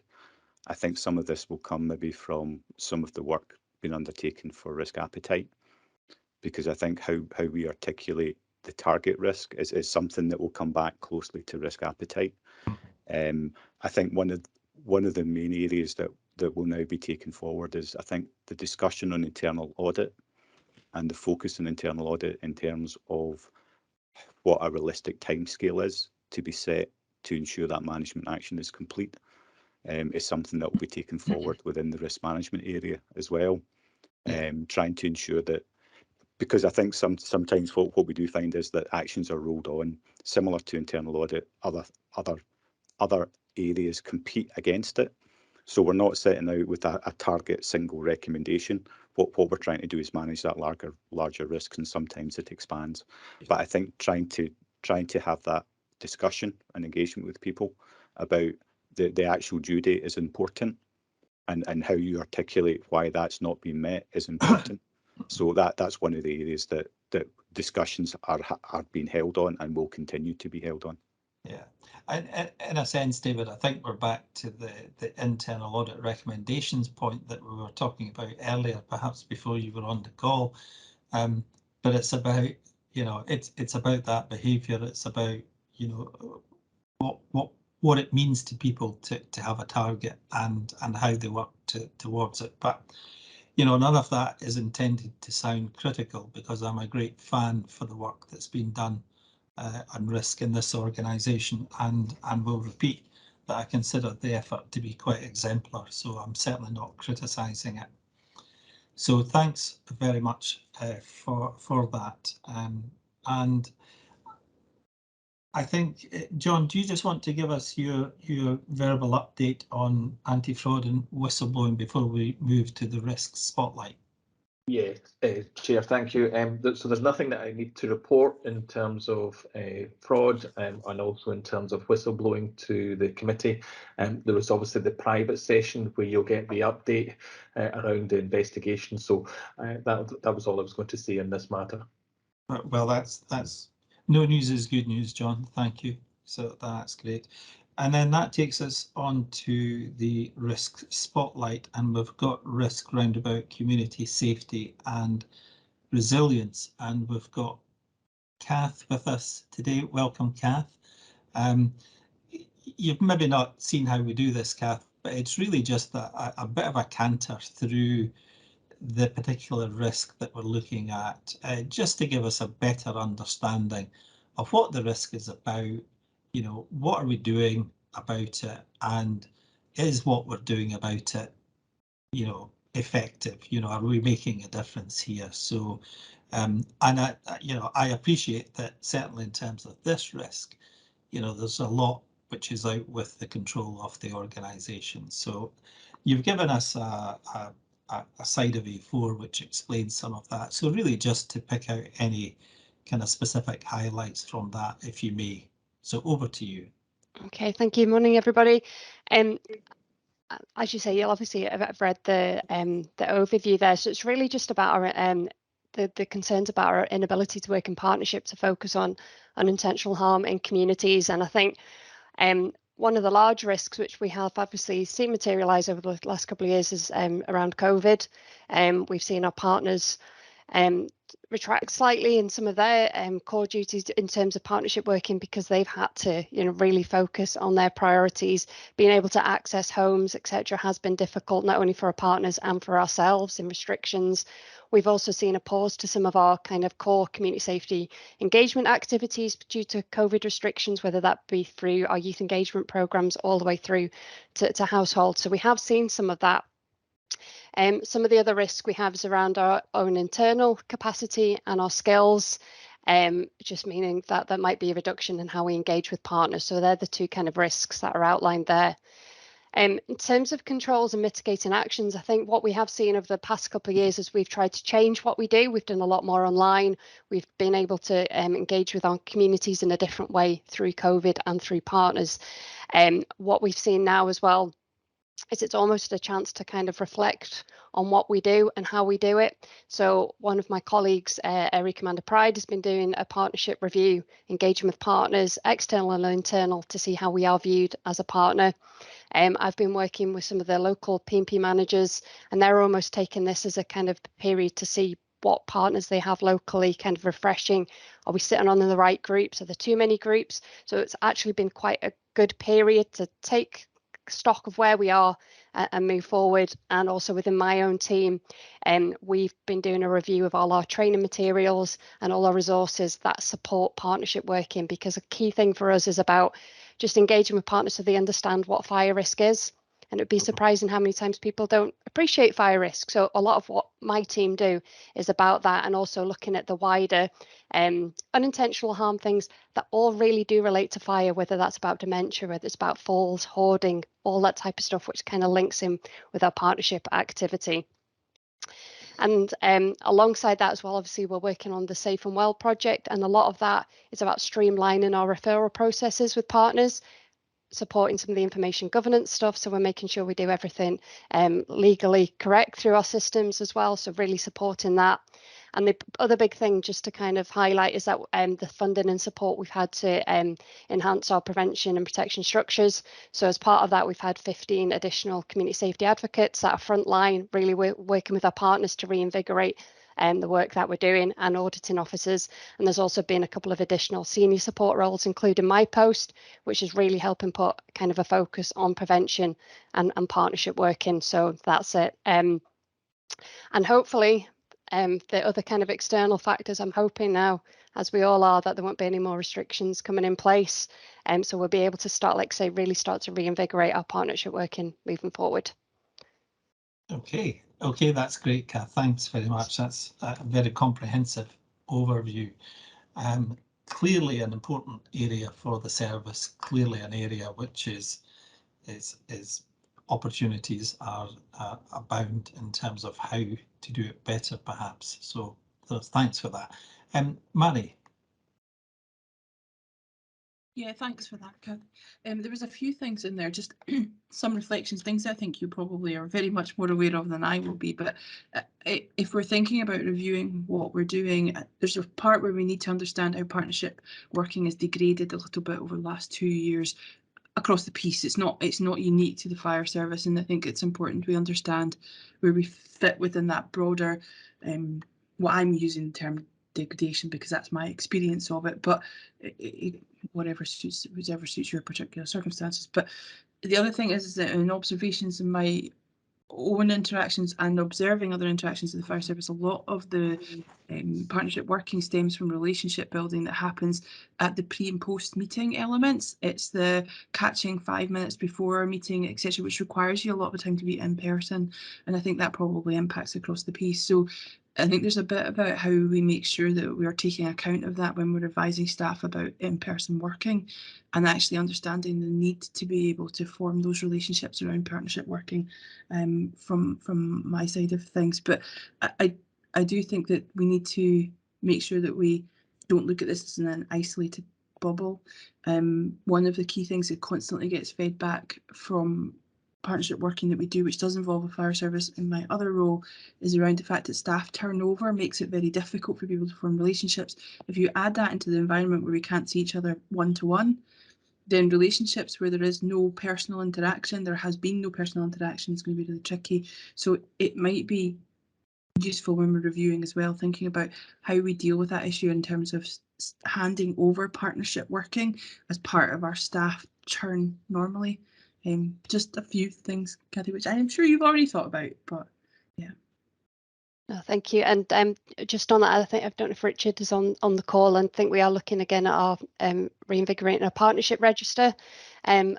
I think some of this will come maybe from some of the work being undertaken for risk appetite, because I think how we articulate the target risk is something that will come back closely to risk appetite. I think one of the main areas that will now be taken forward is, I think, the discussion on internal audit and the focus on internal audit in terms of what a realistic timescale is to be set to ensure that management action is complete, is something that will be taken forward within the risk management area as well. Trying to ensure that, because I think sometimes what we do find is that actions are rolled on similar to internal audit, other areas compete against it. So we're not setting out with a target single recommendation. What we're trying to do is manage that larger risks, and sometimes it expands. But I think trying to have that discussion and engagement with people about the actual due date is important, and how you articulate why that's not been met is important. So that's one of the areas that discussions are being held on and will continue to be held on. Yeah, and in a sense, David, I think we're back to the internal audit recommendations point that we were talking about earlier, perhaps before you were on the call. But it's about, you know, it's about that behaviour. It's about, you know, what it means to people to have a target and how they work towards it. But you know, none of that is intended to sound critical, because I'm a great fan for the work that's been done on risk in this organisation, and will repeat that I consider the effort to be quite exemplar, so I'm certainly not criticising it. So thanks very much for that. And I think, John, do you just want to give us your verbal update on anti-fraud and whistleblowing before we move to the risk spotlight? Yes, Chair, thank you. So there's nothing that I need to report in terms of fraud and also in terms of whistleblowing to the committee. There was obviously the private session where you'll get the update around the investigation. So that was all I was going to say in this matter. Well, that's no news is good news, John. Thank you. So that's great. And then that takes us on to the risk spotlight, and we've got risk round about community safety and resilience, and we've got Kath with us today. Welcome, Kath. You've maybe not seen how we do this, Kath, but it's really just a bit of a canter through the particular risk that we're looking at, just to give us a better understanding of what the risk is about. You know, what are we doing about it, and is what we're doing about it, you know, effective? You know, are we making a difference here? So, and you know, I appreciate that certainly in terms of this risk, you know, there's a lot which is out with the control of the organisation. So, you've given us a side of A4 which explains some of that. So really just to pick out any kind of specific highlights from that, if you may. So over to you. Okay, thank you. Morning, everybody. As you say, you'll obviously have read the overview there. So it's really just about our the concerns about our inability to work in partnership to focus on unintentional harm in communities. And I think one of the large risks which we have obviously seen materialise over the last couple of years is around COVID. We've seen our partners retract slightly in some of their core duties in terms of partnership working, because they've had to, you know, really focus on their priorities. Being able to access homes, etc., has been difficult, not only for our partners and for ourselves in restrictions. We've also seen a pause to some of our kind of core community safety engagement activities due to COVID restrictions, whether that be through our youth engagement programs all the way through to households. So we have seen some of that Some of the other risks we have is around our own internal capacity and our skills, just meaning that there might be a reduction in how we engage with partners. So they're the two kind of risks that are outlined there. In terms of controls and mitigating actions, I think what we have seen over the past couple of years is we've tried to change what we do. We've done a lot more online. We've been able to engage with our communities in a different way through COVID and through partners. What we've seen now as well is it's almost a chance to kind of reflect on what we do and how we do it. So one of my colleagues, Area Commander Pride, has been doing a partnership review, engaging with partners, external and internal, to see how we are viewed as a partner. I've been working with some of the local P&P managers, and they're almost taking this as a kind of period to see what partners they have locally, kind of refreshing. Are we sitting on the right groups? Are there too many groups? So it's actually been quite a good period to take stock of where we are and move forward. And also within my own team, we've been doing a review of all our training materials and all our resources that support partnership working, because a key thing for us is about just engaging with partners so they understand what fire risk is. And it'd be surprising how many times people don't appreciate fire risk. So a lot of what my team do is about that, and also looking at the wider unintentional harm things that all really do relate to fire, whether that's about dementia, whether it's about falls, hoarding, all that type of stuff, which kind of links in with our partnership activity. And alongside that as well, obviously, we're working on the Safe and Well project, and a lot of that is about streamlining our referral processes with partners, supporting some of the information governance stuff. So we're making sure we do everything legally correct through our systems as well. So really supporting that. And the other big thing just to kind of highlight is that the funding and support we've had to enhance our prevention and protection structures. So as part of that, we've had 15 additional community safety advocates that are frontline, really working with our partners to reinvigorate the work that we're doing, and auditing officers. And there's also been a couple of additional senior support roles, including my post, which is really helping put kind of a focus on prevention and partnership working. So that's it. And hopefully the other kind of external factors, I'm hoping now, as we all are, that there won't be any more restrictions coming in place. So we'll be able to start, like say, really start to reinvigorate our partnership working moving forward. Okay, that's great, Kath. Thanks very much. That's a very comprehensive overview. Clearly an important area for the service, clearly an area which is opportunities are abound in terms of how to do it better, perhaps. So thanks for that. Mary. Yeah, thanks for that, Kath. There was a few things in there, just some reflections, things I think you probably are very much more aware of than I will be. But if we're thinking about reviewing what we're doing, there's a part where we need to understand how partnership working is degraded a little bit over the last 2 years across the piece. It's not unique to the fire service, and I think it's important we understand where we fit within that broader, what I'm using the term degradation because that's my experience of it, but whatever suits your particular circumstances. But the other thing is that in observations in my own interactions and observing other interactions in the fire service, a lot of the partnership working stems from relationship building that happens at the pre and post meeting elements. It's the catching 5 minutes before a meeting, etc., which requires you a lot of the time to be in person, and I think that probably impacts across the piece. So I think there's a bit about how we make sure that we are taking account of that when we're advising staff about in-person working, and actually understanding the need to be able to form those relationships around partnership working from my side of things. But I do think that we need to make sure that we don't look at this as an isolated bubble. One of the key things that constantly gets fed back from partnership working that we do, which does involve a fire service in my other role, is around the fact that staff turnover makes it very difficult for people to form relationships. If you add that into the environment where we can't see each other one-to-one, then relationships where there is no personal interaction, there has been no personal interaction, is going to be really tricky. So it might be useful when we're reviewing as well, thinking about how we deal with that issue in terms of handing over partnership working as part of our staff churn normally. Just a few things, Kathy, which I am sure you've already thought about, but yeah. No, thank you. And just on that, I don't know if Richard is on the call, and think we are looking again at our reinvigorating our partnership register, and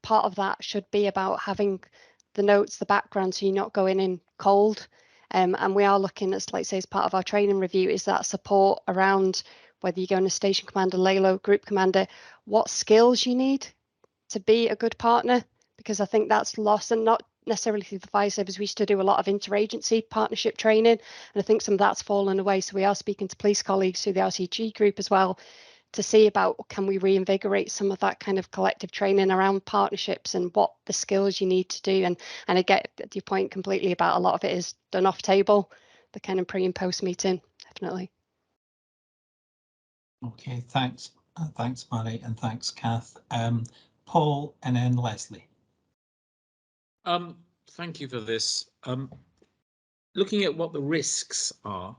part of that should be about having the notes, the background, so you're not going in cold. And we are looking at, like say, as part of our training review, is that support around whether you're going to station commander, LALO, group commander, what skills you need to be a good partner, because I think that's lost, and not necessarily through the fire service. We used to do a lot of interagency partnership training, and I think some of that's fallen away. So we are speaking to police colleagues through the RCG group as well to see about, can we reinvigorate some of that kind of collective training around partnerships and what the skills you need to do. And I get your point completely about a lot of it is done off table, the kind of pre and post meeting, definitely. Okay, thanks. Thanks, Mary, and thanks, Kath. Paul and then Leslie. Thank you for this. Looking at what the risks are,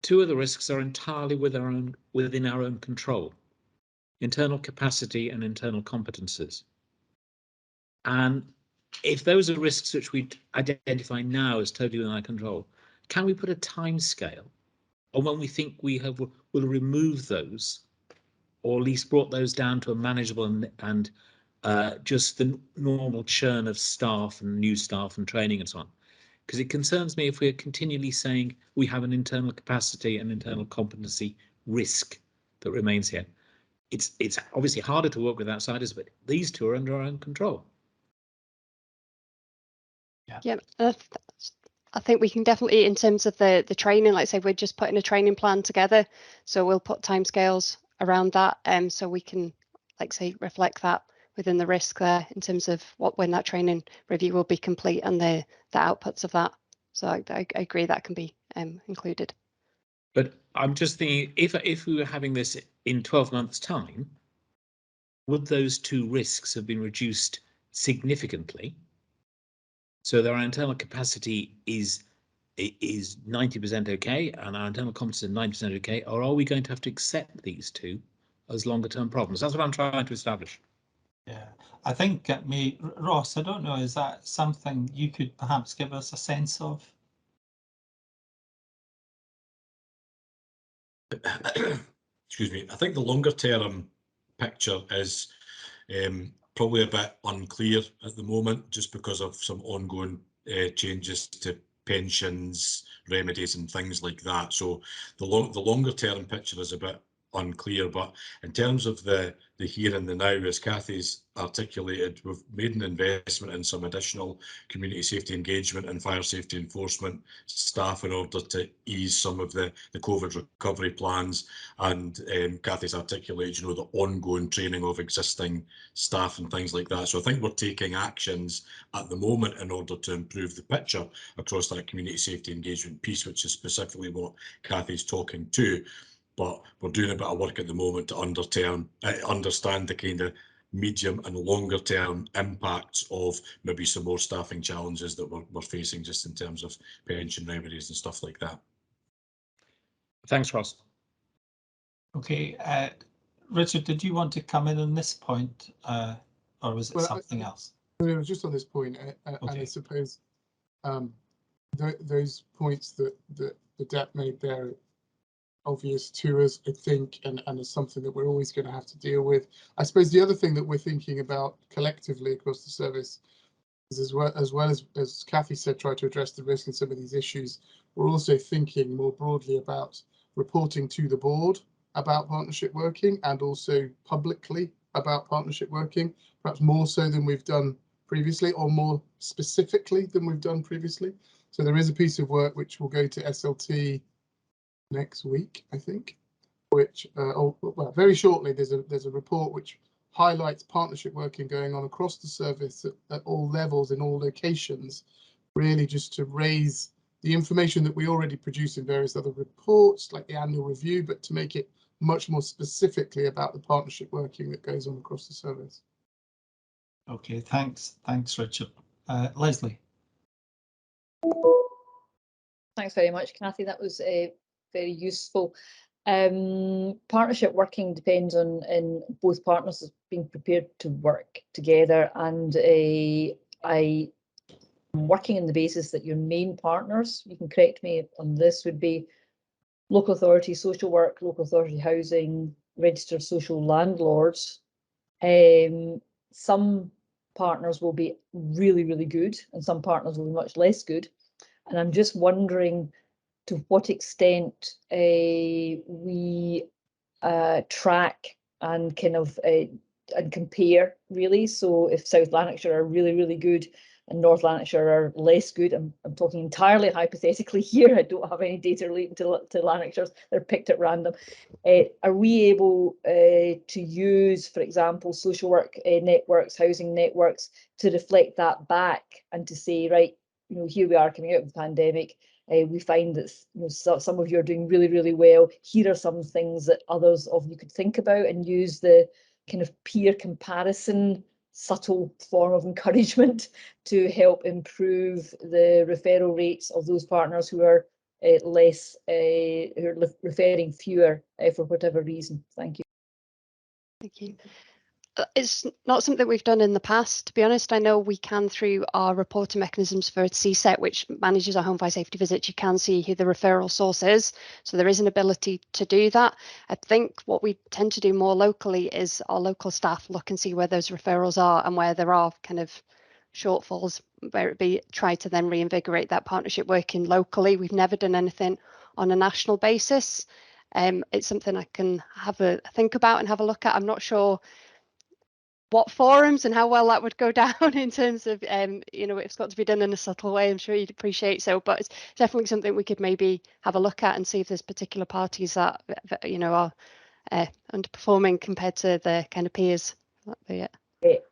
two of the risks are entirely within our own control: internal capacity and internal competences. And if those are risks which we identify now as totally within our control, can we put a time scale on when we think we will remove those, or at least brought those down to a manageable and just the normal churn of staff and new staff and training and so on? Because it concerns me if we're continually saying we have an internal capacity and internal competency risk that remains here. It's obviously harder to work with outsiders, but these two are under our own control. Yeah, I think we can definitely, in terms of the training, like I say, we're just putting a training plan together, so we'll put timescales around that, so we can, like say, reflect that within the risk there in terms of when that training review will be complete and the outputs of that. So I agree that can be included. But I'm just thinking, if we were having this in 12 months' time, would those two risks have been reduced significantly? So that our internal capacity is 90% okay, and our internal competence is 90% okay, or are we going to have to accept these two as longer term problems? That's what I'm trying to establish. Yeah, I think Ross, I don't know, is that something you could perhaps give us a sense of? Excuse me. I think the longer term picture is probably a bit unclear at the moment, just because of some ongoing changes to pensions, remedies and things like that. So the longer term picture is a bit unclear, but in terms of the here and the now, as Kathy's articulated, we've made an investment in some additional community safety engagement and fire safety enforcement staff in order to ease some of the COVID recovery plans, and Kathy's articulated, you know, the ongoing training of existing staff and things like that. So I think we're taking actions at the moment in order to improve the picture across that community safety engagement piece, which is specifically what Kathy's talking to. But we're doing a bit of work at the moment to understand the kind of medium and longer term impacts of maybe some more staffing challenges that we're facing, just in terms of pension remedies and stuff like that. Thanks, Ross. Okay, Richard, did you want to come in on this point, or was it something else? It was just on this point, and I suppose those points that the DEP made there obvious to us, I think, and is something that we're always going to have to deal with. I suppose the other thing that we're thinking about collectively across the service is, as well as Kathy said, try to address the risk in some of these issues, we're also thinking more broadly about reporting to the board about partnership working, and also publicly about partnership working, perhaps more so than we've done previously, or more specifically than we've done previously. So there is a piece of work which will go to SLT next week, I think, which well, very shortly, there's a report which highlights partnership working going on across the service at all levels, in all locations, really just to raise the information that we already produce in various other reports, like the annual review, but to make it much more specifically about the partnership working that goes on across the service. Okay, thanks, Richard. Leslie. Thanks very much, Kathy. That was very useful. Partnership working depends on both partners being prepared to work together, and I'm working on the basis that your main partners, you can correct me on this, would be local authority social work, local authority housing, registered social landlords, some partners will be really, really good and some partners will be much less good. And I'm just wondering to what extent we track and kind of and compare, really. So if South Lanarkshire are really, really good and North Lanarkshire are less good, I'm talking entirely hypothetically here, I don't have any data relating to Lanarkshires, they're picked at random. Are we able to use, for example, social work networks, housing networks, to reflect that back and to say, right, you know, here we are coming out of the pandemic, we find that, you know, some of you are doing really, really well. Here are some things that others of you could think about, and use the kind of peer comparison, subtle form of encouragement to help improve the referral rates of those partners who are less, who are referring fewer for whatever reason. Thank you. Thank you. It's not something we've done in the past, to be honest. I know we can, through our reporting mechanisms for CSET, which manages our home fire safety visits, you can see who the referral source is. So there is an ability to do that. I think what we tend to do more locally is our local staff look and see where those referrals are, and where there are kind of shortfalls, where it be try to then reinvigorate that partnership working locally. We've never done anything on a national basis. It's something I can have a think about and have a look at. I'm not sure what forums and how well that would go down in terms of, you know, it's got to be done in a subtle way, I'm sure you'd appreciate. So, but it's definitely something we could maybe have a look at and see if there's particular parties that you know, are underperforming compared to their kind of peers.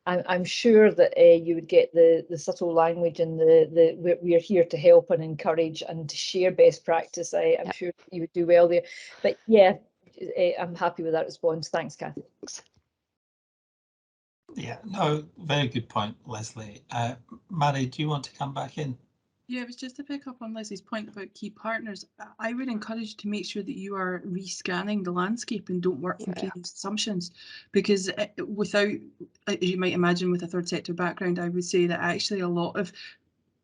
I'm sure that you would get the subtle language and we're here to help and encourage and to share best practice. I'm sure you would do well there. But yeah, I'm happy with that response. Thanks, Kathy. Thanks. Yeah, no, very good point, Leslie. Mary, do you want to come back in? Yeah, it was just to pick up on Leslie's point about key partners. I would encourage you to make sure that you are rescanning the landscape and don't work from previous assumptions, because without, as you might imagine, with a third sector background, I would say that actually a lot of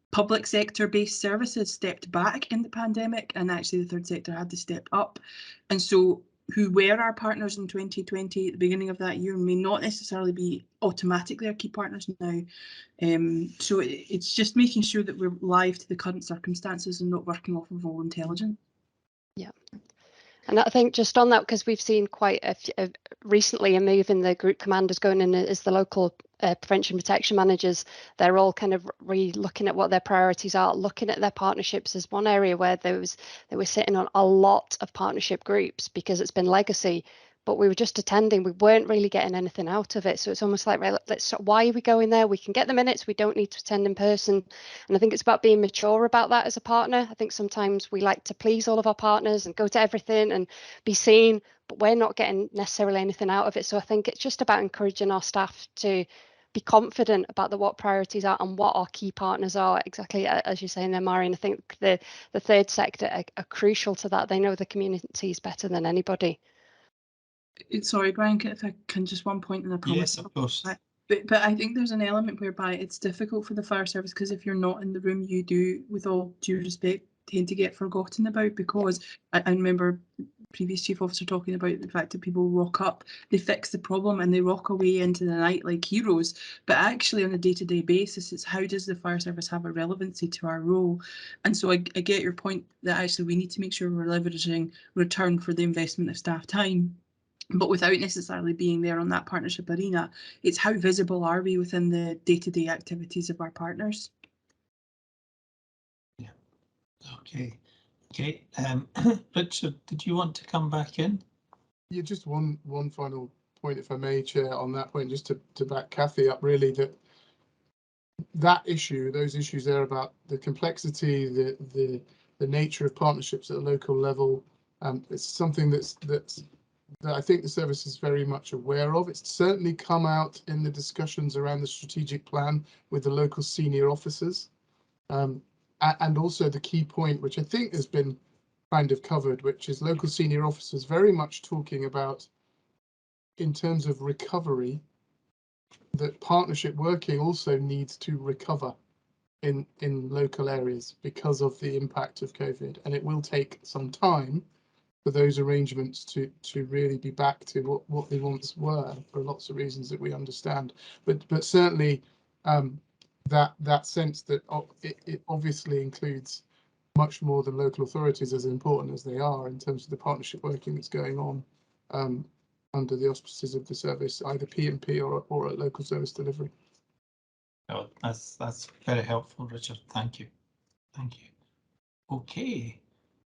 public sector based services stepped back in the pandemic, and actually the third sector had to step up. And so who were our partners in 2020 at the beginning of that year may not necessarily be automatically our key partners now. So it's just making sure that we're live to the current circumstances and not working off of all intelligence. Yeah. And I think just on that, because we've seen quite recently a move in the group commanders going in as the local prevention protection managers. They're all kind of looking at what their priorities are, looking at their partnerships as one area where they were sitting on a lot of partnership groups because it's been legacy, but we were just attending, we weren't really getting anything out of it. So it's almost like, right, why are we going there? We can get the minutes, we don't need to attend in person. And I think it's about being mature about that as a partner. I think sometimes we like to please all of our partners and go to everything and be seen, but we're not getting necessarily anything out of it. So I think it's just about encouraging our staff to be confident about what priorities are and what our key partners are, exactly as you're saying there, Mari. And I think the third sector are crucial to that. They know the communities better than anybody. Sorry, Brian, if I can just one point, and I promise. Yes, of course. But I think there's an element whereby it's difficult for the fire service, because if you're not in the room, you do, with all due respect, tend to get forgotten about, because I remember previous chief officer talking about the fact that people rock up, they fix the problem and they rock away into the night like heroes. But actually on a day-to-day basis, it's how does the fire service have a relevancy to our role? And so I get your point that actually we need to make sure we're leveraging return for the investment of staff time, but without necessarily being there on that partnership arena. It's how visible are we within the day-to-day activities of our partners? Yeah. Okay. Okay. Richard, did you want to come back in? Yeah, just one final point, if I may, Chair, on that point, just to back Kathy up, really, that issue, those issues there about the complexity, the nature of partnerships at a local level, it's something that I think the service is very much aware of. It's certainly come out in the discussions around the strategic plan with the local senior officers. And also the key point, which I think has been kind of covered, which is local senior officers very much talking about, in terms of recovery, that partnership working also needs to recover in local areas because of the impact of COVID. And it will take some time for those arrangements to really be back to what they once were, for lots of reasons that we understand. But certainly that sense that it obviously includes much more than local authorities, as important as they are in terms of the partnership working that's going on under the auspices of the service, either P&P or at local service delivery. Oh, that's very helpful, Richard. Thank you. Thank you. Okay.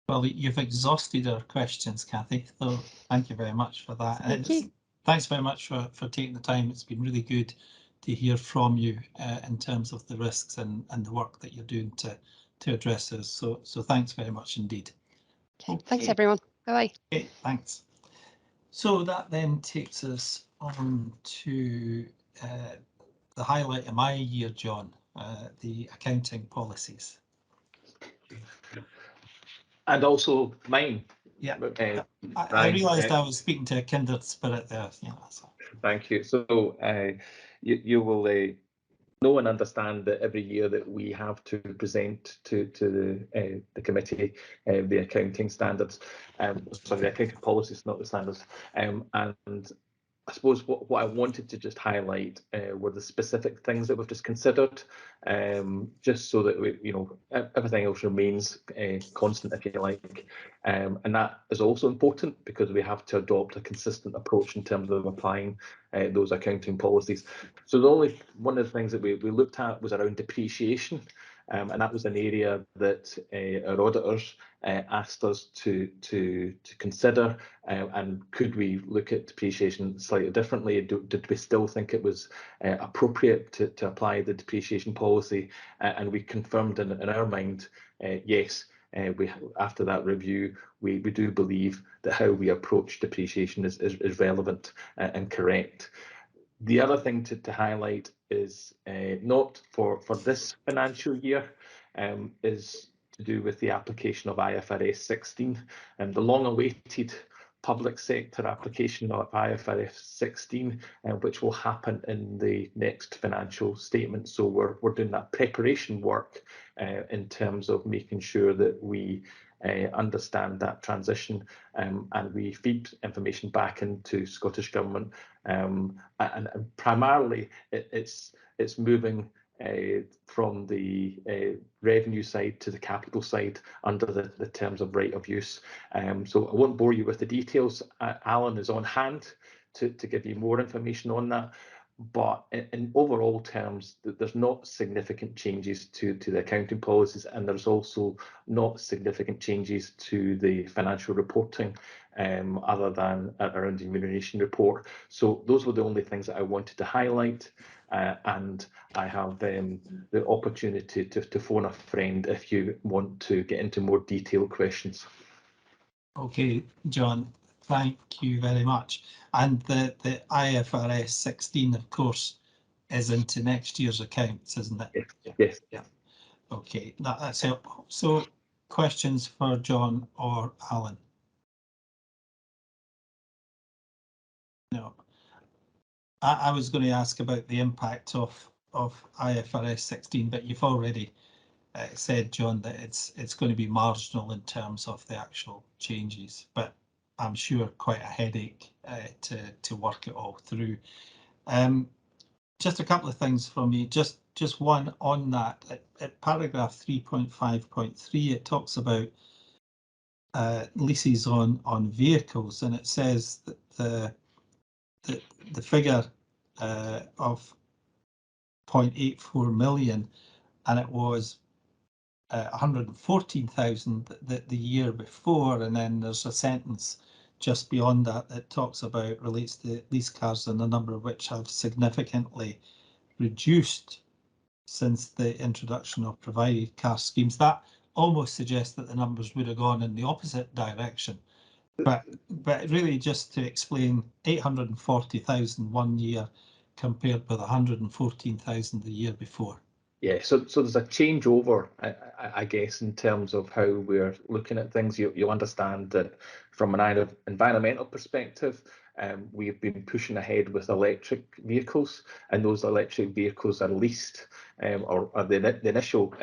Well, you've exhausted our questions, Kathy, so thank you very much for that. Thank you. Thanks very much for taking the time. It's been really good to hear from you in terms of the risks and the work that you're doing to address this. So thanks very much indeed. Okay. Thanks, everyone. Bye-bye. Okay, thanks. So that then takes us on to the highlight of my year, John, the accounting policies. And also mine. Yeah, I realised I was speaking to a kindred spirit there. Yeah, so. Thank you. So you will know and understand that every year that we have to present to the committee the accounting standards, sorry, the accounting policies, not the standards, and I suppose what I wanted to just highlight were the specific things that we've just considered, just so that we, everything else remains constant, if you like, and that is also important because we have to adopt a consistent approach in terms of applying those accounting policies. So one of the things that we looked at was around depreciation. And that was an area that our auditors asked us to consider, and could we look at depreciation slightly differently? Did we still think it was appropriate to apply the depreciation policy? And we confirmed in our mind, yes. After that review, we do believe that how we approach depreciation is relevant and correct. The other thing to highlight is not for this financial year, is to do with the application of IFRS 16 and the long-awaited public sector application of IFRS 16, which will happen in the next financial statement. So we're doing that preparation work in terms of making sure that we understand that transition, and we feed information back into Scottish Government, and primarily it's moving from the revenue side to the capital side under the terms of right of use. So I won't bore you with the details. Alan is on hand to give you more information on that. But in overall terms, there's not significant changes to the accounting policies, and there's also not significant changes to the financial reporting, other than around the remuneration report. So those were the only things that I wanted to highlight, and I have the opportunity to phone a friend if you want to get into more detailed questions. Okay, John, thank you very much. And the IFRS 16, of course, is into next year's accounts, isn't it? Yes. Yeah. Okay, that's helpful. So, questions for John or Alan? No. I was going to ask about the impact of IFRS 16, but you've already said, John, that it's going to be marginal in terms of the actual changes, but I'm sure quite a headache to work it all through. Just a couple of things from me. Just one on that. At paragraph 3.5.3, it talks about leases on vehicles, and it says that the figure of 0.84 million, and it was 114,000 the year before, and then there's a sentence just beyond that that talks about relates to lease cars, and the number of which have significantly reduced since the introduction of provided car schemes. That almost suggests that the numbers would have gone in the opposite direction. But really, just to explain, 840,000 one year compared with 114,000 the year before. Yeah, so there's a changeover, I guess, in terms of how we're looking at things. You'll understand that from an environmental perspective, we've been pushing ahead with electric vehicles, and those electric vehicles are leased, or the initial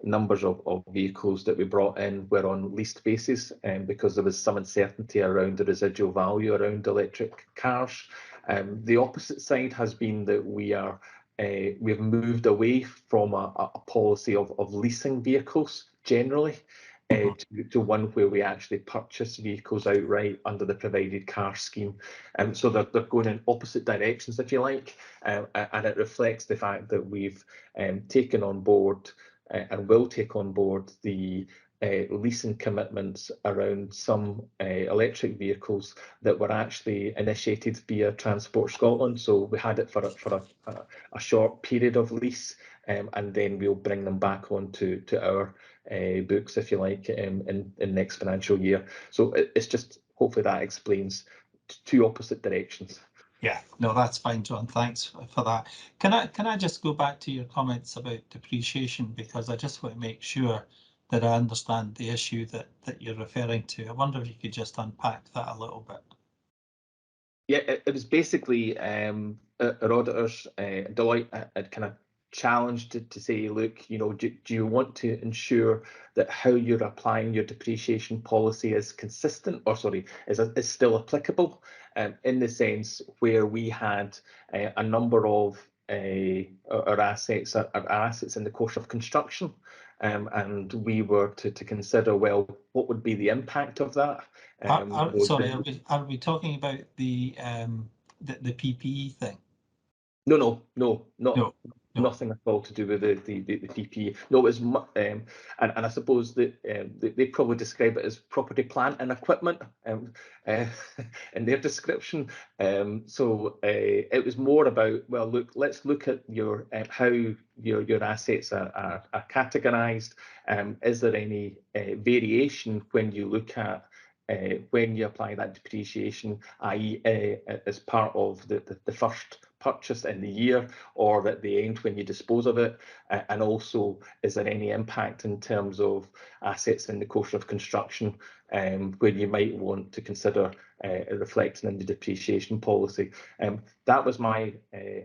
numbers of vehicles that we brought in were on leased basis, because there was some uncertainty around the residual value around electric cars. The opposite side has been that we are we've moved away from a policy of leasing vehicles generally to one where we actually purchase vehicles outright under the provided car scheme. So they're going in opposite directions, if you like, and it reflects the fact that we've taken on board and will take on board the leasing commitments around some electric vehicles that were actually initiated via Transport Scotland. So we had it for a short period of lease, and then we'll bring them back onto our books, if you like, in next financial year. So it's just, hopefully that explains two opposite directions. Yeah, no, that's fine, John. Thanks for that. Can I just go back to your comments about depreciation, because I just want to make sure that I understand the issue that you're referring to. I wonder if you could just unpack that a little bit. Yeah, it was basically our auditors, Deloitte had kind of challenged to say, look, do you want to ensure that how you're applying your depreciation policy is consistent, or sorry, is still applicable, in the sense where we had a number of our assets in the course of construction, and we were to consider, well, what would be the impact of that? Sorry, are we talking about the PPE thing? No, nothing at all to do with the PPE. No, it was, and I suppose that they probably describe it as property, plant and equipment in their description. So it was more about, well, look, let's look at your how your assets are categorised. Is there any variation when you look at when you apply that depreciation, i.e. as part of the first purchase in the year, or at the end when you dispose of it, and also is there any impact in terms of assets in the course of construction, where you might want to consider reflecting in the depreciation policy. That was my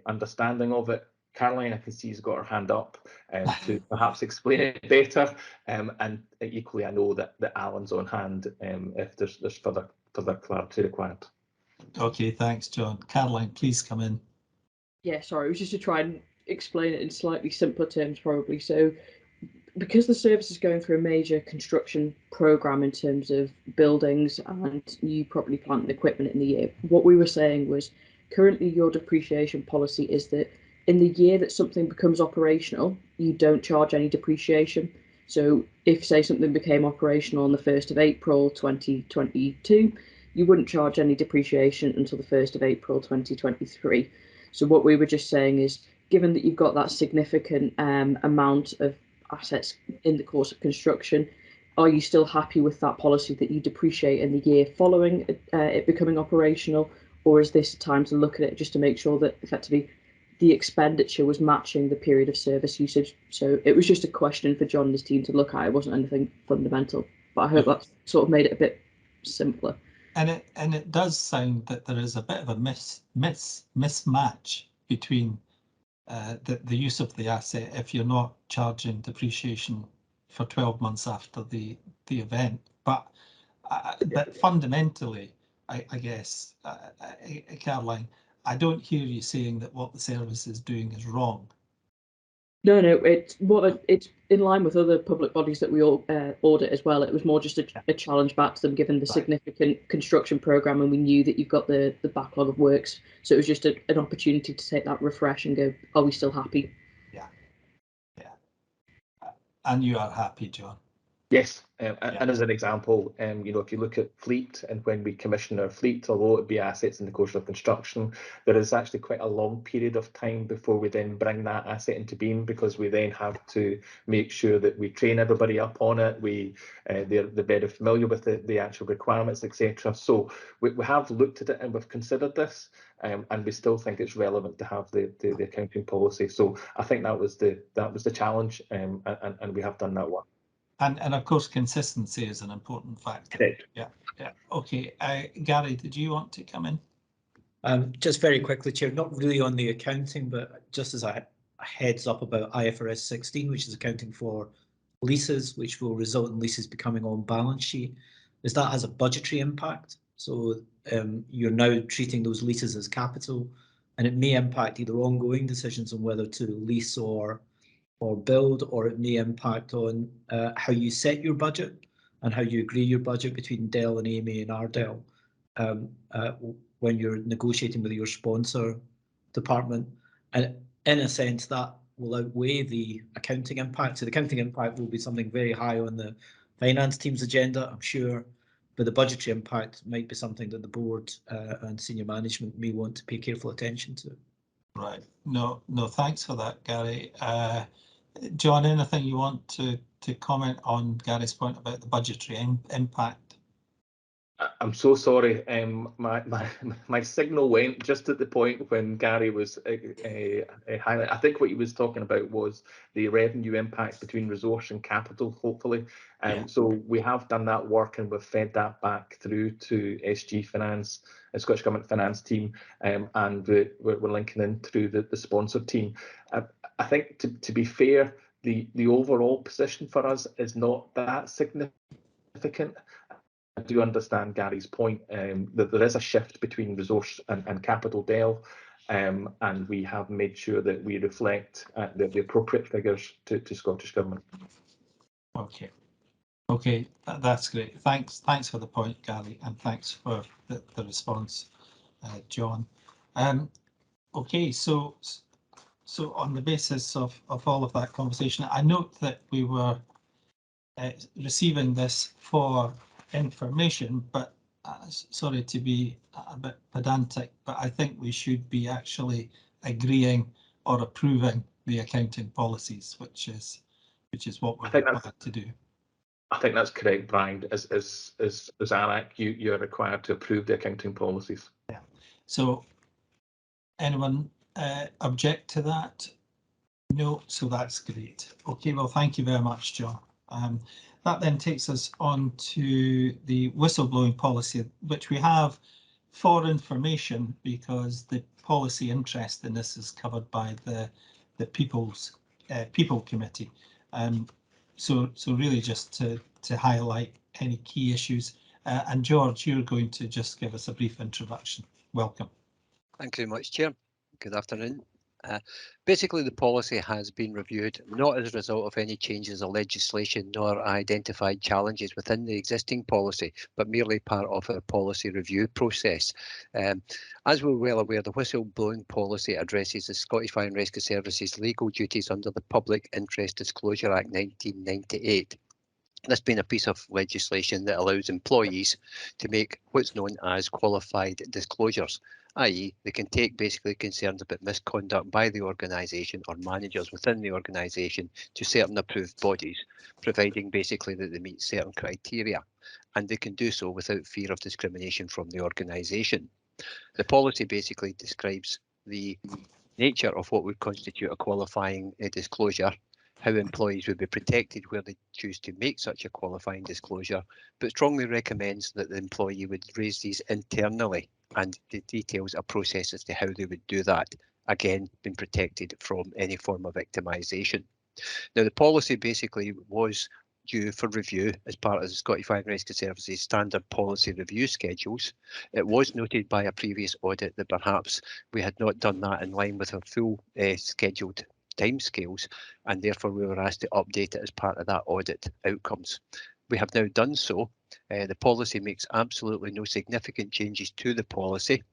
understanding of it. Caroline, I can see, has got her hand up to perhaps explain it better, and equally I know that Alan's on hand if there's further clarity required. Okay, thanks, John. Caroline, please come in. Yeah, sorry, it was just to try and explain it in slightly simpler terms, probably. So because the service is going through a major construction program in terms of buildings and new property, plant and equipment in the year, what we were saying was currently your depreciation policy is that in the year that something becomes operational, you don't charge any depreciation. So if, say, something became operational on the 1st of April 2022, you wouldn't charge any depreciation until the 1st of April 2023. So what we were just saying is, given that you've got that significant amount of assets in the course of construction, are you still happy with that policy that you depreciate in the year following it becoming operational, or is this time to look at it just to make sure that effectively the expenditure was matching the period of service usage? So it was just a question for John and his team to look at. It wasn't anything fundamental, but I hope that sort of made it a bit simpler. And it does sound that there is a bit of a mismatch between the use of the asset if you're not charging depreciation for 12 months after the event. But fundamentally, I guess, Caroline, I don't hear you saying that what the service is doing is wrong. No, it's in line with other public bodies that we all audit as well. It was more just a challenge back to them, given the significant construction program, and we knew that you've got the backlog of works. So it was just an opportunity to take that refresh and go, are we still happy? Yeah. And you are happy, John? Yes, and as an example, if you look at fleet, and when we commission our fleet, although it be assets in the course of construction, there is actually quite a long period of time before we then bring that asset into being, because we then have to make sure that we train everybody up on it. They're very familiar with the actual requirements, etc. So we have looked at it and we've considered this, and we still think it's relevant to have the accounting policy. So I think that was the challenge, and we have done that work. And of course, consistency is an important factor. Correct. Yeah. Okay, Gary, did you want to come in? Just very quickly, Chair, not really on the accounting, but just as a heads up about IFRS 16, which is accounting for leases, which will result in leases becoming on balance sheet, is that has a budgetary impact. So you're now treating those leases as capital, and it may impact either ongoing decisions on whether to lease or build, or it may impact on how you set your budget and how you agree your budget between Dell and AMA and Ardell when you're negotiating with your sponsor department. And in a sense, that will outweigh the accounting impact. So the accounting impact will be something very high on the finance team's agenda, I'm sure, but the budgetary impact might be something that the board and senior management may want to pay careful attention to. Right. No, thanks for that, Gary. John, anything you want to comment on Gary's point about the budgetary impact? I'm so sorry. My signal went just at the point when Gary was highlighting. I think what he was talking about was the revenue impact between resource and capital, hopefully. So we have done that work and we've fed that back through to SG Finance, Scottish Government Finance team, and we're linking in through the sponsor team. I think to be fair, the overall position for us is not that significant. I do understand Gary's point that there is a shift between resource and capital Dell, and we have made sure that we reflect the appropriate figures to Scottish Government. Okay, that's great. Thanks for the point, Gary, and thanks for the response, John. Okay, so on the basis of all of that conversation, I note that we were receiving this for information, but sorry to be a bit pedantic, but I think we should be actually agreeing or approving the accounting policies, which is what we're required to do. I think that's correct, Brian. As ALAC, you're required to approve the accounting policies. Yeah. So anyone object to that? No, so that's great. Okay, well, thank you very much, John. That then takes us on to the whistleblowing policy, which we have for information because the policy interest in this is covered by the People Committee. So really just to highlight any key issues. And George, you're going to just give us a brief introduction. Welcome. Thank you very much, Chair. Good afternoon. Basically, the policy has been reviewed not as a result of any changes of legislation nor identified challenges within the existing policy, but merely part of a policy review process. As we're well aware, the whistleblowing policy addresses the Scottish Fire and Rescue Service's legal duties under the Public Interest Disclosure Act 1998. This being a piece of legislation that allows employees to make what's known as qualified disclosures, i.e. they can take basically concerns about misconduct by the organisation or managers within the organisation to certain approved bodies, providing basically that they meet certain criteria, and they can do so without fear of discrimination from the organisation. The policy basically describes the nature of what would constitute a qualifying disclosure, how employees would be protected where they choose to make such a qualifying disclosure, but strongly recommends that the employee would raise these internally, and the details a process as to how they would do that, again being protected from any form of victimisation. Now, the policy basically was due for review as part of the Scottish Fire and Rescue Service's standard policy review schedules. It was noted by a previous audit that perhaps we had not done that in line with our full scheduled timescales, and therefore we were asked to update it as part of that audit outcomes. We have now done so. The policy makes absolutely no significant changes to the policy.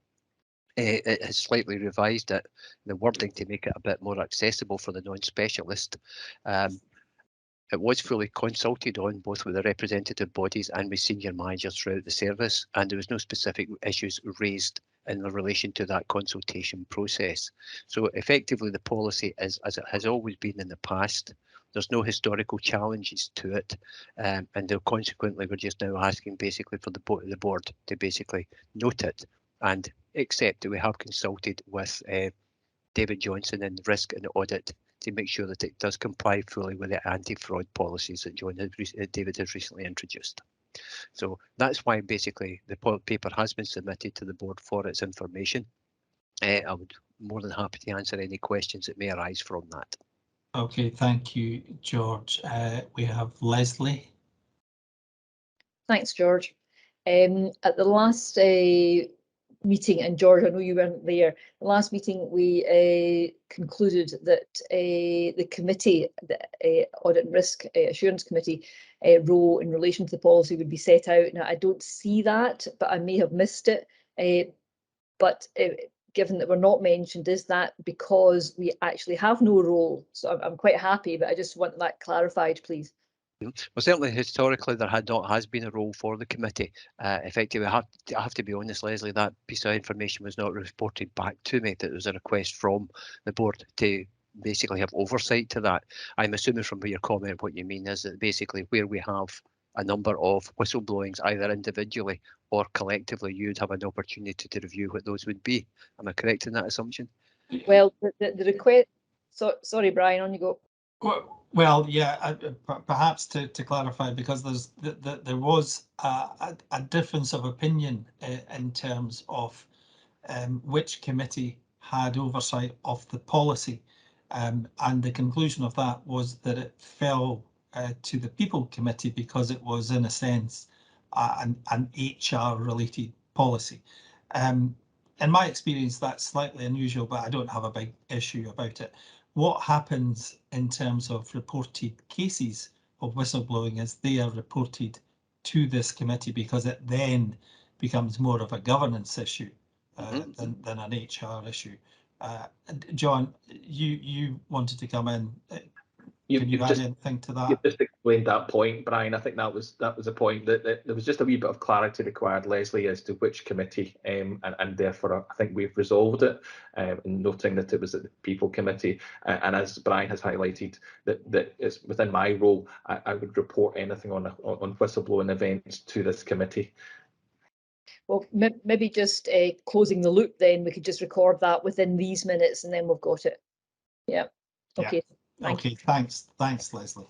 It has slightly revised it, the wording to make it a bit more accessible for the non-specialist. It was fully consulted on both with the representative bodies and with senior managers throughout the service, and there was no specific issues raised in relation to that consultation process. So effectively the policy is as it has always been in the past. There's no historical challenges to it, and consequently we're just now asking basically for the board to basically note it and accept that we have consulted with David Johnson in Risk and Audit to make sure that it does comply fully with the anti-fraud policies that David has recently introduced. So that's why basically the paper has been submitted to the board for its information. I would be more than happy to answer any questions that may arise from that. Okay, thank you, George. We have Leslie. Thanks, George. At the last meeting, and George, I know you weren't there. The last meeting we concluded that the committee, the Audit and Risk Assurance Committee role in relation to the policy would be set out. Now, I don't see that, but I may have missed it. But given that we're not mentioned, is that because we actually have no role? So I'm quite happy, but I just want that clarified, please. Well, certainly historically there has been a role for the committee. Effectively, I have to be honest, Leslie, that piece of information was not reported back to me, that there was a request from the board to basically have oversight to that. I'm assuming from your comment what you mean is that basically where we have a number of whistleblowings, either individually or collectively, you'd have an opportunity to review what those would be. Am I correct in that assumption? Well, the request, sorry, Brian, on you go. Well, yeah, perhaps to clarify, because there was a difference of opinion in terms of which committee had oversight of the policy, and the conclusion of that was that it fell to the People Committee because it was, in a sense, an HR related policy. In my experience, that's slightly unusual, but I don't have a big issue about it. What happens in terms of reported cases of whistleblowing is they are reported to this committee, because it then becomes more of a governance issue than an HR issue. John, you wanted to come in. Can you add anything to that? You've just explained that point, Brian. I think that was a point that there was just a wee bit of clarity required, Leslie, as to which committee, and therefore I think we've resolved it, noting that it was at the People Committee, and as Brian has highlighted, that it's within my role. I would report anything on whistleblowing events to this committee. Well, maybe just closing the loop, then we could just record that within these minutes, and then we've got it. Yeah. Okay. Okay, thanks, Leslie.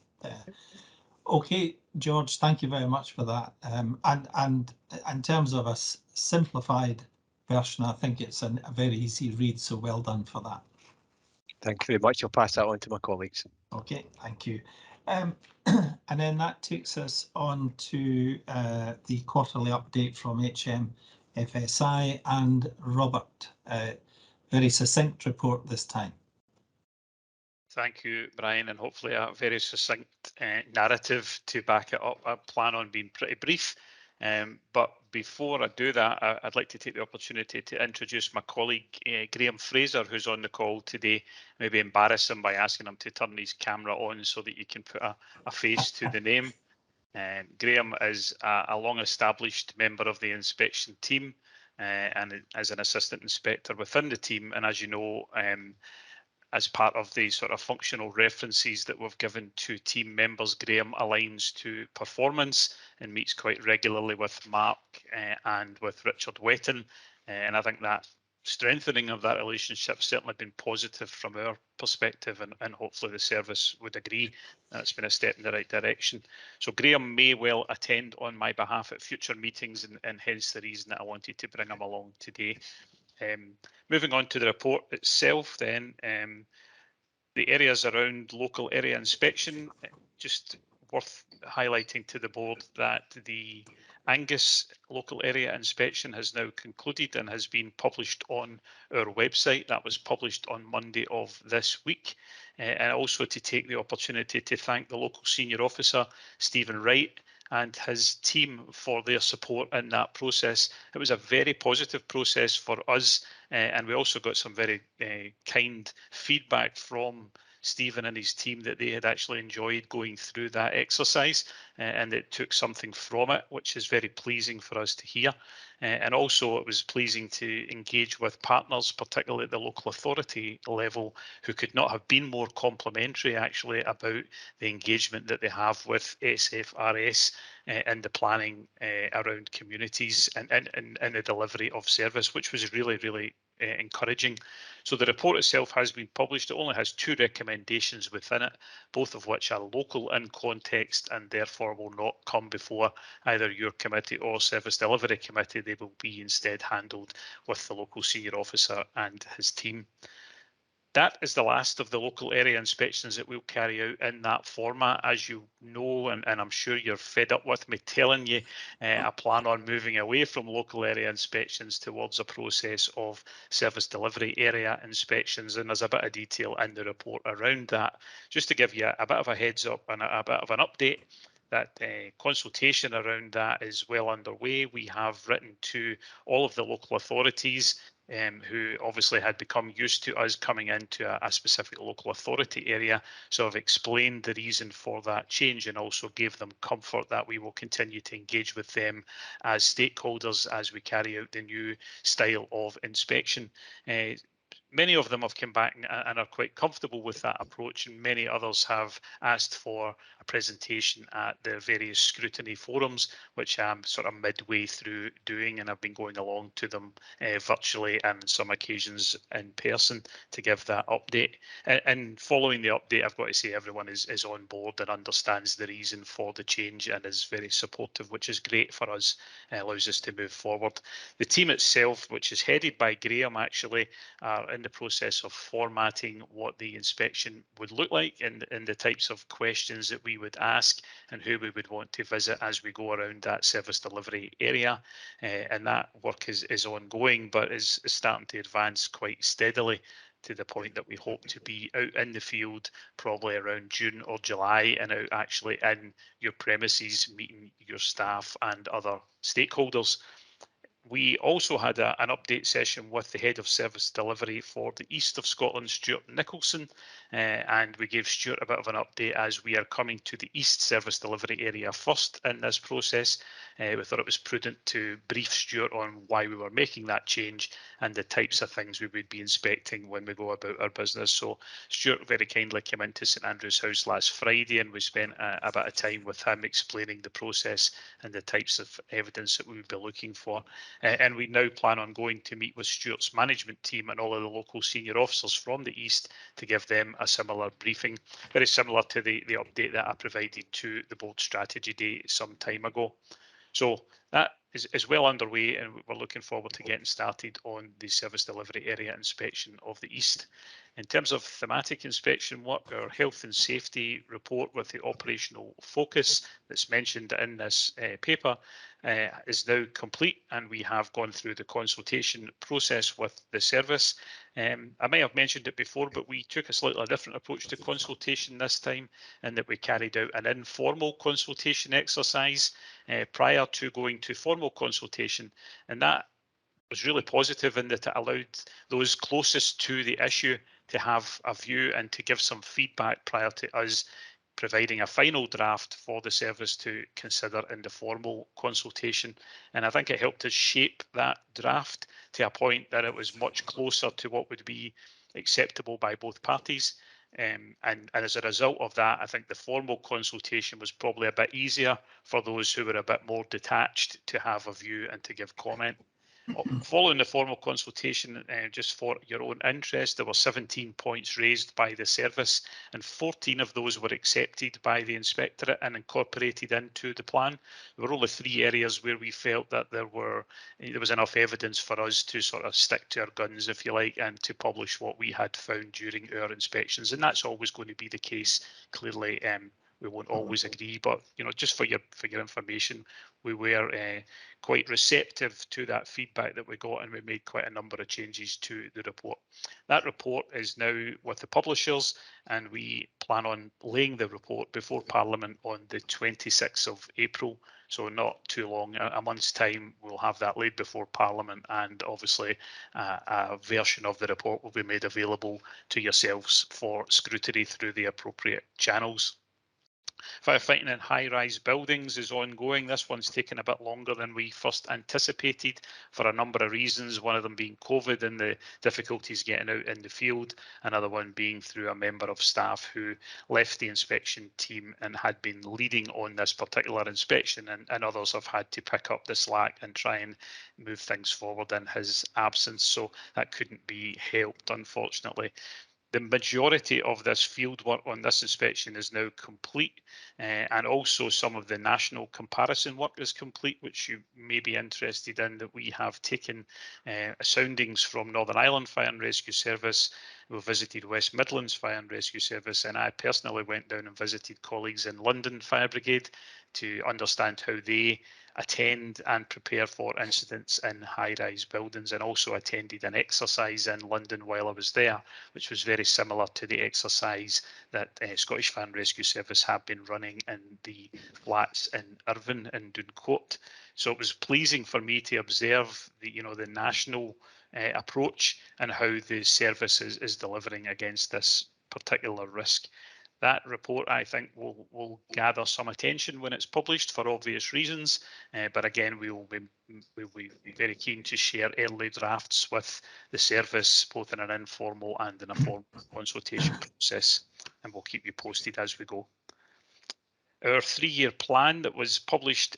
Okay, George, thank you very much for that. And in terms of a simplified version, I think it's a very easy read, so well done for that. Thank you very much. I'll pass that on to my colleagues. Okay, thank you. And then that takes us on to the quarterly update from HMFSI and Robert. Very succinct report this time. Thank you, Brian, and hopefully a very succinct narrative to back it up. I plan on being pretty brief, but before I do that, I'd like to take the opportunity to introduce my colleague, Graham Fraser, who's on the call today. Maybe embarrass him by asking him to turn his camera on so that you can put a face to the name. Graham is a long-established member of the inspection team and as an assistant inspector within the team, and as you know, as part of the sort of functional references that we've given to team members, Graham aligns to performance and meets quite regularly with Mark and with Richard Wetton. And I think that strengthening of that relationship has certainly been positive from our perspective, and hopefully the service would agree that's been a step in the right direction. So Graham may well attend on my behalf at future meetings, and hence the reason that I wanted to bring him along today. Moving on to the report itself then, the areas around local area inspection, just worth highlighting to the board that the Angus local area inspection has now concluded and has been published on our website. That was published on Monday of this week. And also to take the opportunity to thank the local senior officer, Stephen Wright, and his team for their support in that process. It was a very positive process for us, and we also got some very kind feedback from Stephen and his team that they had actually enjoyed going through that exercise, and it took something from it, which is very pleasing for us to hear. And also it was pleasing to engage with partners, particularly at the local authority level, who could not have been more complimentary actually about the engagement that they have with SFRS and the planning around communities and the delivery of service, which was really, really encouraging. So the report itself has been published. It only has 2 recommendations within it, both of which are local in context and therefore will not come before either your committee or service delivery committee. They will be instead handled with the local senior officer and his team. That is the last of the local area inspections that we'll carry out in that format. As you know, and I'm sure you're fed up with me telling you, I plan on moving away from local area inspections towards a process of service delivery area inspections, and there's a bit of detail in the report around that. Just to give you a bit of a heads up and a bit of an update, that consultation around that is well underway. We have written to all of the local authorities who obviously had become used to us coming into a specific local authority area. So I've explained the reason for that change and also gave them comfort that we will continue to engage with them as stakeholders as we carry out the new style of inspection. Many of them have come back and are quite comfortable with that approach, and many others have asked for a presentation at the various scrutiny forums, which I'm sort of midway through doing, and I've been going along to them virtually and on some occasions in person to give that update. And following the update, I've got to say everyone is on board and understands the reason for the change and is very supportive, which is great for us, allows us to move forward. The team itself, which is headed by Graham, actually, are in the process of formatting what the inspection would look like and the types of questions that we would ask and who we would want to visit as we go around that service delivery area. And that work is ongoing, but is starting to advance quite steadily to the point that we hope to be out in the field probably around June or July and out actually in your premises meeting your staff and other stakeholders. We also had an update session with the head of service delivery for the east of Scotland, Stuart Nicholson, and we gave Stuart a bit of an update as we are coming to the east service delivery area first in this process. We thought it was prudent to brief Stuart on why we were making that change and the types of things we would be inspecting when we go about our business. So Stuart very kindly came into St Andrew's House last Friday, and we spent a bit of time with him explaining the process and the types of evidence that we would be looking for. And we now plan on going to meet with Stuart's management team and all of the local senior officers from the east to give them a similar briefing, very similar to the update that I provided to the board strategy day some time ago. So that is well underway, and we're looking forward to getting started on the service delivery area inspection of the east. In terms of thematic inspection work, our health and safety report with the operational focus that's mentioned in this paper is now complete, and we have gone through the consultation process with the service. I may have mentioned it before, but we took a slightly different approach to consultation this time, in that we carried out an informal consultation exercise prior to going to formal consultation, and that was really positive in that it allowed those closest to the issue to have a view and to give some feedback prior to us providing a final draft for the service to consider in the formal consultation. And I think it helped us shape that draft to a point that it was much closer to what would be acceptable by both parties. And as a result of that, I think the formal consultation was probably a bit easier for those who were a bit more detached to have a view and to give comment. Following the formal consultation, just for your own interest, there were 17 points raised by the service, and 14 of those were accepted by the inspectorate and incorporated into the plan. There were only 3 areas where we felt that there was enough evidence for us to sort of stick to our guns, if you like, and to publish what we had found during our inspections. And that's always going to be the case. Clearly, we won't always agree, but just for your information, we were quite receptive to that feedback that we got, and we made quite a number of changes to the report. That report is now with the publishers, and we plan on laying the report before Parliament on the 26th of April. So not too long, a month's time, we'll have that laid before Parliament, and obviously a version of the report will be made available to yourselves for scrutiny through the appropriate channels. Firefighting in high-rise buildings is ongoing. This one's taken a bit longer than we first anticipated for a number of reasons, one of them being COVID and the difficulties getting out in the field, another one being through a member of staff who left the inspection team and had been leading on this particular inspection, and others have had to pick up the slack and try and move things forward in his absence, so that couldn't be helped, unfortunately. The majority of this field work on this inspection is now complete, and also some of the national comparison work is complete, which you may be interested in, that we have taken soundings from Northern Ireland Fire and Rescue Service, We visited West Midlands Fire and Rescue Service, and I personally went down and visited colleagues in London Fire Brigade to understand how they attend and prepare for incidents in high-rise buildings, and also attended an exercise in London while I was there, which was very similar to the exercise that Scottish Fire and Rescue Service have been running in the flats in Irvine and Dooncourt. So it was pleasing for me to observe the national approach and how the service is delivering against this particular risk. That report, I think, will gather some attention when it's published for obvious reasons, but again, we'll be very keen to share early drafts with the service, both in an informal and in a formal consultation process, and we'll keep you posted as we go. Our 3-year plan that was published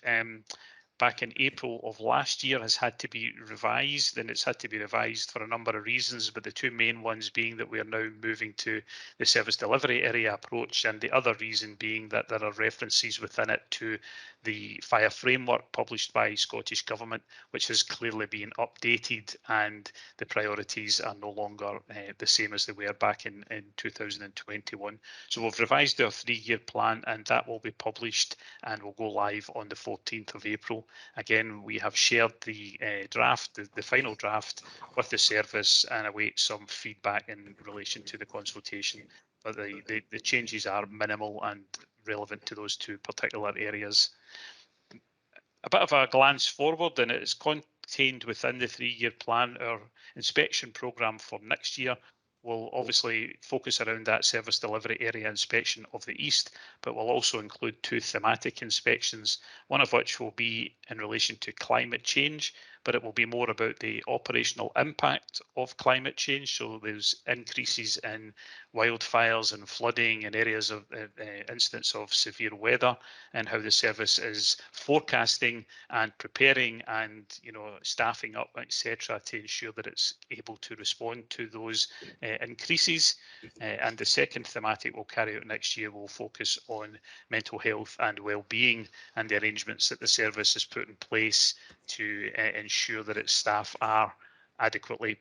back in April of last year has had to be revised, and it's had to be revised for a number of reasons, but the two main ones being that we are now moving to the service delivery area approach, and the other reason being that there are references within it to the fire framework published by Scottish Government, which has clearly been updated, and the priorities are no longer the same as they were back in 2021. So we've revised our 3-year plan, and that will be published and will go live on the 14th of April. Again, we have shared the draft, the final draft, with the service, and await some feedback in relation to the consultation. But the changes are minimal and relevant to those two particular areas. A bit of a glance forward, and it is contained within the 3-year plan. Our inspection programme for next year will obviously focus around that service delivery area inspection of the East, but will also include 2 thematic inspections, one of which will be in relation to climate change, but it will be more about the operational impact of climate change. So there's increases in wildfires and flooding in areas of incidents of severe weather, and how the service is forecasting and preparing and staffing up, etc., to ensure that it's able to respond to those increases. And the second thematic we'll carry out next year will focus on mental health and well-being, and the arrangements that the service has put in place to ensure that its staff are adequately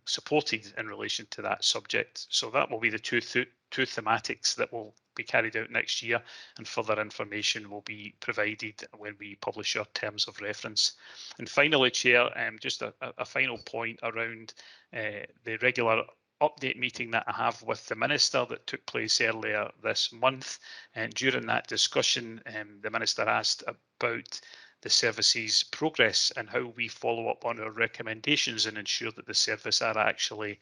supported in relation to that subject. So that will be the two thematics that will be carried out next year, and further information will be provided when we publish our terms of reference. And finally, Chair, just a final point around the regular update meeting that I have with the Minister that took place earlier this month. And during that discussion, the Minister asked about the service's progress and how we follow up on our recommendations and ensure that the service are actually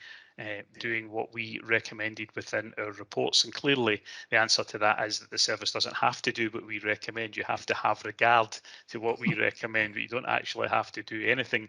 doing what we recommended within our reports. And clearly the answer to that is that the service doesn't have to do what we recommend. You have to have regard to what we recommend, but you don't actually have to do anything.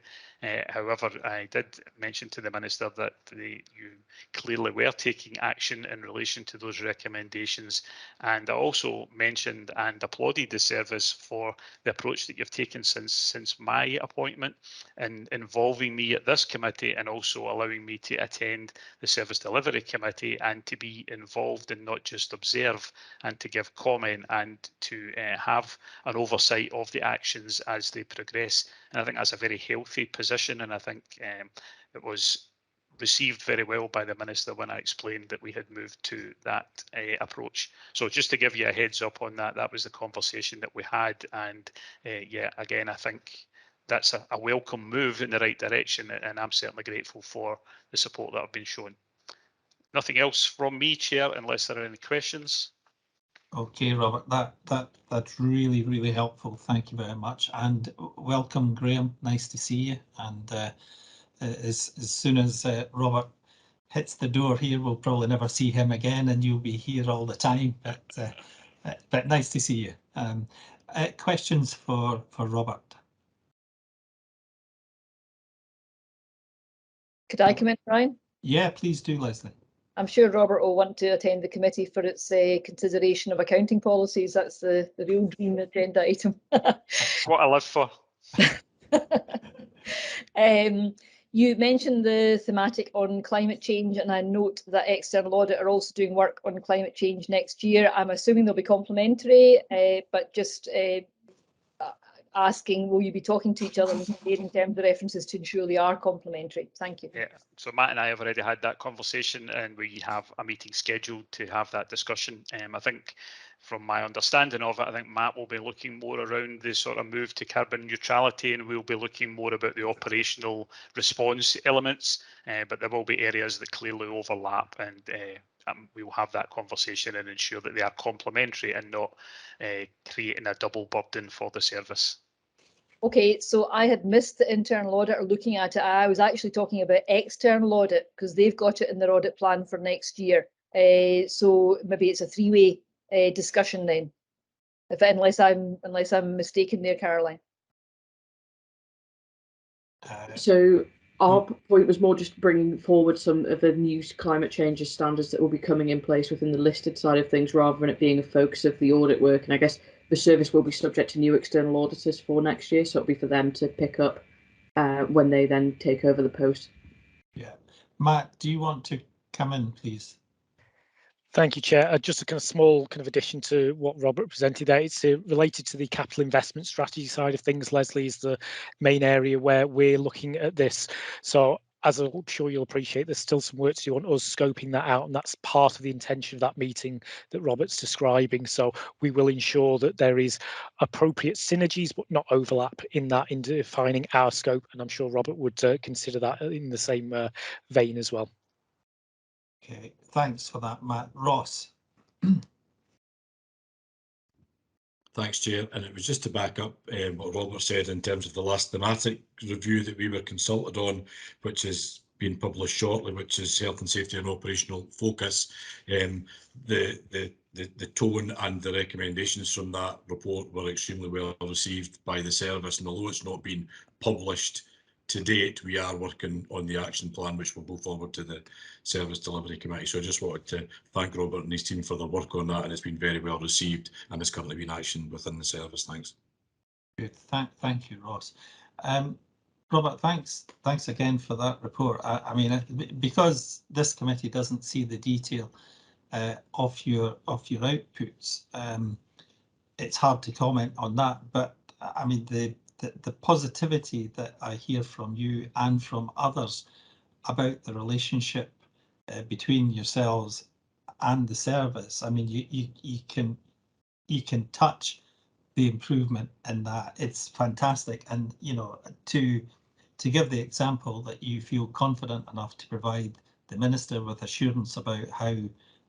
However, I did mention to the Minister that you clearly were taking action in relation to those recommendations, and I also mentioned and applauded the service for the approach that you've taken since my appointment, and involving me at this committee, and also allowing me to attend the Service Delivery Committee and to be involved and not just observe, and to give comment and to have an oversight of the actions as they progress. And I think that's a very healthy position, and I think it was received very well by the Minister when I explained that we had moved to that approach. So just to give you a heads up on that, that was the conversation that we had, and yeah, again, I think that's a welcome move in the right direction, and I'm certainly grateful for the support that I've been shown. Nothing else from me, Chair, unless there are any questions. Okay, Robert, that's really helpful. Thank you very much, and welcome, Graham. Nice to see you. And as soon as Robert hits the door here, we'll probably never see him again, and you'll be here all the time. But nice to see you. Questions for Robert? Could I come in, Brian? Yeah, please do, Leslie. I'm sure Robert will want to attend the committee for its consideration of accounting policies. That's the real dream agenda item. That's what I live for. You mentioned the thematic on climate change, and I note that External Audit are also doing work on climate change next year. I'm assuming they'll be complementary, but just asking, will you be talking to each other in terms of references to ensure they are complementary? Thank you. Yeah, so Matt and I have already had that conversation, and we have a meeting scheduled to have that discussion. I think from my understanding of it, I think Matt will be looking more around the sort of move to carbon neutrality, and we'll be looking more about the operational response elements, but there will be areas that clearly overlap, and we will have that conversation and ensure that they are complementary and not creating a double burden for the service. Okay, so I had missed the internal audit or looking at it. I was actually talking about external audit because they've got it in their audit plan for next year. So maybe it's a three-way discussion then, unless I'm mistaken there, Caroline. So our point was more just bringing forward some of the new climate change standards that will be coming in place within the listed side of things, rather than it being a focus of the audit work. And I guess the service will be subject to new external auditors for next year, so it'll be for them to pick up when they then take over the post. Yeah, Matt, do you want to come in, please? Thank you, Chair. Just a kind of small kind of addition to what Robert presented there. It's related to the capital investment strategy side of things. Leslie is the main area where we're looking at this. So as I'm sure you'll appreciate, there's still some work to do on us scoping that out, and that's part of the intention of that meeting that Robert's describing. So we will ensure that there is appropriate synergies, but not overlap in that, in defining our scope. And I'm sure Robert would consider that in the same vein as well. Okay, thanks for that, Matt. Ross. Thanks, Chair. And it was just to back up what Robert said in terms of the last thematic review that we were consulted on, which is being published shortly, which is health and safety and operational focus. The tone and the recommendations from that report were extremely well received by the service, and although it's not been published to date, we are working on the action plan, which will go forward to the Service Delivery Committee. So I just wanted to thank Robert and his team for their work on that, and it's been very well received and is currently being actioned within the service. Thanks. Good. Thank you, Ross. Robert, thanks again for that report. I mean, because this committee doesn't see the detail of your outputs, it's hard to comment on that. But I mean, the positivity that I hear from you and from others about the relationship between yourselves and the service, I mean, you can touch the improvement in that. It's fantastic. And you know, to give the example that you feel confident enough to provide the Minister with assurance about how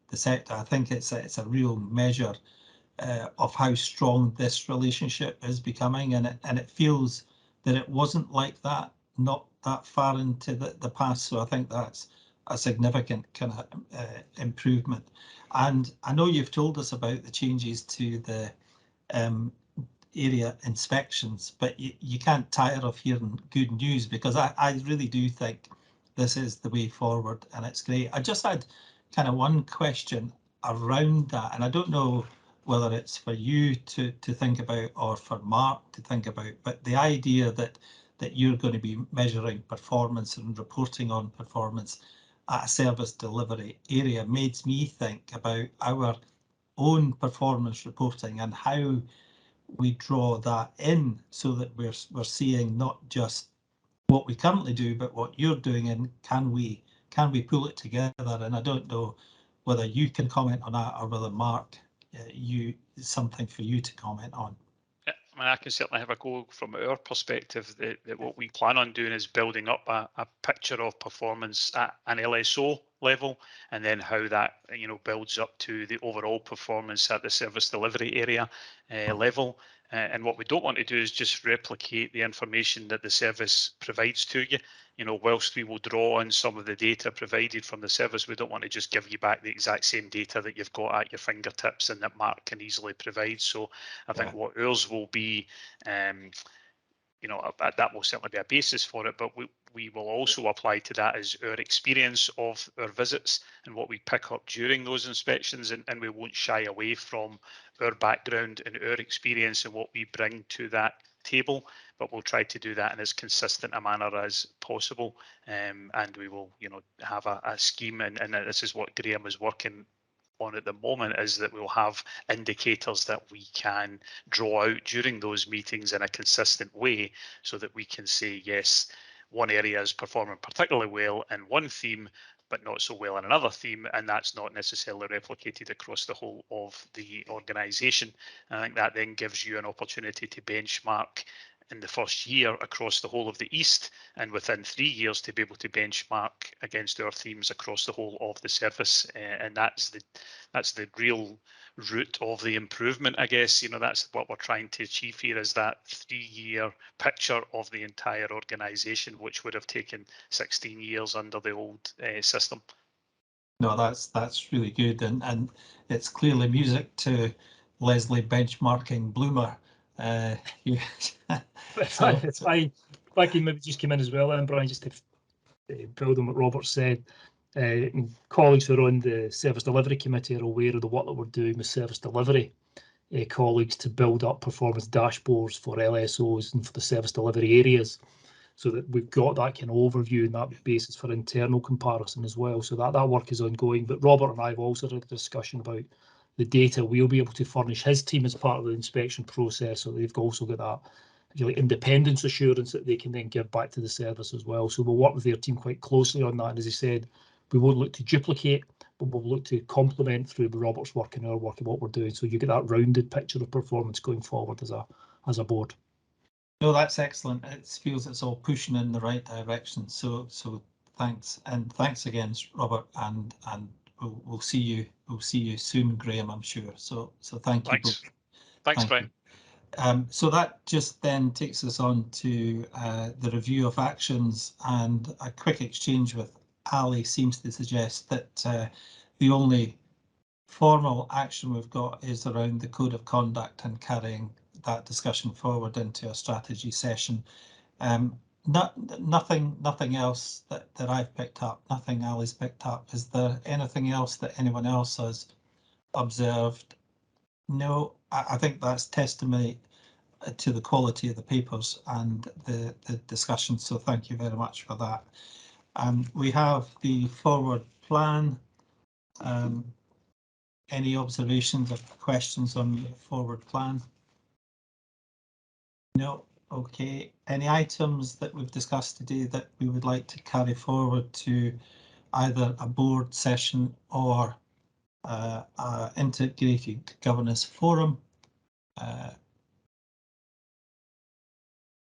the sector, I think it's a real measure of how strong this relationship is becoming, and it feels that it wasn't like that not that far into the past. So I think that's a significant kind of improvement. And I know you've told us about the changes to the area inspections, but you can't tire of hearing good news, because I really do think this is the way forward, and it's great. I just had kind of one question around that, and I don't know whether it's for you to think about or for Mark to think about, but the idea that you're going to be measuring performance and reporting on performance at a service delivery area made me think about our own performance reporting and how we draw that in, so that we're seeing not just what we currently do, but what you're doing, and can we pull it together? And I don't know whether you can comment on that, or whether Mark, something for you to comment on. Yeah, I mean, I can certainly have a go from our perspective that what we plan on doing is building up a picture of performance at an LSO level, and then how that builds up to the overall performance at the service delivery area level. And what we don't want to do is just replicate the information that the service provides to you. Whilst we will draw on some of the data provided from the service, we don't want to just give you back the exact same data that you've got at your fingertips and that Mark can easily provide. So I think what ours will be, that will certainly be a basis for it, but we will also apply to that as our experience of our visits and what we pick up during those inspections, and we won't shy away from our background and our experience and what we bring to that table, but we'll try to do that in as consistent a manner as possible, and we will have a scheme, and this is what Graham is working on at the moment is that we'll have indicators that we can draw out during those meetings in a consistent way, so that we can say, yes, one area is performing particularly well in one theme, but not so well in another theme, and that's not necessarily replicated across the whole of the organisation. I think that then gives you an opportunity to benchmark in the first year across the whole of the East, and within 3 years to be able to benchmark against our themes across the whole of the service. And that's the real root of the improvement, I guess. You know, that's what we're trying to achieve here, is that 3-year picture of the entire organisation, which would have taken 16 years under the old system. No, that's really good, and it's clearly music to Leslie benchmarking Bloomer. If I can maybe just come in as well, and Brian, just to build on what Robert said, colleagues who are on the Service Delivery Committee are aware of the work that we're doing with service delivery colleagues to build up performance dashboards for LSOs and for the service delivery areas, so that we've got that kind of overview and that basis for internal comparison as well. So that work is ongoing. But Robert and I have also had a discussion about the data we'll be able to furnish his team as part of the inspection process, so they've also got that, if you like, independence assurance that they can then give back to the service as well. So we'll work with their team quite closely on that. And as he said, we won't look to duplicate, but we'll look to complement through Robert's work and our work and what we're doing. So you get that rounded picture of performance going forward as a board. No, that's excellent. It feels it's all pushing in the right direction. So thanks, and thanks again, Robert, and we'll see you soon, Graham, I'm sure. So thank you both. Thanks, Brian. So that just then takes us on to the review of actions, and a quick exchange with Ali seems to suggest that the only formal action we've got is around the code of conduct and carrying that discussion forward into a strategy session. Nothing else that I've picked up, nothing Ali's picked up. Is there anything else that anyone else has observed? No, I think that's testimony to the quality of the papers and the discussion, so thank you very much for that. We have the forward plan. Any observations or questions on the forward plan? No. Okay. Any items that we've discussed today that we would like to carry forward to either a board session or a integrated governance forum?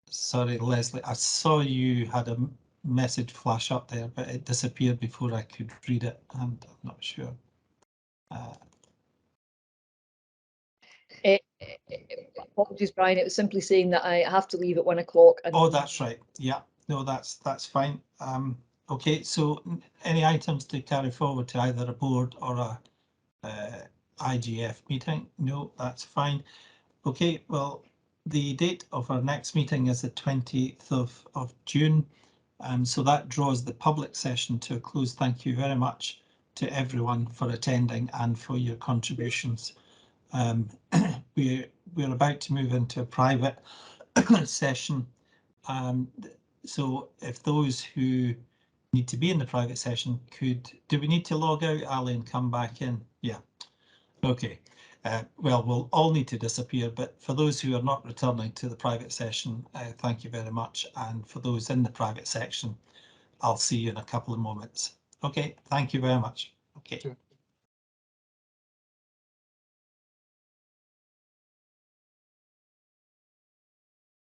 Sorry, Leslie, I saw you had a message flash up there, but it disappeared before I could read it, and I'm not sure. Apologies, Brian. It was simply saying that I have to leave at 1 o'clock. Oh, that's right. Yeah, no, that's fine. Okay, so any items to carry forward to either a board or a IGF meeting? No, that's fine. Okay, well, the date of our next meeting is the 20th of June. So that draws the public session to a close. Thank you very much to everyone for attending and for your contributions. We're about to move into a private session. So if those who need to be in the private session do we need to log out, Ali, and come back in? Yeah. Okay. Well, we'll all need to disappear, but for those who are not returning to the private session, thank you very much. And for those in the private section, I'll see you in a couple of moments. Okay, thank you very much. Okay. Sure.